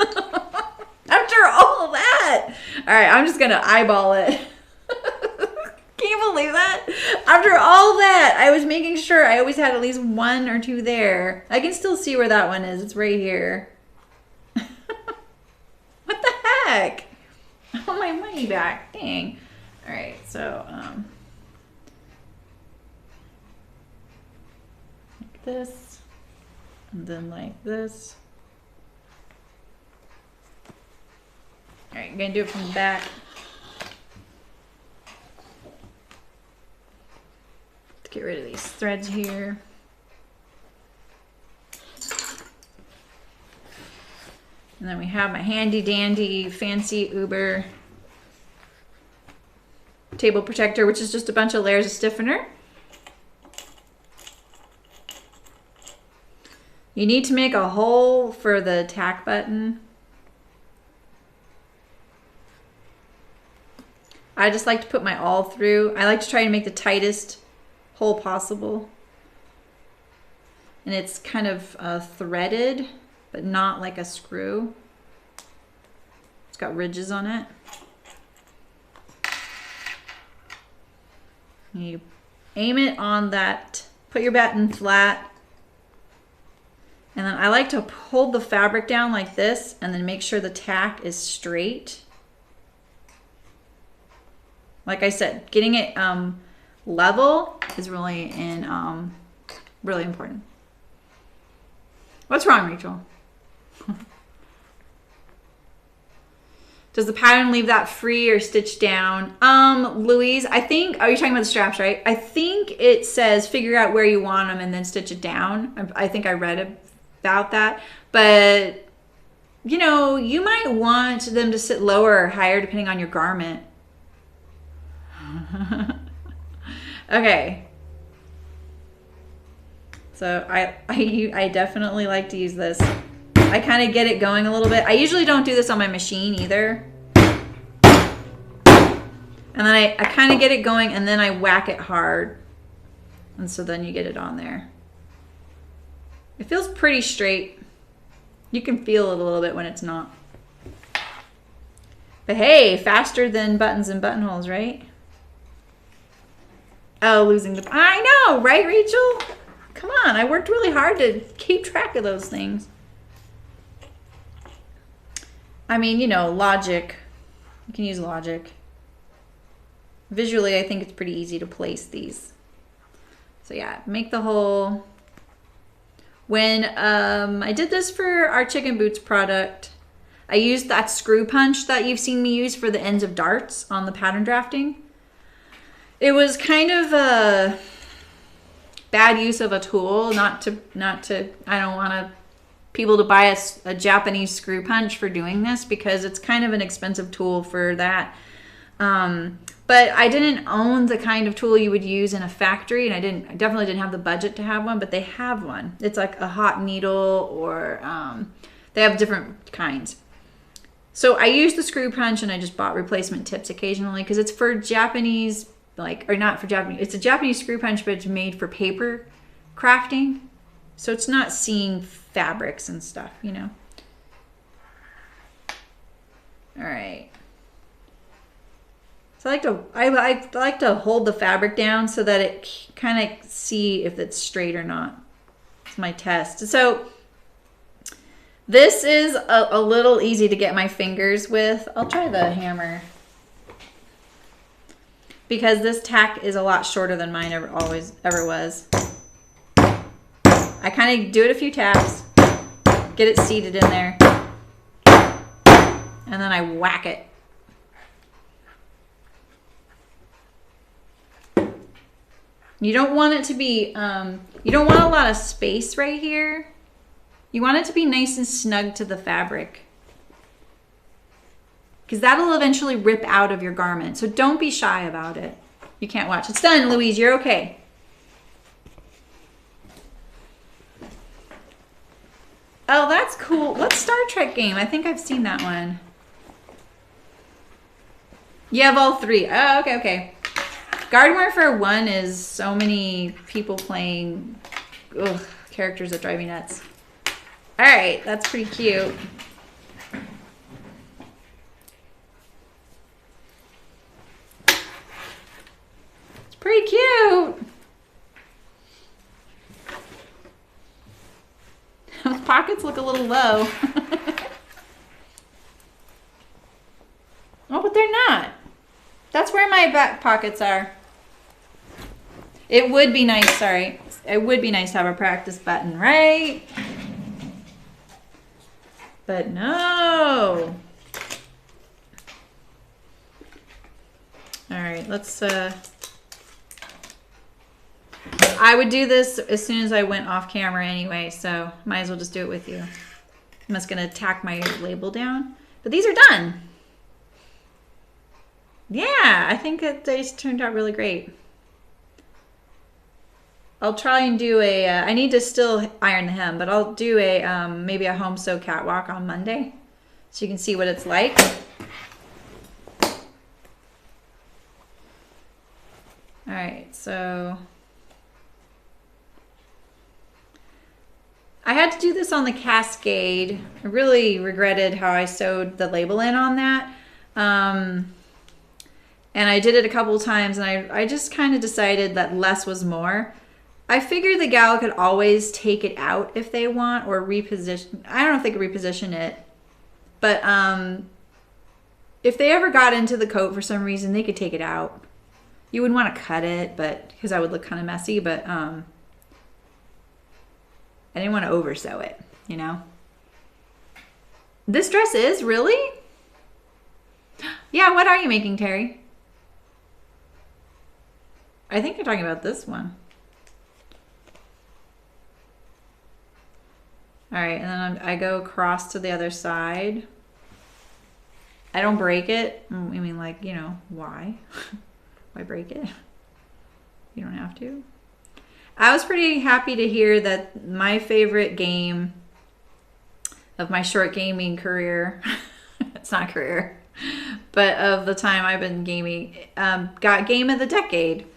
after all of that. All right, I'm just gonna eyeball it. Can you believe that? After all that, I was making sure I always had at least one or two there. I can still see where that one is. It's right here. What the heck? I want my money back. Dang. All right, so like this, and then like this. All right, I'm gonna do it from the back. Let's get rid of these threads here. And then we have my handy dandy fancy Uber table protector, which is just a bunch of layers of stiffener. You need to make a hole for the tack button. I just like to put my awl through. I like to try to make the tightest hole possible. And it's kind of threaded, but not like a screw. It's got ridges on it. You aim it on that, put your button flat, and then I like to hold the fabric down like this and then make sure the tack is straight. Like I said, getting it level is really really important. What's wrong, Rachel? Does the pattern leave that free or stitched down? Louise, I think, oh, you're talking about the straps, right? I think it says figure out where you want them and then stitch it down. I think I read about that. But, you know, you might want them to sit lower or higher depending on your garment. Okay. So I definitely like to use this. I kind of get it going a little bit. I usually don't do this on my machine either. And then I kind of get it going and then I whack it hard. And so then you get it on there. It feels pretty straight. You can feel it a little bit when it's not. But hey, faster than buttons and buttonholes, right? Oh, losing the... I know, right, Rachel? Come on, I worked really hard to keep track of those things. I mean, you know, logic. You can use logic. Visually, I think it's pretty easy to place these. So yeah, make the hole. When I did this for our chicken boots product, I used that screw punch that you've seen me use for the ends of darts on the pattern drafting. It was kind of a bad use of a tool, not to I don't want people to buy a Japanese screw punch for doing this because it's kind of an expensive tool for that. But I didn't own the kind of tool you would use in a factory, and I definitely didn't have the budget to have one, but they have one. It's like a hot needle, or they have different kinds. So I used the screw punch, and I just bought replacement tips occasionally because it's for Japanese, or not for Japanese. It's a Japanese screw punch, but it's made for paper crafting. So it's not seeing fabrics and stuff, you know. All right. So I like to hold the fabric down so that it kind of see if it's straight or not. It's my test. So this is a little easy to get my fingers with. I'll try the hammer because this tack is a lot shorter than mine ever was. I kind of do it a few taps, get it seated in there, and then I whack it. You don't want it to be, you don't want a lot of space right here. You want it to be nice and snug to the fabric, because that'll eventually rip out of your garment. So don't be shy about it. You can't watch. It's done, Louise. You're okay. Oh, that's cool. What Star Trek game? I think I've seen that one. You have all three. Oh, okay, okay. Garden Warfare 1 is so many people playing characters that drive me nuts. All right, that's pretty cute. It's pretty cute. Those pockets look a little low. Oh, but they're not. That's where my back pockets are. It would be nice, sorry. It would be nice to have a practice button, right? But no. All right, let's, I would do this as soon as I went off camera anyway, so might as well just do it with you. I'm just gonna tack my label down. But these are done. Yeah, I think that they turned out really great. I'll try and do a, I need to still iron the hem, but I'll do a, maybe a home sew catwalk on Monday so you can see what it's like. All right, so I had to do this on the Cascade. I really regretted how I sewed the label in on that. And I did it a couple times, and I just kind of decided that less was more. I figured the gal could always take it out if they want, or reposition. I don't know if they could reposition it, but if they ever got into the coat for some reason, they could take it out. You wouldn't want to cut it, but because I would look kind of messy, but I didn't want to over sew it, you know. This dress is really? Yeah, what are you making, Terry? I think you're talking about this one. All right, and then I go across to the other side. I don't break it. I mean, like, you know, why? Why break it? You don't have to. I was pretty happy to hear that my favorite game of my short gaming career, it's not a career, but of the time I've been gaming, got Game of the Decade.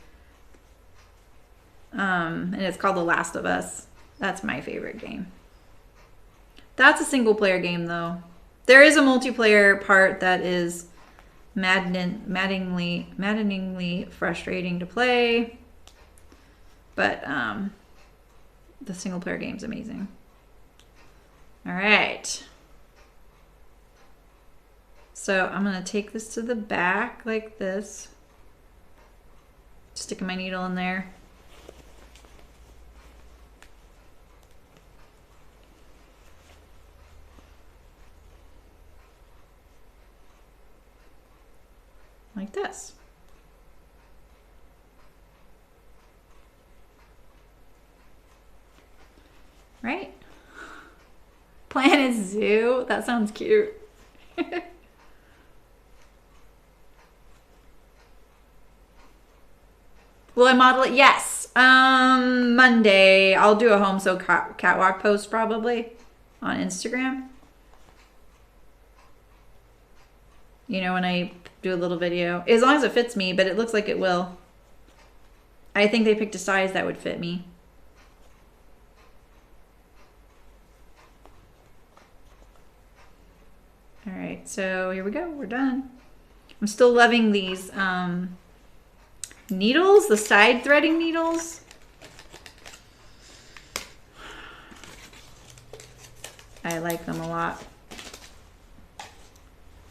And it's called The Last of Us. That's my favorite game. That's a single player game though. There is a multiplayer part that is maddeningly frustrating to play. But the single player game's amazing. All right. So I'm gonna take this to the back like this. Sticking my needle in there. Like this. Right? Planet Zoo. That sounds cute. Will I model it? Yes. Monday. I'll do a home sew catwalk post probably on Instagram. You know, when I do a little video. As long as it fits me, but it looks like it will. I think they picked a size that would fit me. All right, so here we go. We're done. I'm still loving these needles, the side threading needles. I like them a lot.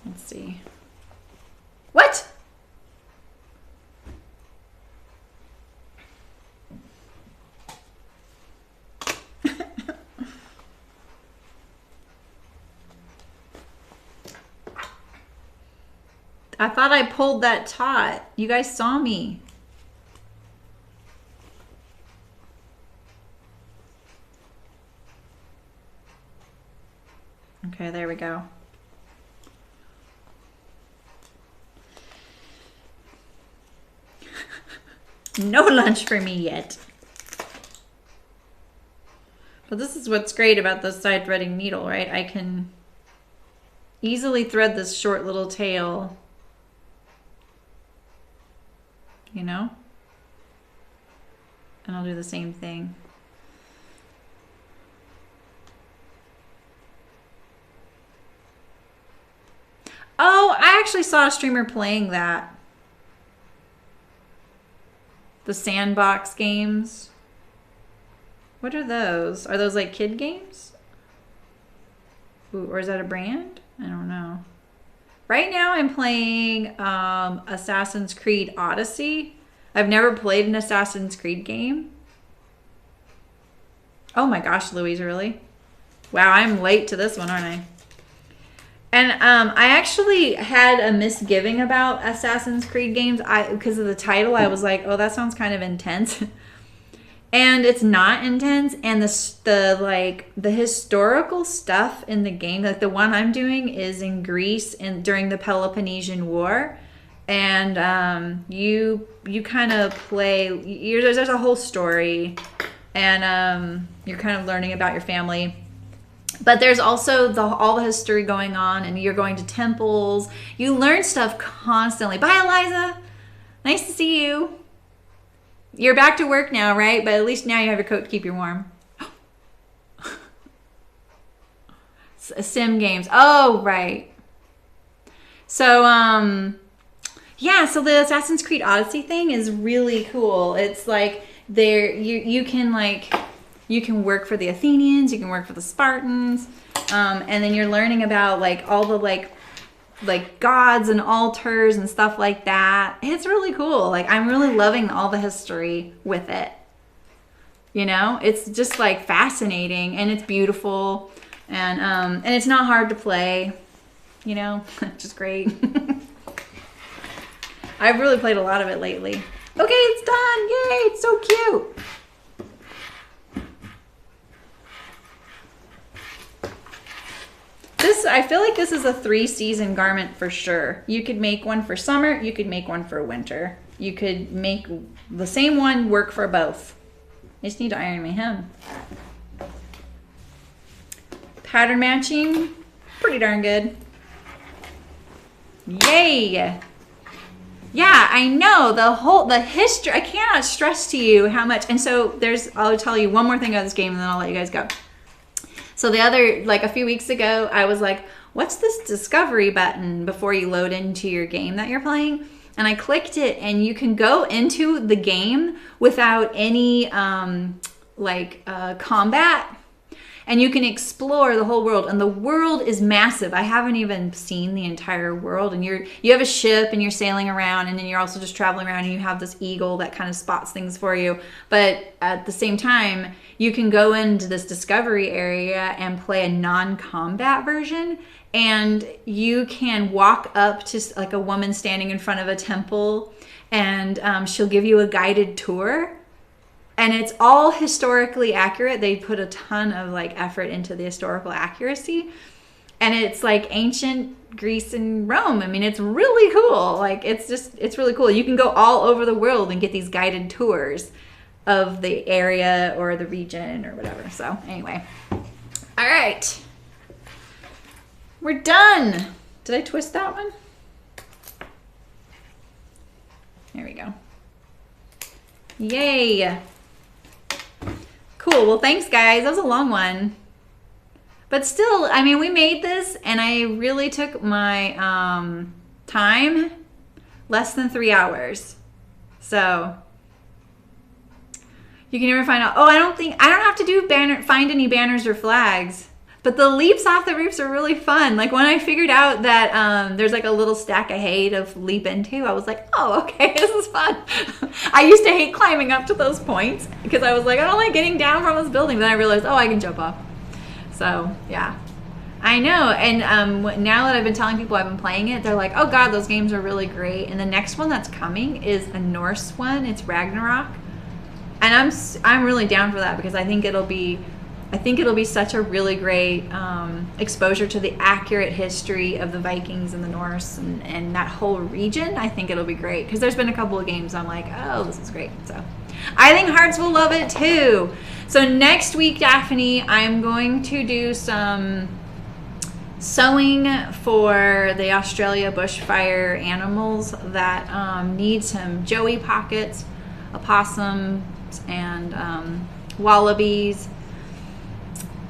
Let's see. What? I thought I pulled that taut. You guys saw me. Okay, there we go. No lunch for me yet. But this is what's great about the side threading needle, right? I can easily thread this short little tail, you know? And I'll do the same thing. Oh, I actually saw a streamer playing that. The sandbox games. What are those? Are those like kid games? Ooh, or is that a brand? I don't know. Right now I'm playing Assassin's Creed Odyssey. I've never played an Assassin's Creed game. Oh my gosh, Louise, really? Wow, I'm late to this one, aren't I? And I actually had a misgiving about Assassin's Creed games. Because of the title, I was like, oh, that sounds kind of intense. And it's not intense. And the historical stuff in the game, like the one I'm doing is in Greece during the Peloponnesian War. And you kind of play, there's a whole story. And you're kind of learning about your family. But there's also all the history going on, and you're going to temples. You learn stuff constantly. Bye, Eliza. Nice to see you. You're back to work now, right? But at least now you have your coat to keep you warm. Sim games. Oh, right. So, yeah, so the Assassin's Creed Odyssey thing is really cool. It's like you can work for the Athenians, you can work for the Spartans, and then you're learning about like all the like gods and altars and stuff like that. It's really cool. Like I'm really loving all the history with it. You know, it's just like fascinating and it's beautiful and it's not hard to play. You know, which is great. I've really played a lot of it lately. Okay, it's done. Yay! It's so cute. I feel like this is a 3-season garment for sure. You could make one for summer. You could make one for winter. You could make the same one work for both. I just need to iron my hem. Pattern matching, pretty darn good. Yay! Yeah, I know the history. I cannot stress to you how much. And so I'll tell you one more thing about this game, and then I'll let you guys go. So a few weeks ago, I was like, what's this discovery button before you load into your game that you're playing? And I clicked it, and you can go into the game without any combat, and you can explore the whole world. And the world is massive. I haven't even seen the entire world. And you have a ship, and you're sailing around, and then you're also just traveling around, and you have this eagle that kind of spots things for you. But at the same time, you can go into this discovery area and play a non-combat version, and you can walk up to like a woman standing in front of a temple, and she'll give you a guided tour, and it's all historically accurate. They put a ton of like effort into the historical accuracy, and it's like ancient Greece and Rome. I mean, it's really cool. Like it's really cool. You can go all over the world and get these guided tours of the area or the region or whatever. So anyway, all right, we're done. Did I twist that one? There we go. Yay. Cool. Well, thanks guys. That was a long one, but still, I mean, we made this and I really took my time, less than 3 hours. So you can never find out. Oh, I don't have to do find any banners or flags. But the leaps off the roofs are really fun. Like when I figured out that there's like a little stack of hay to leap into, I was like, oh, okay, this is fun. I used to hate climbing up to those points because I was like, I don't like getting down from this building. Then I realized, oh, I can jump off. So yeah, I know. And now that I've been telling people I've been playing it, they're like, oh God, those games are really great. And the next one that's coming is a Norse one. It's Ragnarok. And I'm really down for that because I think it'll be I think it'll be such a really great exposure to the accurate history of the Vikings and the Norse and that whole region. I think it'll be great because there's been a couple of games I'm like, oh, this is great. So I think Hearts will love it too. So next week, Daphne, I'm going to do some sewing for the Australia bushfire animals that need some joey pockets, opossums, and wallabies.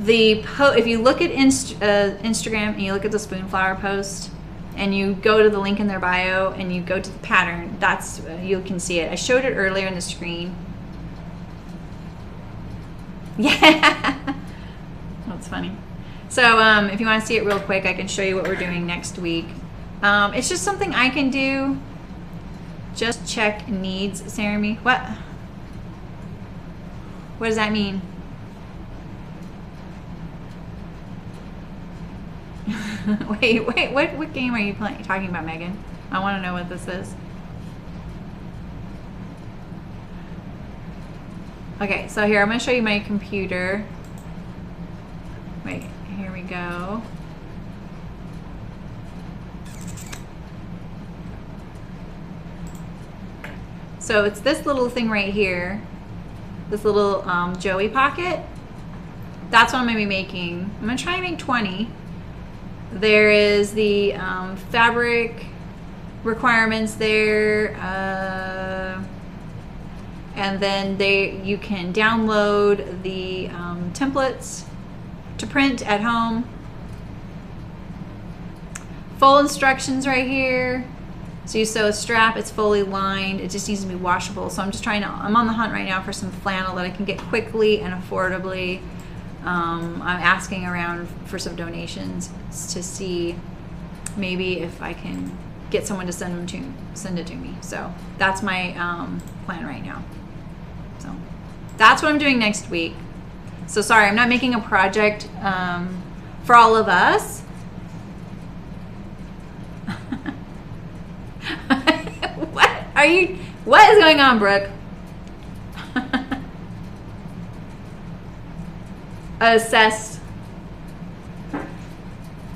If you look at Instagram and you look at the Spoonflower post and you go to the link in their bio and you go to the pattern, that's you can see it. I showed it earlier in the screen. Yeah, that's funny. So if you want to see it real quick, I can show you what we're doing next week. It's just something I can do. Just check needs, Sarami. What does that mean? wait, what game are you talking about, Megan? I want to know what this is. Okay, so here, I'm going to show you my computer. Wait, here we go. So it's this little thing right here. This little joey pocket. That's what I'm going to be making. I'm going to try and make 20. There is the fabric requirements there, and then you can download the templates to print at home. Full instructions right here. So you sew a strap, it's fully lined, it just needs to be washable. So I'm on the hunt right now for some flannel that I can get quickly and affordably. I'm asking around for some donations to see maybe if I can get someone to send it to me. So that's my plan right now. So that's what I'm doing next week. So sorry, I'm not making a project for all of us. What is going on, Brooke? Assess.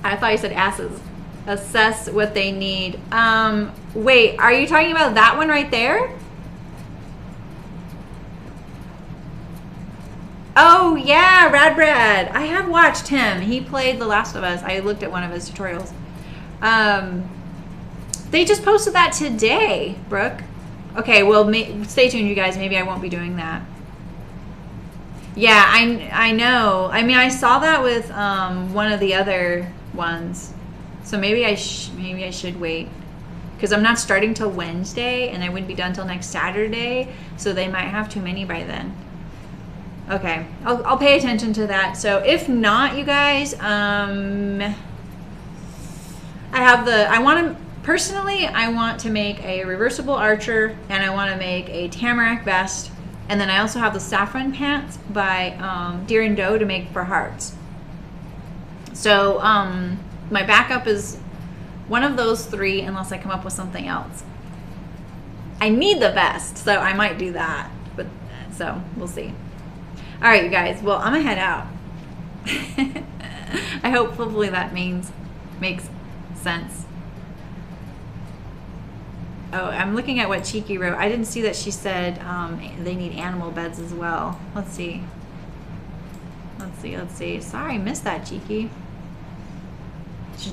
I thought you said asses. Assess what they need. Wait, are you talking about that one right there? Oh yeah, Brad. I have watched him. He played The Last of Us. I looked at one of his tutorials. They just posted that today, Brooke. Okay, well, stay tuned, you guys. Maybe I won't be doing that. Yeah, I know. I mean, I saw that with one of the other ones, so maybe I should wait because I'm not starting till Wednesday, and I wouldn't be done till next Saturday, so they might have too many by then. Okay, I'll pay attention to that. So if not, you guys, I want to make a reversible archer, and I want to make a tamarack vest. And then I also have the saffron pants by Deer and Doe to make for hearts. So my backup is one of those three unless I come up with something else. I need the vest, so I might do that. But so we'll see. All right, you guys. Well, I'm gonna head out. I hope hopefully that makes sense. Oh, I'm looking at what Cheeky wrote. I didn't see that she said they need animal beds as well. Let's see. Sorry, I missed that, Cheeky.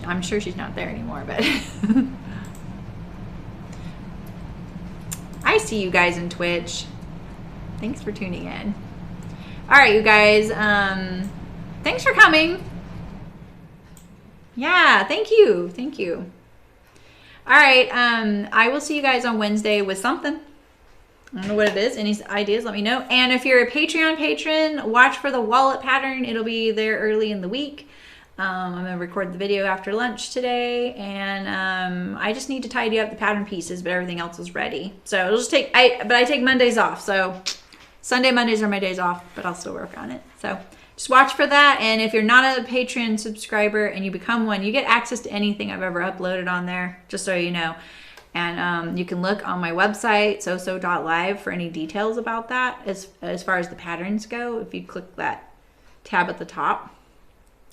I'm sure she's not there anymore, but I see you guys in Twitch. Thanks for tuning in. All right, you guys. Thanks for coming. Yeah, thank you. All right, I will see you guys on Wednesday with something. I don't know what it is. Any ideas, let me know. And if you're a Patreon patron, watch for the wallet pattern. It'll be there early in the week. I'm going to record the video after lunch today. And I just need to tidy up the pattern pieces, but everything else is ready. So it'll just I take Mondays off. So Sunday, Mondays are my days off, but I'll still work on it. So just watch for that. And if you're not a Patreon subscriber and you become one, you get access to anything I've ever uploaded on there, just so you know. And you can look on my website, soso.live, for any details about that as far as the patterns go. If you click that tab at the top,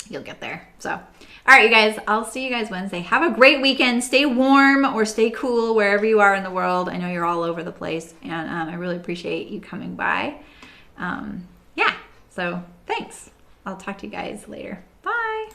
you'll get there. So, all right, you guys, I'll see you guys Wednesday. Have a great weekend. Stay warm or stay cool wherever you are in the world. I know you're all over the place, and I really appreciate you coming by. Yeah, so thanks. I'll talk to you guys later. Bye.